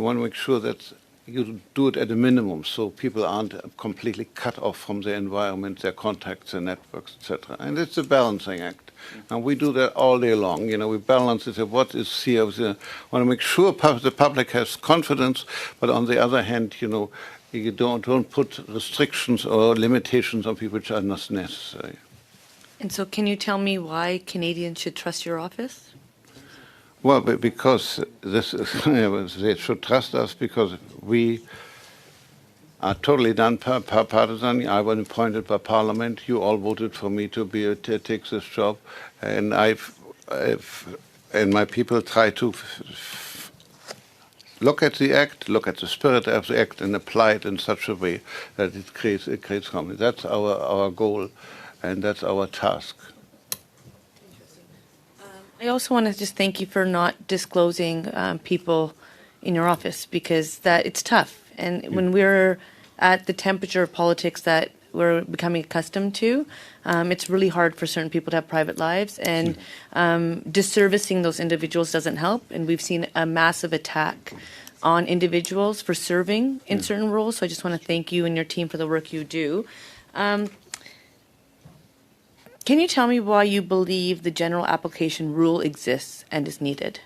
want to make sure that you do it at a minimum, so people aren't completely cut off from their environment, their contacts, their networks, etc. And it's a balancing act. And we do that all day long. We balance it. What is here? We want to make sure the public has confidence, but on the other hand, you don't put restrictions or limitations on people which are not necessary. And so can you tell me why Canadians should trust your office? Well, because they should trust us because we are totally non-partisan. I was appointed by Parliament. You all voted for me to take this job, and and my people try to look at the Act, look at the spirit of the Act, and apply it in such a way that it creates harmony. That's our goal, and that's our task. I also want to just thank you for not disclosing people in your office because it's tough. And when we're at the temperature of politics that we're becoming accustomed to, it's really hard for certain people to have private lives. And disservicing those individuals doesn't help. And we've seen a massive attack on individuals for serving in certain roles. So I just want to thank you and your team for the work you do. Can you tell me why you believe the general application rule exists and is needed?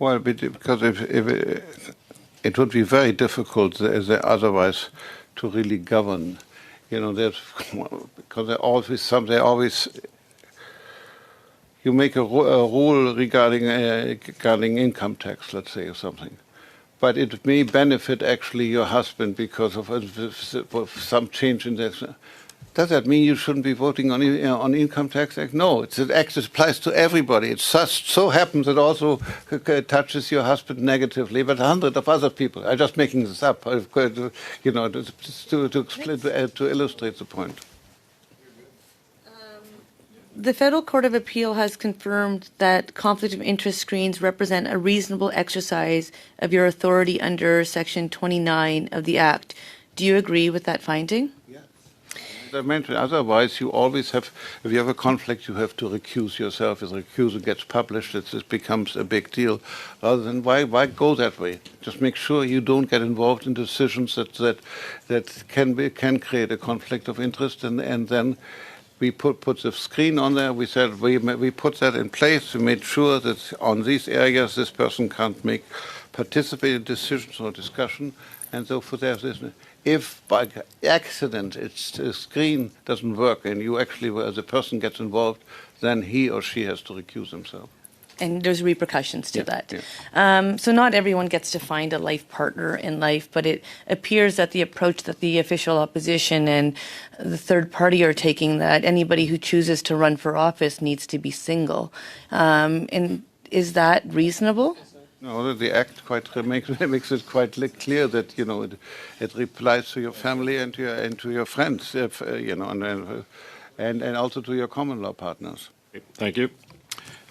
Well, because if it would be very difficult otherwise to really govern. Because they always you make a rule regarding income tax, let's say, or something. But it may benefit actually your husband because of some change in this. Does that mean you shouldn't be voting on Income Tax Act? No, it's an act that applies to everybody. It so happens it also touches your husband negatively, but hundreds of other people. I'm just making this up, to illustrate the point. The Federal Court of Appeal has confirmed that conflict of interest screens represent a reasonable exercise of your authority under Section 29 of the Act. Do you agree with that finding? As I mentioned, otherwise you always have, if you have a conflict, you have to recuse yourself. If the recusal gets published, it becomes a big deal. Rather than why go that way? Just make sure you don't get involved in decisions that can create a conflict of interest, and then we put the screen on there. We said we put that in place. We made sure that on these areas this person can't participate in decisions or discussion, and so for that reason. If by accident the screen doesn't work and the person gets involved, then he or she has to recuse himself. And there's repercussions to that. Yeah. So not everyone gets to find a life partner in life, but it appears that the approach that the official opposition and the third party are taking, that anybody who chooses to run for office needs to be single. And is that reasonable? No, the Act makes it quite clear that it applies to your family and to your friends, and also to your common law partners. Thank you,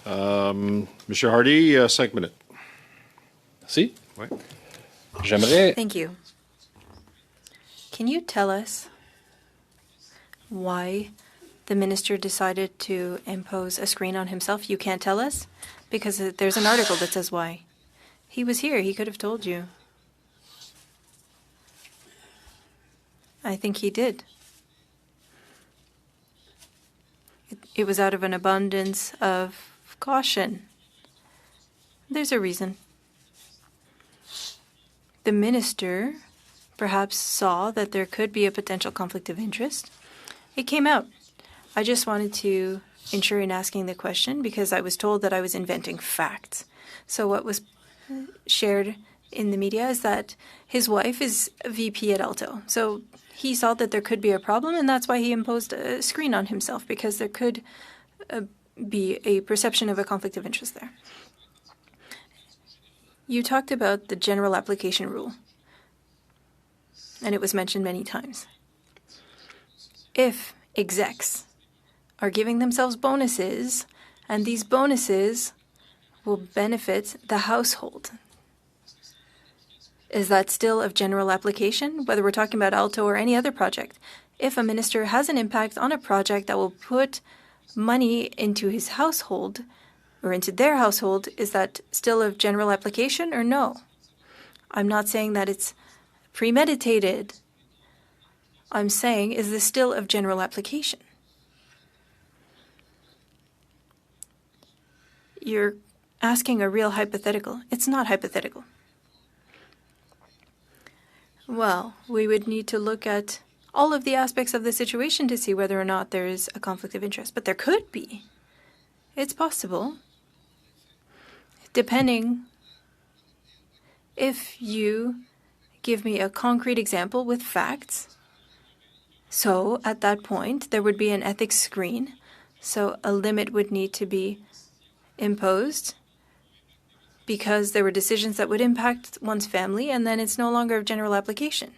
Monsieur Hardy. 5 minutes. Si. Ouais. J'aimerais. Thank you. Can you tell us why the minister decided to impose a screen on himself? You can't tell us? Because there's an article that says why. He was here. He could have told you. I think he did. It was out of an abundance of caution. There's a reason. The minister perhaps saw that there could be a potential conflict of interest. It came out. I just wanted to ensure in asking the question because I was told that I was inventing facts. So what was shared in the media is that his wife is a VP at ALTO. So he saw that there could be a problem, and that's why he imposed a screen on himself, because there could be a perception of a conflict of interest there. You talked about the general application rule, and it was mentioned many times. If execs are giving themselves bonuses, and these bonuses will benefit the household, is that still of general application, whether we're talking about ALTO or any other project? If a minister has an impact on a project that will put money into his household or into their household, is that still of general application or no? I'm not saying that it's premeditated. I'm saying, is this still of general application? You're asking a real hypothetical. It's not hypothetical. Well, we would need to look at all of the aspects of the situation to see whether or not there is a conflict of interest. But there could be. It's possible. Depending if you give me a concrete example with facts. So at that point, there would be an ethics screen. So a limit would need to be imposed because there were decisions that would impact one's family, and then it's no longer of general application.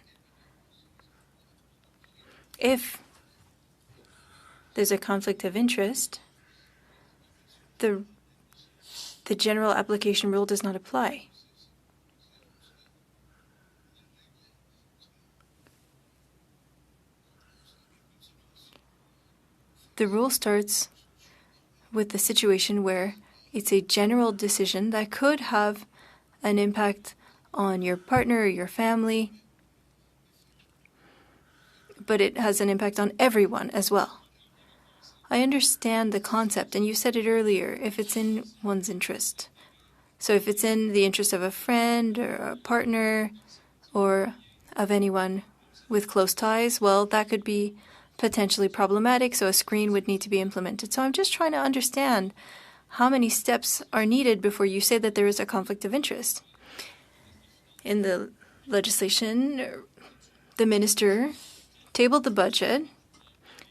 If there's a conflict of interest, the general application rule does not apply. The rule starts with the situation where it's a general decision that could have an impact on your partner or your family, but it has an impact on everyone as well. I understand the concept, and you said it earlier, if it's in one's interest. So if it's in the interest of a friend or a partner or of anyone with close ties, well, that could be potentially problematic, so a screen would need to be implemented. So I'm just trying to understand how many steps are needed before you say that there is a conflict of interest. In the legislation, the minister tabled the budget,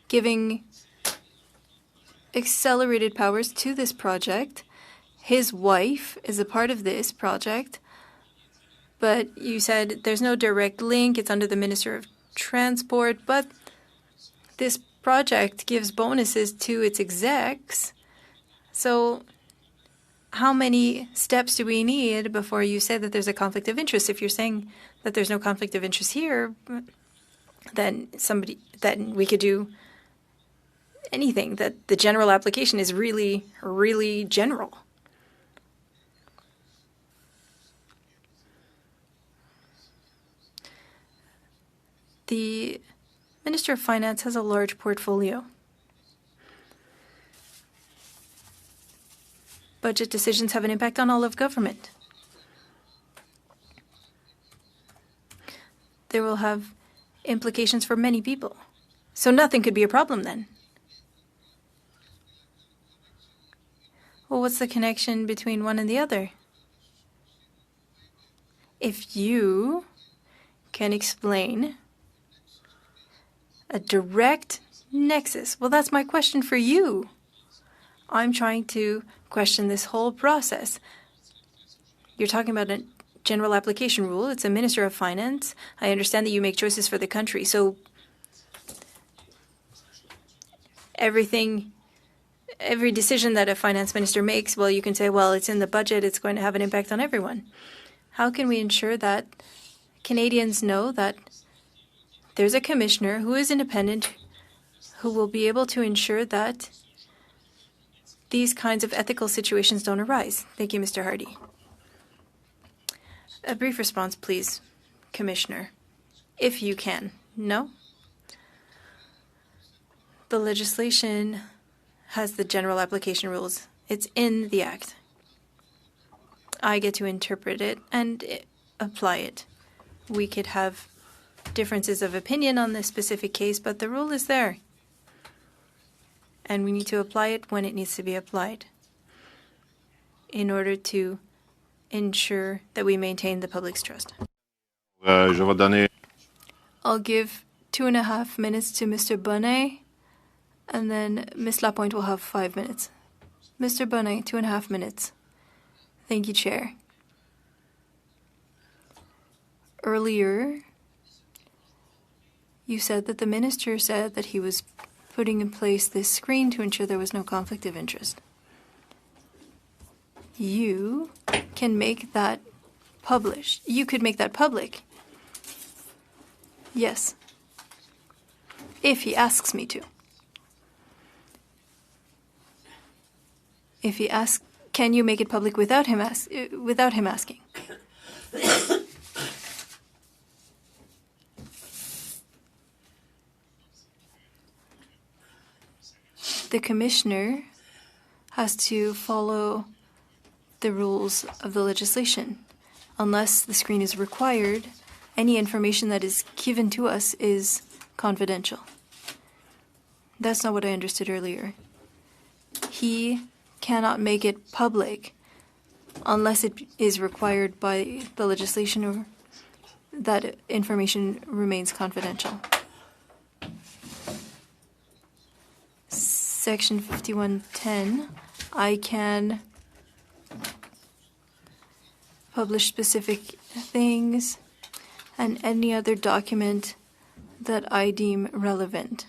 giving accelerated powers to this project. His wife is a part of this project, but you said there's no direct link. It's under the Minister of Transport, but this project gives bonuses to its execs. So how many steps do we need before you say that there's a conflict of interest? If you're saying that there's no conflict of interest here, then we could do anything, that the general application is really, really general. The Minister of Finance has a large portfolio. Budget decisions have an impact on all of government. They will have implications for many people. So nothing could be a problem then. Well, what's the connection between one and the other? If you can explain a direct nexus, well, that's my question for you. I'm trying to question this whole process. You're talking about a general application rule. It's a Minister of Finance. I understand that you make choices for the country. So every decision that a finance minister makes, well, you can say, well, it's in the budget. It's going to have an impact on everyone. How can we ensure that Canadians know that there's a commissioner who is independent, who will be able to ensure that these kinds of ethical situations don't arise? Thank you, Mr. Hardy. A brief response, please, Commissioner, if you can. No? The legislation has the general application rules. It's in the Act. I get to interpret it and apply it. We could have differences of opinion on this specific case, but the rule is there. And we need to apply it when it needs to be applied in order to ensure that we maintain the public's trust. I'll give 2.5 minutes to Mr. Bonnet, and then Ms. Lapointe will have 5 minutes. Mr. Bonnet, 2.5 minutes. Thank you, Chair. Earlier, you said that the minister said that he was putting in place this screen to ensure there was no conflict of interest. You can make that published. You could make that public. Yes. If he asks me to. If he asks, can you make it public without him asking? The commissioner has to follow the rules of the legislation. Unless the screen is required, any information that is given to us is confidential. That's not what I understood earlier. He cannot make it public unless it is required by the legislation, or that information remains confidential. Section 5110, I can publish specific things and any other document that I deem relevant.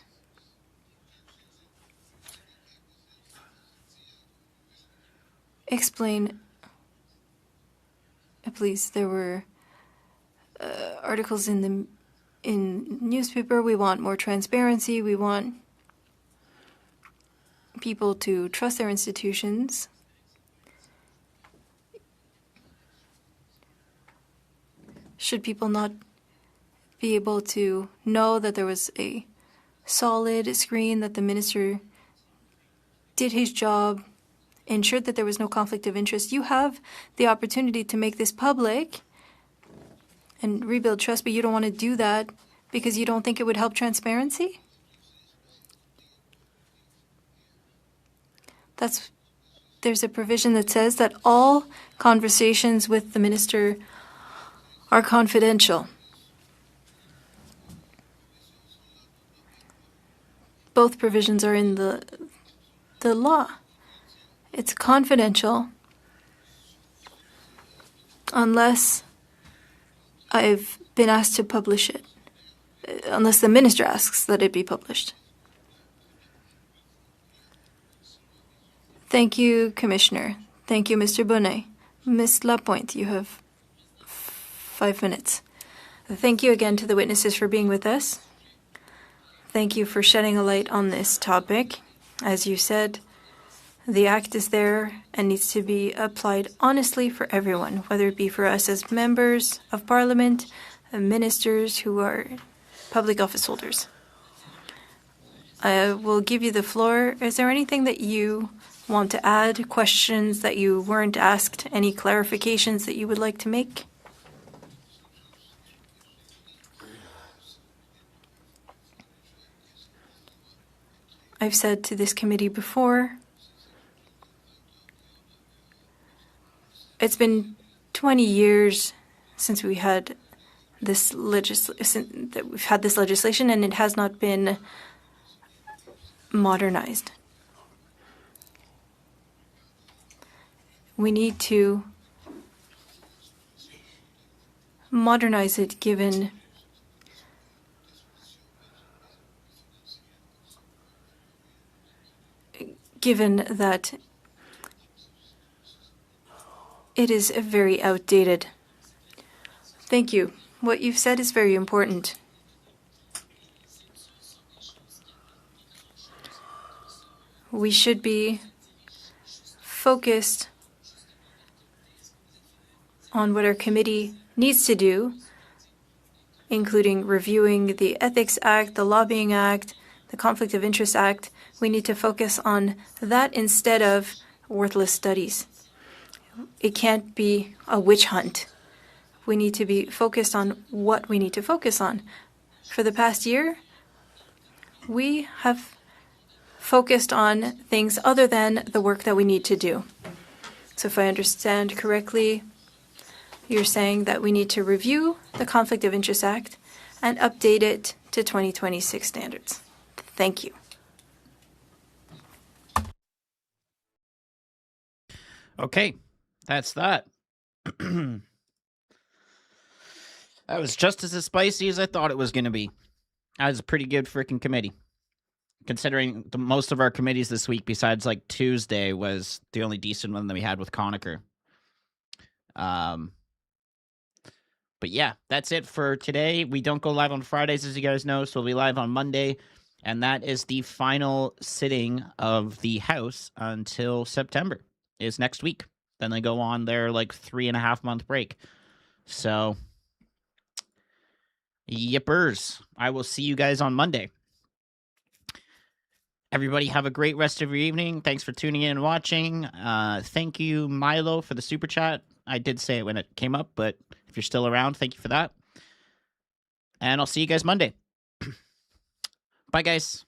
Explain, please. There were articles in the newspaper. We want more transparency. We want people to trust their institutions. Should people not be able to know that there was a solid screen, that the minister did his job, ensured that there was no conflict of interest? You have the opportunity to make this public and rebuild trust, but you don't want to do that because you don't think it would help transparency? There's a provision that says that all conversations with the minister are confidential. both provisions are in the law. It's confidential unless I've been asked to publish it, unless the minister asks that it be published. Thank you, Commissioner. Thank you, Mr. Bonnet. Ms. Lapointe, you have 5 minutes. Thank you again to the witnesses for being with us. Thank you for shedding a light on this topic. As you said, the Act is there and needs to be applied honestly for everyone, whether it be for us as members of Parliament, ministers who are public office holders. I will give you the floor. Is there anything that you want to add, questions that you weren't asked, any clarifications that you would like to make? I've said to this committee before, it's been 20 years since we had this legislation, and it has not been modernized. We need to modernize it given that it is very outdated. Thank you. What you've said is very important. We should be focused on what our committee needs to do, including reviewing the Ethics Act, the Lobbying Act, the Conflict of Interest Act. We need to focus on that instead of worthless studies. It can't be a witch hunt. We need to be focused on what we need to focus on. For the past year, we have focused on things other than the work that we need to do. So if I understand correctly, you're saying that we need to review the Conflict of Interest Act and update it to 2026 standards. Thank you. Okay, that's that. That was just as spicy as I thought it was going to be. That was a pretty good freaking committee. Considering most of our committees this week, besides like Tuesday, was the only decent one that we had with Conacher. But yeah, that's it for today. We don't go live on Fridays, as you guys know, so we'll be live on Monday. And that is the final sitting of the House until September, is next week. Then they go on their like 3.5-month break. So, yippers. I will see you guys on Monday. Everybody have a great rest of your evening. Thanks for tuning in and watching. Thank you, Milo, for the super chat. I did say it when it came up, but if you're still around, thank you for that. And I'll see you guys Monday. Bye, guys.